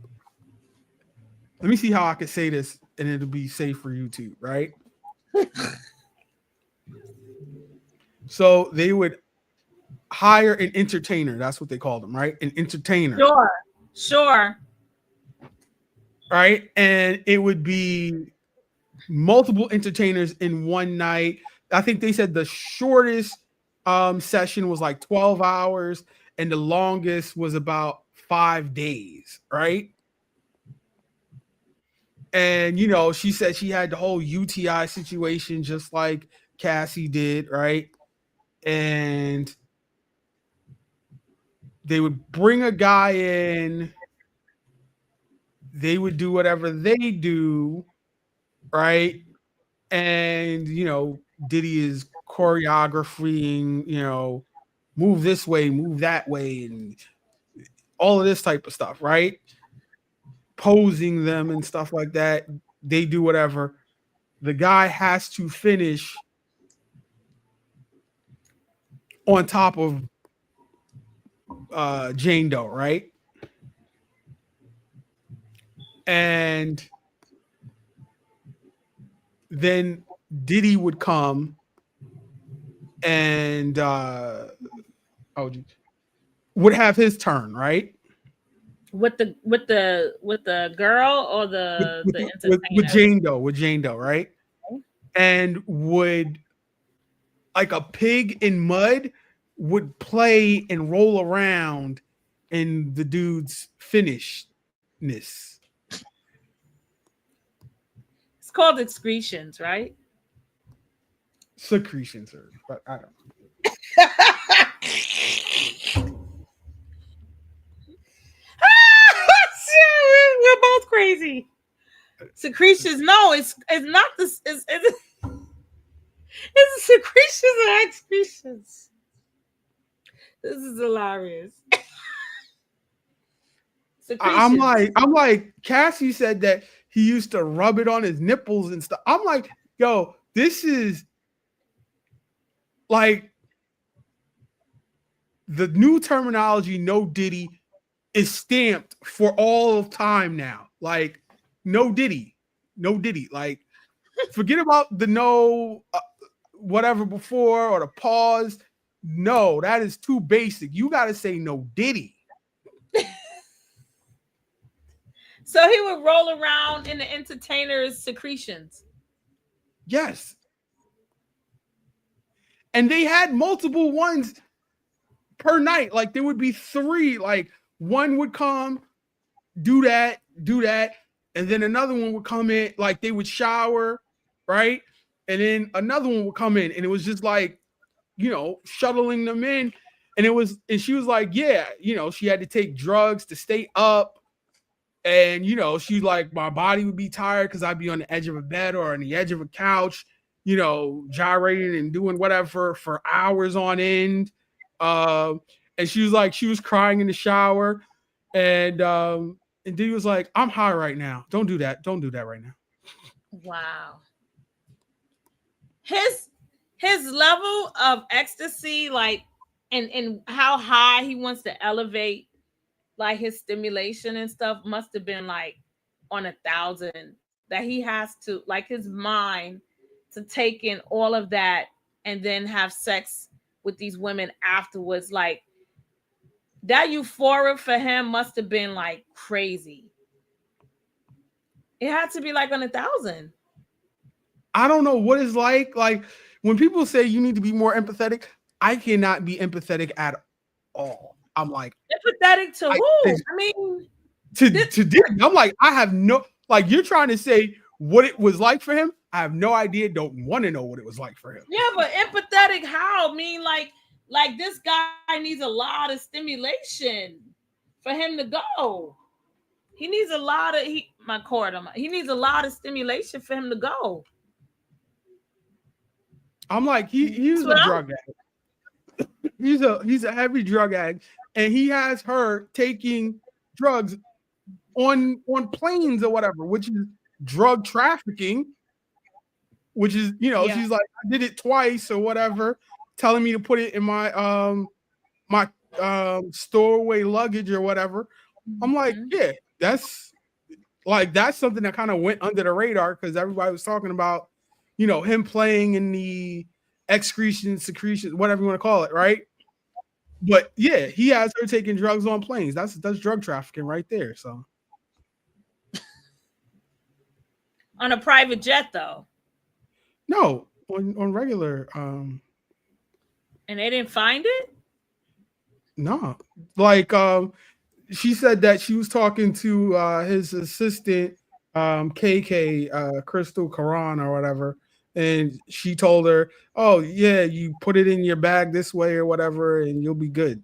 me see how I can say this and it'll be safe for YouTube, right? So they would hire an entertainer. That's what they called them, right? An entertainer. Sure. Right? And it would be multiple entertainers in one night. I think they said the shortest session was like 12 hours and the longest was about 5 days, right? And, she said she had the whole UTI situation just like Cassie did, right? And they would bring a guy in. They would do whatever they do, right? And, Diddy is choreographing, move this way, move that way, and all of this type of stuff, right? Posing them and stuff like that. They do whatever. The guy has to finish on top of Jane Doe, right? And then Diddy would come and would have his turn, right? With the girl or the entertainer? With Jane Doe, right? Okay. And would, like a pig in mud, would play and roll around in the dude's finishedness. It's called excretions, right? Secretions, but I don't know. We're both crazy. Secretions, no, it's not this. It's secretions and excretions. This is hilarious. I'm like, Cassie said that he used to rub it on his nipples and stuff. I'm like, yo, this is like the new terminology. No Diddy is stamped for all of time now. Like, no Diddy. Like, forget about the no whatever before or the pause. No, that is too basic. You got to say no Diddy. So he would roll around in the entertainer's secretions. Yes. And they had multiple ones per night. Like there would be 3. Like one would come, do that. And then another one would come in, like they would shower, right? And then another one would come in. And it was just like, shuttling them in. And she was like, yeah, she had to take drugs to stay up. And you know, she like my body would be tired because I'd be on the edge of a bed or on the edge of a couch, you know, gyrating and doing whatever for hours on end. And she was like, she was crying in the shower, and Diddy was like, "I'm high right now. Don't do that. Don't do that right now." Wow. His level of ecstasy, like, and how high he wants to elevate, like his stimulation and stuff, must have been like on 1,000. That he has to, like, his mind to take in all of that and then have sex with these women afterwards. Like, that euphoria for him must have been like crazy. It had to be like on 1,000. I don't know what it's like. Like when people say you need to be more empathetic, I cannot be empathetic at all. I'm like, empathetic to who? I mean, to Diddy. I'm like, I have no, like, you're trying to say what it was like for him. I have no idea. Don't want to know what it was like for him. Yeah, but empathetic how? I mean, like this guy needs a lot of stimulation for him to go. He needs a lot of he needs a lot of stimulation for him to go. I'm like, he's a drug addict. He's a heavy drug addict, and he has her taking drugs on planes or whatever, which is drug trafficking. Which is, you know, she's like, I did it twice or whatever, telling me to put it in my my stowaway luggage or whatever. I'm like, yeah, that's something that kind of went under the radar because everybody was talking about, you know, him playing in the secretion, whatever you want to call it, right? But yeah, he has her taking drugs on planes. That's drug trafficking right there. So on a private jet, though. No, on regular. And they didn't find it? No. Like she said that she was talking to his assistant, KK, Crystal Karan or whatever, and she told her, "Oh yeah, you put it in your bag this way or whatever, and you'll be good."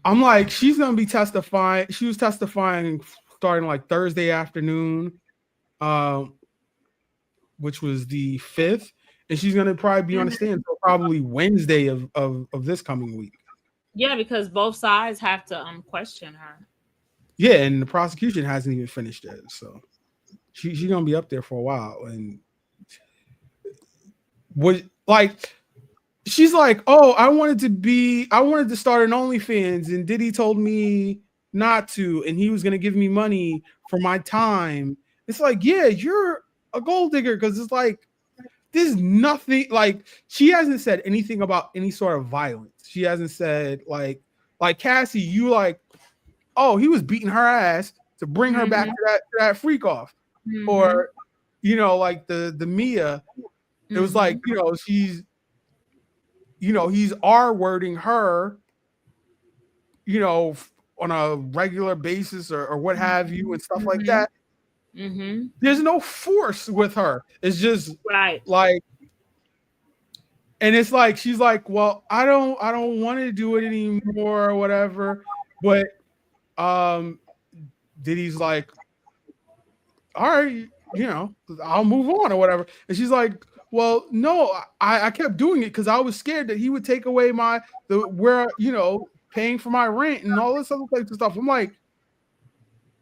I'm like, she's gonna be testifying. She was testifying starting like Thursday afternoon, which was the 5th, and she's gonna probably be on the stand until probably Wednesday of this coming week. Yeah, because both sides have to question her. Yeah, and the prosecution hasn't even finished it, so she's gonna be up there for a while. And what, like, she's like, "Oh, I wanted to start an OnlyFans, and Diddy told me not to, and he was gonna give me money for my time." It's like, yeah, you're a gold digger, because it's like there's nothing, like, she hasn't said anything about any sort of violence. She hasn't said like Cassie, you like, oh, he was beating her ass to bring her back to that freak off, or you know, like the Mia, it was like, you know, she's, you know, he's R-wording her, you know, on a regular basis or what have you, and stuff like that. There's no force with her. It's just like, and it's like she's like, well, I don't want to do it anymore or whatever. But Diddy's like, all right, you know, I'll move on or whatever. And she's like, well, no, I kept doing it because I was scared that he would take away where, you know, paying for my rent and all this other types of stuff. I'm like,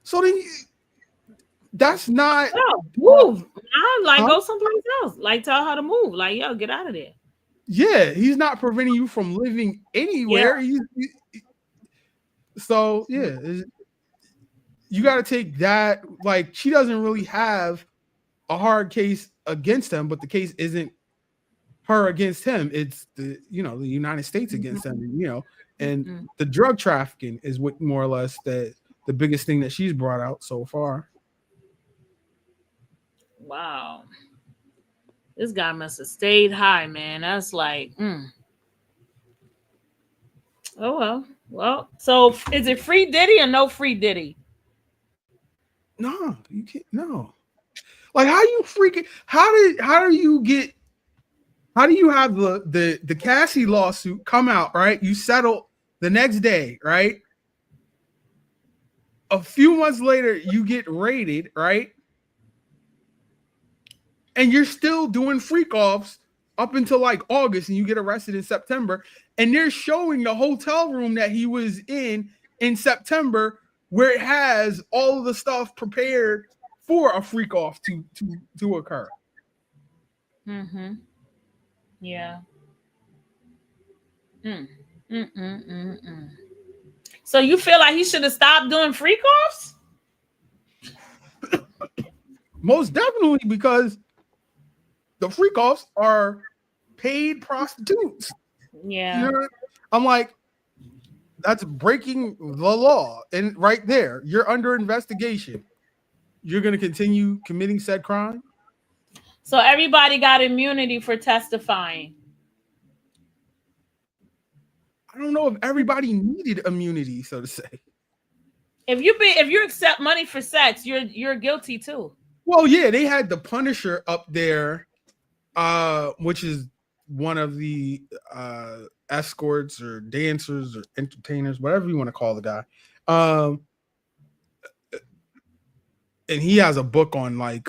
so then that's not move. I'm like, go someplace else. Like, tell her to move. Like, yo, get out of there. Yeah, he's not preventing you from living anywhere. You got to take that. Like, she doesn't really have a hard case against him, but the case isn't her against him. It's the United States against him, you know, and the drug trafficking is what more or less the biggest thing that she's brought out so far. Wow. This guy must have stayed high, man. That's like, oh well. So is it free Diddy or no free Diddy? No, you can't. No. Like, how do you have the Cassie lawsuit come out, right? You settle the next day, right? A few months later, you get raided, right? And you're still doing freak offs up until like August, and you get arrested in September. And they're showing the hotel room that he was in September, where it has all of the stuff prepared for a freak off to occur. Mm-hmm. Yeah. So you feel like he should have stopped doing freak offs? Most definitely, because the freak offs are paid prostitutes. Yeah. You know, I'm like, that's breaking the law. And right there, you're under investigation. You're going to continue committing said crime? So everybody got immunity for testifying. I don't know if everybody needed immunity, so to say. If you accept money for sex, you're guilty too. Well, yeah, they had the Punisher up there, which is one of the escorts or dancers or entertainers, whatever you want to call the guy. And he has a book on like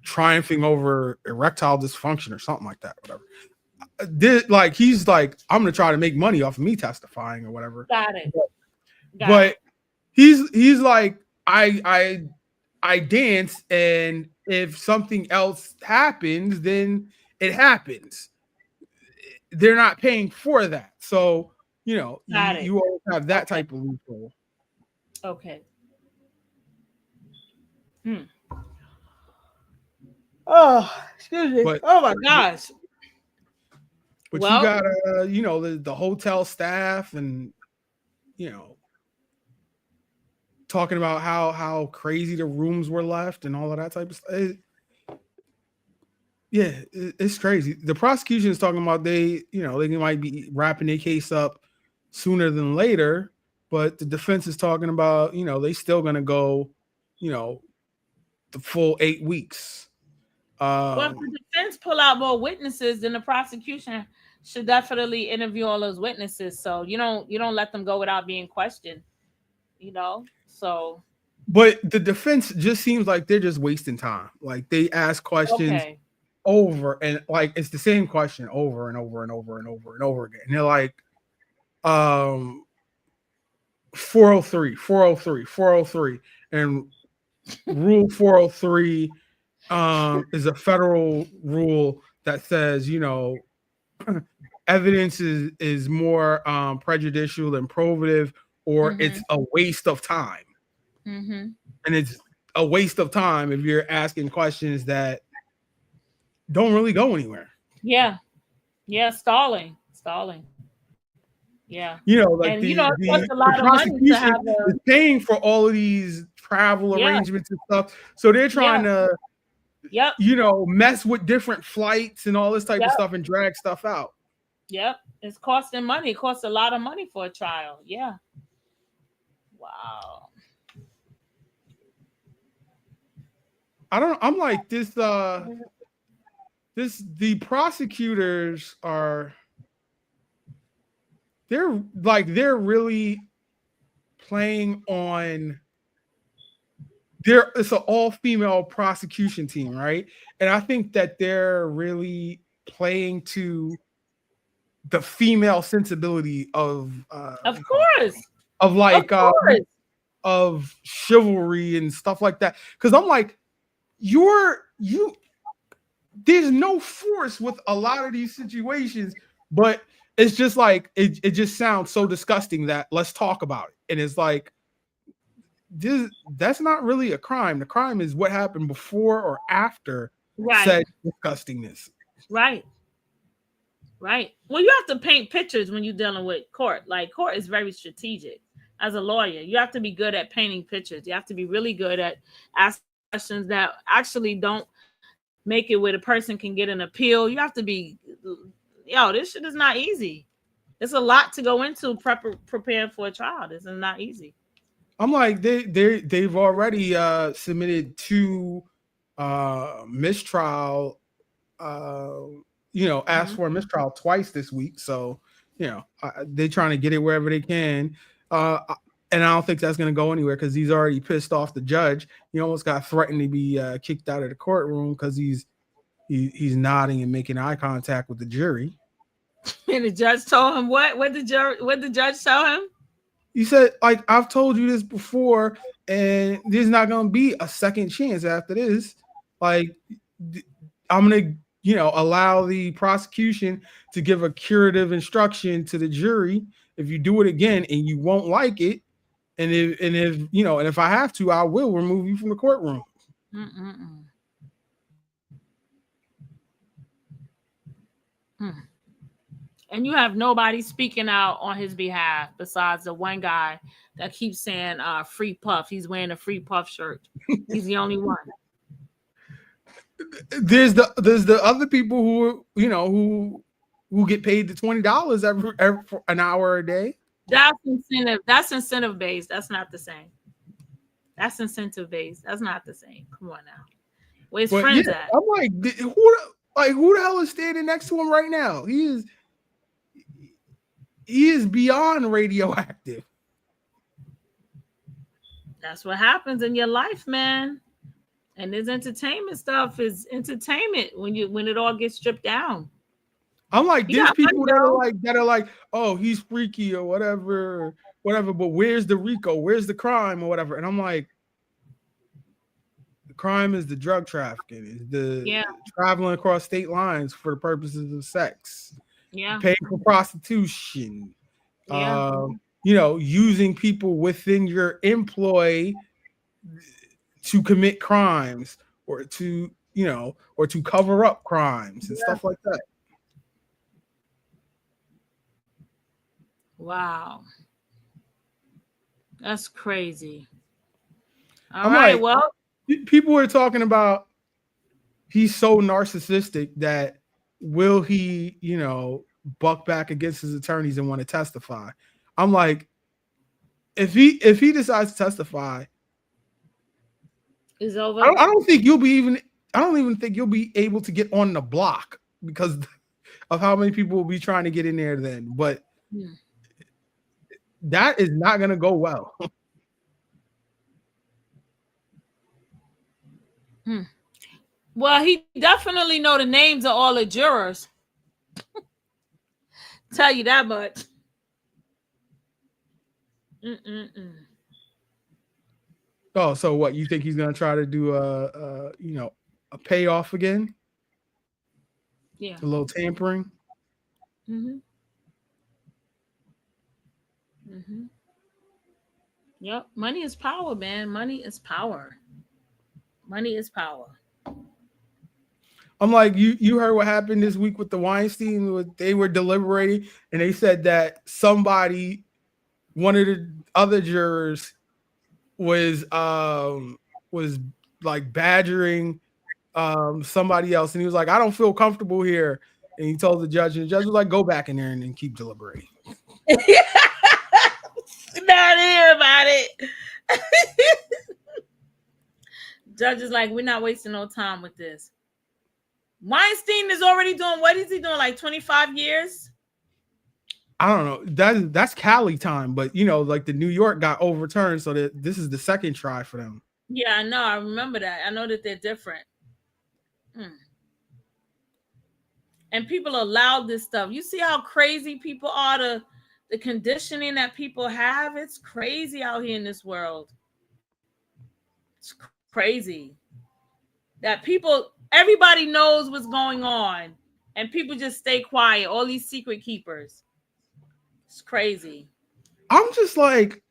triumphing over erectile dysfunction or something like that, whatever. He's like, I'm gonna try to make money off of me testifying or whatever. Got it. But he's like, I dance, and if something else happens, then it happens. They're not paying for that, so you know you always have that type of loophole. Okay. Oh, excuse me. Oh my gosh. But you got the hotel staff, and talking about how crazy the rooms were left and all of that type of stuff. It's crazy. The prosecution is talking about they might be wrapping their case up sooner than later, but the defense is talking about they still gonna go the full 8 weeks. Well, if the defense pull out more witnesses, then the prosecution should definitely interview all those witnesses. So you don't let them go without being questioned. So. But the defense just seems like they're just wasting time. Like they ask questions over, and like it's the same question over and over and over and over and over again. And they're like, 403, and Rule 403 is a federal rule that says evidence is more prejudicial than probative, or it's a waste of time. And it's a waste of time if you're asking questions that don't really go anywhere. Yeah, stalling. Yeah, like the prosecution is paying for all of these travel arrangements and stuff, so they're trying to mess with different flights and all this type of stuff and drag stuff out. It's costing money. It costs a lot of money for a trial. Wow. I'm like this. The prosecutors are. They're really playing on. It's an all-female prosecution team, right? And I think that they're really playing to the female sensibility of course, of chivalry and stuff like that. Because I'm like, there's no force with a lot of these situations, but it's just like it just sounds so disgusting that let's talk about it. And it's like, that's not really a crime. The crime is what happened before or after said disgustingness. Right. Well, you have to paint pictures when you're dealing with court. Like, court is very strategic. As a lawyer, you have to be good at painting pictures. You have to be really good at asking questions that actually don't make it where the person can get an appeal. You have to be, this shit is not easy. There's a lot to go into preparing for a trial. This is not easy. I'm like, they've already submitted 2 mistrial, asked for a mistrial twice this week. So, they're trying to get it wherever they can. And I don't think that's going to go anywhere because he's already pissed off the judge. He almost got threatened to be kicked out of the courtroom because he's nodding and making eye contact with the jury. And the judge told him what? What the judge tell him? He said, like, I've told you this before, and there's not going to be a second chance after this. Like, I'm going to, allow the prosecution to give a curative instruction to the jury. If you do it again and you won't like it, and if I have to, I will remove you from the courtroom. And you have nobody speaking out on his behalf besides the one guy that keeps saying free Puff. He's wearing a free Puff shirt. He's the only one. There's the other people who get paid the $20 every for an hour a day. That's incentive. That's incentive based. That's not the same. That's incentive based. That's not the same. Come on now. Where's friends at? I'm like, who the hell is standing next to him right now? He is beyond radioactive. That's what happens in your life, man. And this entertainment stuff is entertainment when it all gets stripped down. I'm like, there's people that are like, oh, he's freaky or whatever, but where's the RICO? Where's the crime or whatever? And I'm like, the crime is the drug trafficking, is the traveling across state lines for the purposes of sex. Paying for prostitution, using people within your employ to commit crimes or to cover up crimes and stuff like that. Wow. That's crazy. All right. Well, people were talking about he's so narcissistic that will he, buck back against his attorneys and want to testify? I'm like, if he decides to testify, it's over. I don't even think you'll be able to get on the block because of how many people will be trying to get in there then. But that is not going to go well. Well, he definitely know the names of all the jurors. Tell you that much. Oh, so what? You think he's gonna try to do a payoff again? Yeah, a little tampering. Yep, money is power, man. Money is power. Money is power. I'm like, you heard what happened this week with the Weinstein? They were deliberating, and they said that one of the other jurors was like badgering somebody else, and he was like, I don't feel comfortable here. And he told the judge, and the judge was like, go back in there and keep deliberating. Not hear about it. Judge is like, we're not wasting no time with this. Weinstein is already doing, what is he doing, like 25 years? I don't know. That's Cali time, but like the New York got overturned, so that this is the second try for them. Yeah, I know. I remember that. I know that they're different. And people allow this stuff. You see how crazy people are, the conditioning that people have? It's crazy out here in this world. It's crazy. That everybody knows what's going on, and people just stay quiet. All these secret keepers. It's crazy. I'm just like,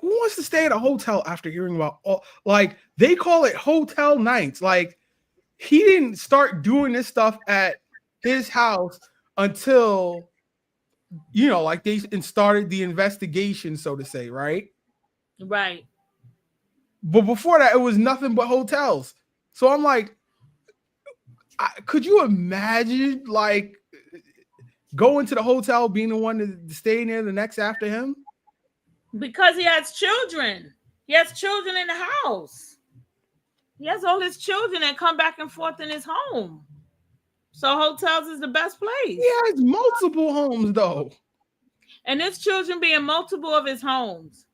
who wants to stay at a hotel after hearing about they call it hotel nights. Like, he didn't start doing this stuff at his house until, they started the investigation, so to say, right? Right. But before that, it was nothing but hotels. So I'm like, could you imagine, go into the hotel being the one to stay in there the next after him? Because he has children. He has children in the house. He has all his children that come back and forth in his home. So hotels is the best place. He has multiple homes though. And his children be in multiple of his homes.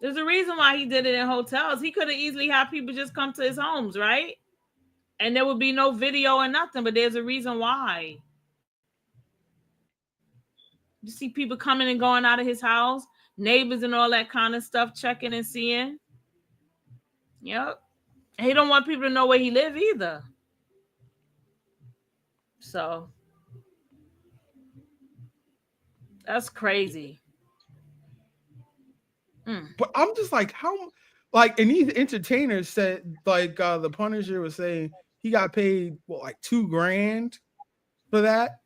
There's a reason why he did it in hotels. He could have easily had people just come to his homes, right? And there would be no video or nothing, but there's a reason why. You see people coming and going out of his house, neighbors and all that kind of stuff, checking and seeing. Yep. And he don't want people to know where he live either. So that's crazy. But I'm just like, how, like, and these entertainers said, like, the Punisher was saying he got paid what, like $2,000 for that.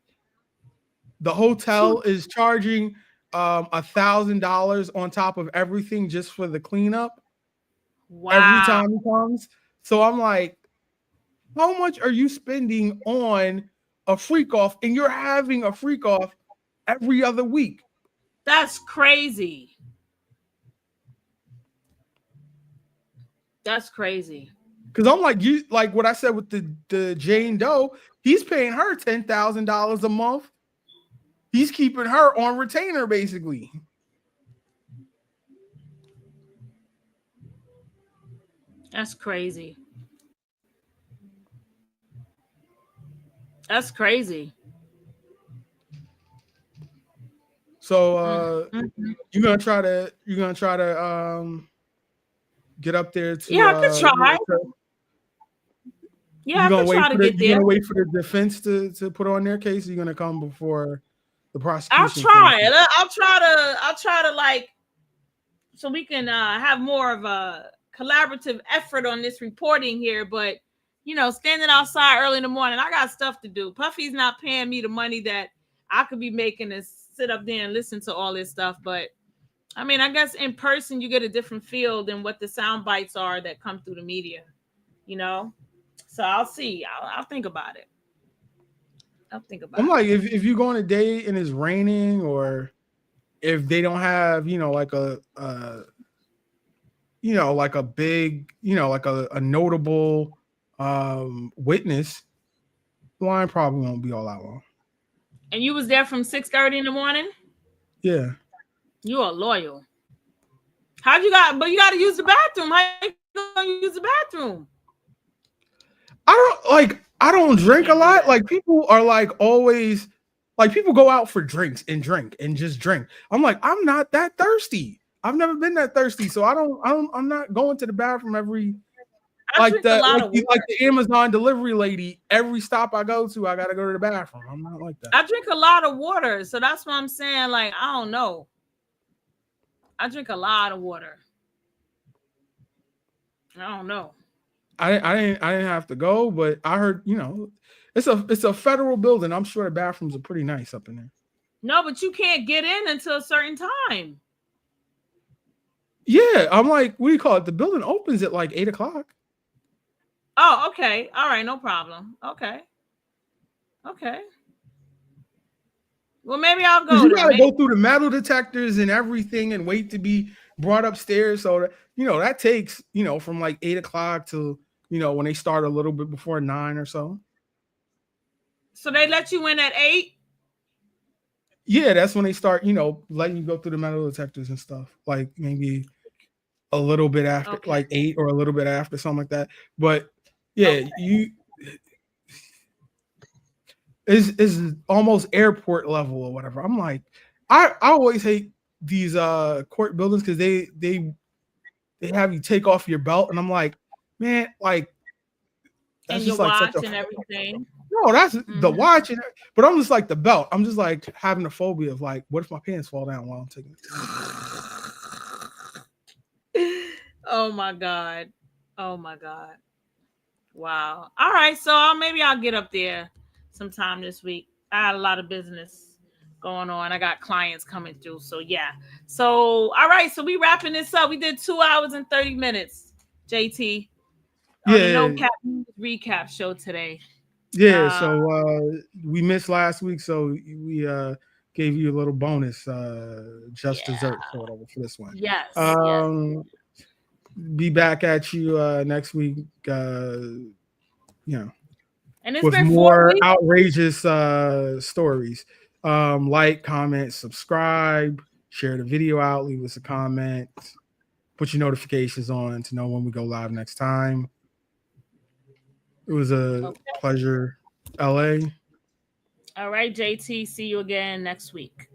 The hotel is charging $1,000 on top of everything just for the cleanup. Wow. Every time he comes. So I'm like, how much are you spending on a freak off? And you're having a freak off every other week. That's crazy. That's crazy. Because I'm like, you like what I said with the Jane Doe, he's paying her $10,000 a month. He's keeping her on retainer, basically. That's crazy. That's crazy. So you're gonna try to get up there to I could try. I could try to get there. You're gonna wait for the defense to put on their case. Or you're gonna come before the prosecution. I'll try to like, so we can have more of a collaborative effort on this reporting here. But standing outside early in the morning, I got stuff to do. Puffy's not paying me the money that I could be making to sit up there and listen to all this stuff. But I mean, I guess in person you get a different feel than what the sound bites are that come through the media, So I'll see. I'll think about it. I'm like, if you go on a date and it's raining, or if they don't have, like a big, like a notable witness, the line probably won't be all that long. And you was there from 6:30 in the morning? Yeah. You are loyal. But you got to use the bathroom. How you gonna use the bathroom? I don't drink a lot. Like, people are like always like, people go out for drinks and drink and just drink. I'm like, I'm not that thirsty. I've never been that thirsty. So I'm not going to the bathroom every like the Amazon delivery lady. Every stop I go to, I gotta go to the bathroom. I'm not like that. I drink a lot of water, so that's what I'm saying. Like, I don't know. I drink a lot of water. I don't know. I didn't have to go, but I heard, it's a federal building. I'm sure the bathrooms are pretty nice up in there. No, but you can't get in until a certain time. Yeah, I'm like, what do you call it? The building opens at like 8:00. Oh, okay. All right, no problem. Okay. Well, maybe I'll go. You gotta go through the metal detectors and everything and wait to be brought upstairs. So that, that takes, from like 8:00 to, when they start a little bit before 9 or so. So they let you in at 8? Yeah, that's when they start, letting you go through the metal detectors and stuff. Like maybe a little bit after, like 8 or a little bit after, something like that. But yeah, is almost airport level or whatever. I'm like, I always hate these court buildings because they have you take off your belt, and I'm like, man, like that's and just your like watch and everything. No, that's the watch, but I'm just like the belt. I'm just like having a phobia of like, what if my pants fall down while I'm taking it? Oh my god. Wow. All right, so maybe I'll get up there sometime this week. I had a lot of business going on. I got clients coming through. So yeah. So all right, so we wrapping this up. We did 2 hours and 30 minutes, JT. No cap recap show today. Yeah, so we missed last week, so we gave you a little bonus, just dessert or whatever for this one. Yes. Be back at you next week. You know, and it's with been 4 more weeks. outrageous stories. Like, comment, subscribe, share the video out, leave us a comment, put your notifications on to know when we go live next time. It was a pleasure, LA. All right, JT. See you again next week.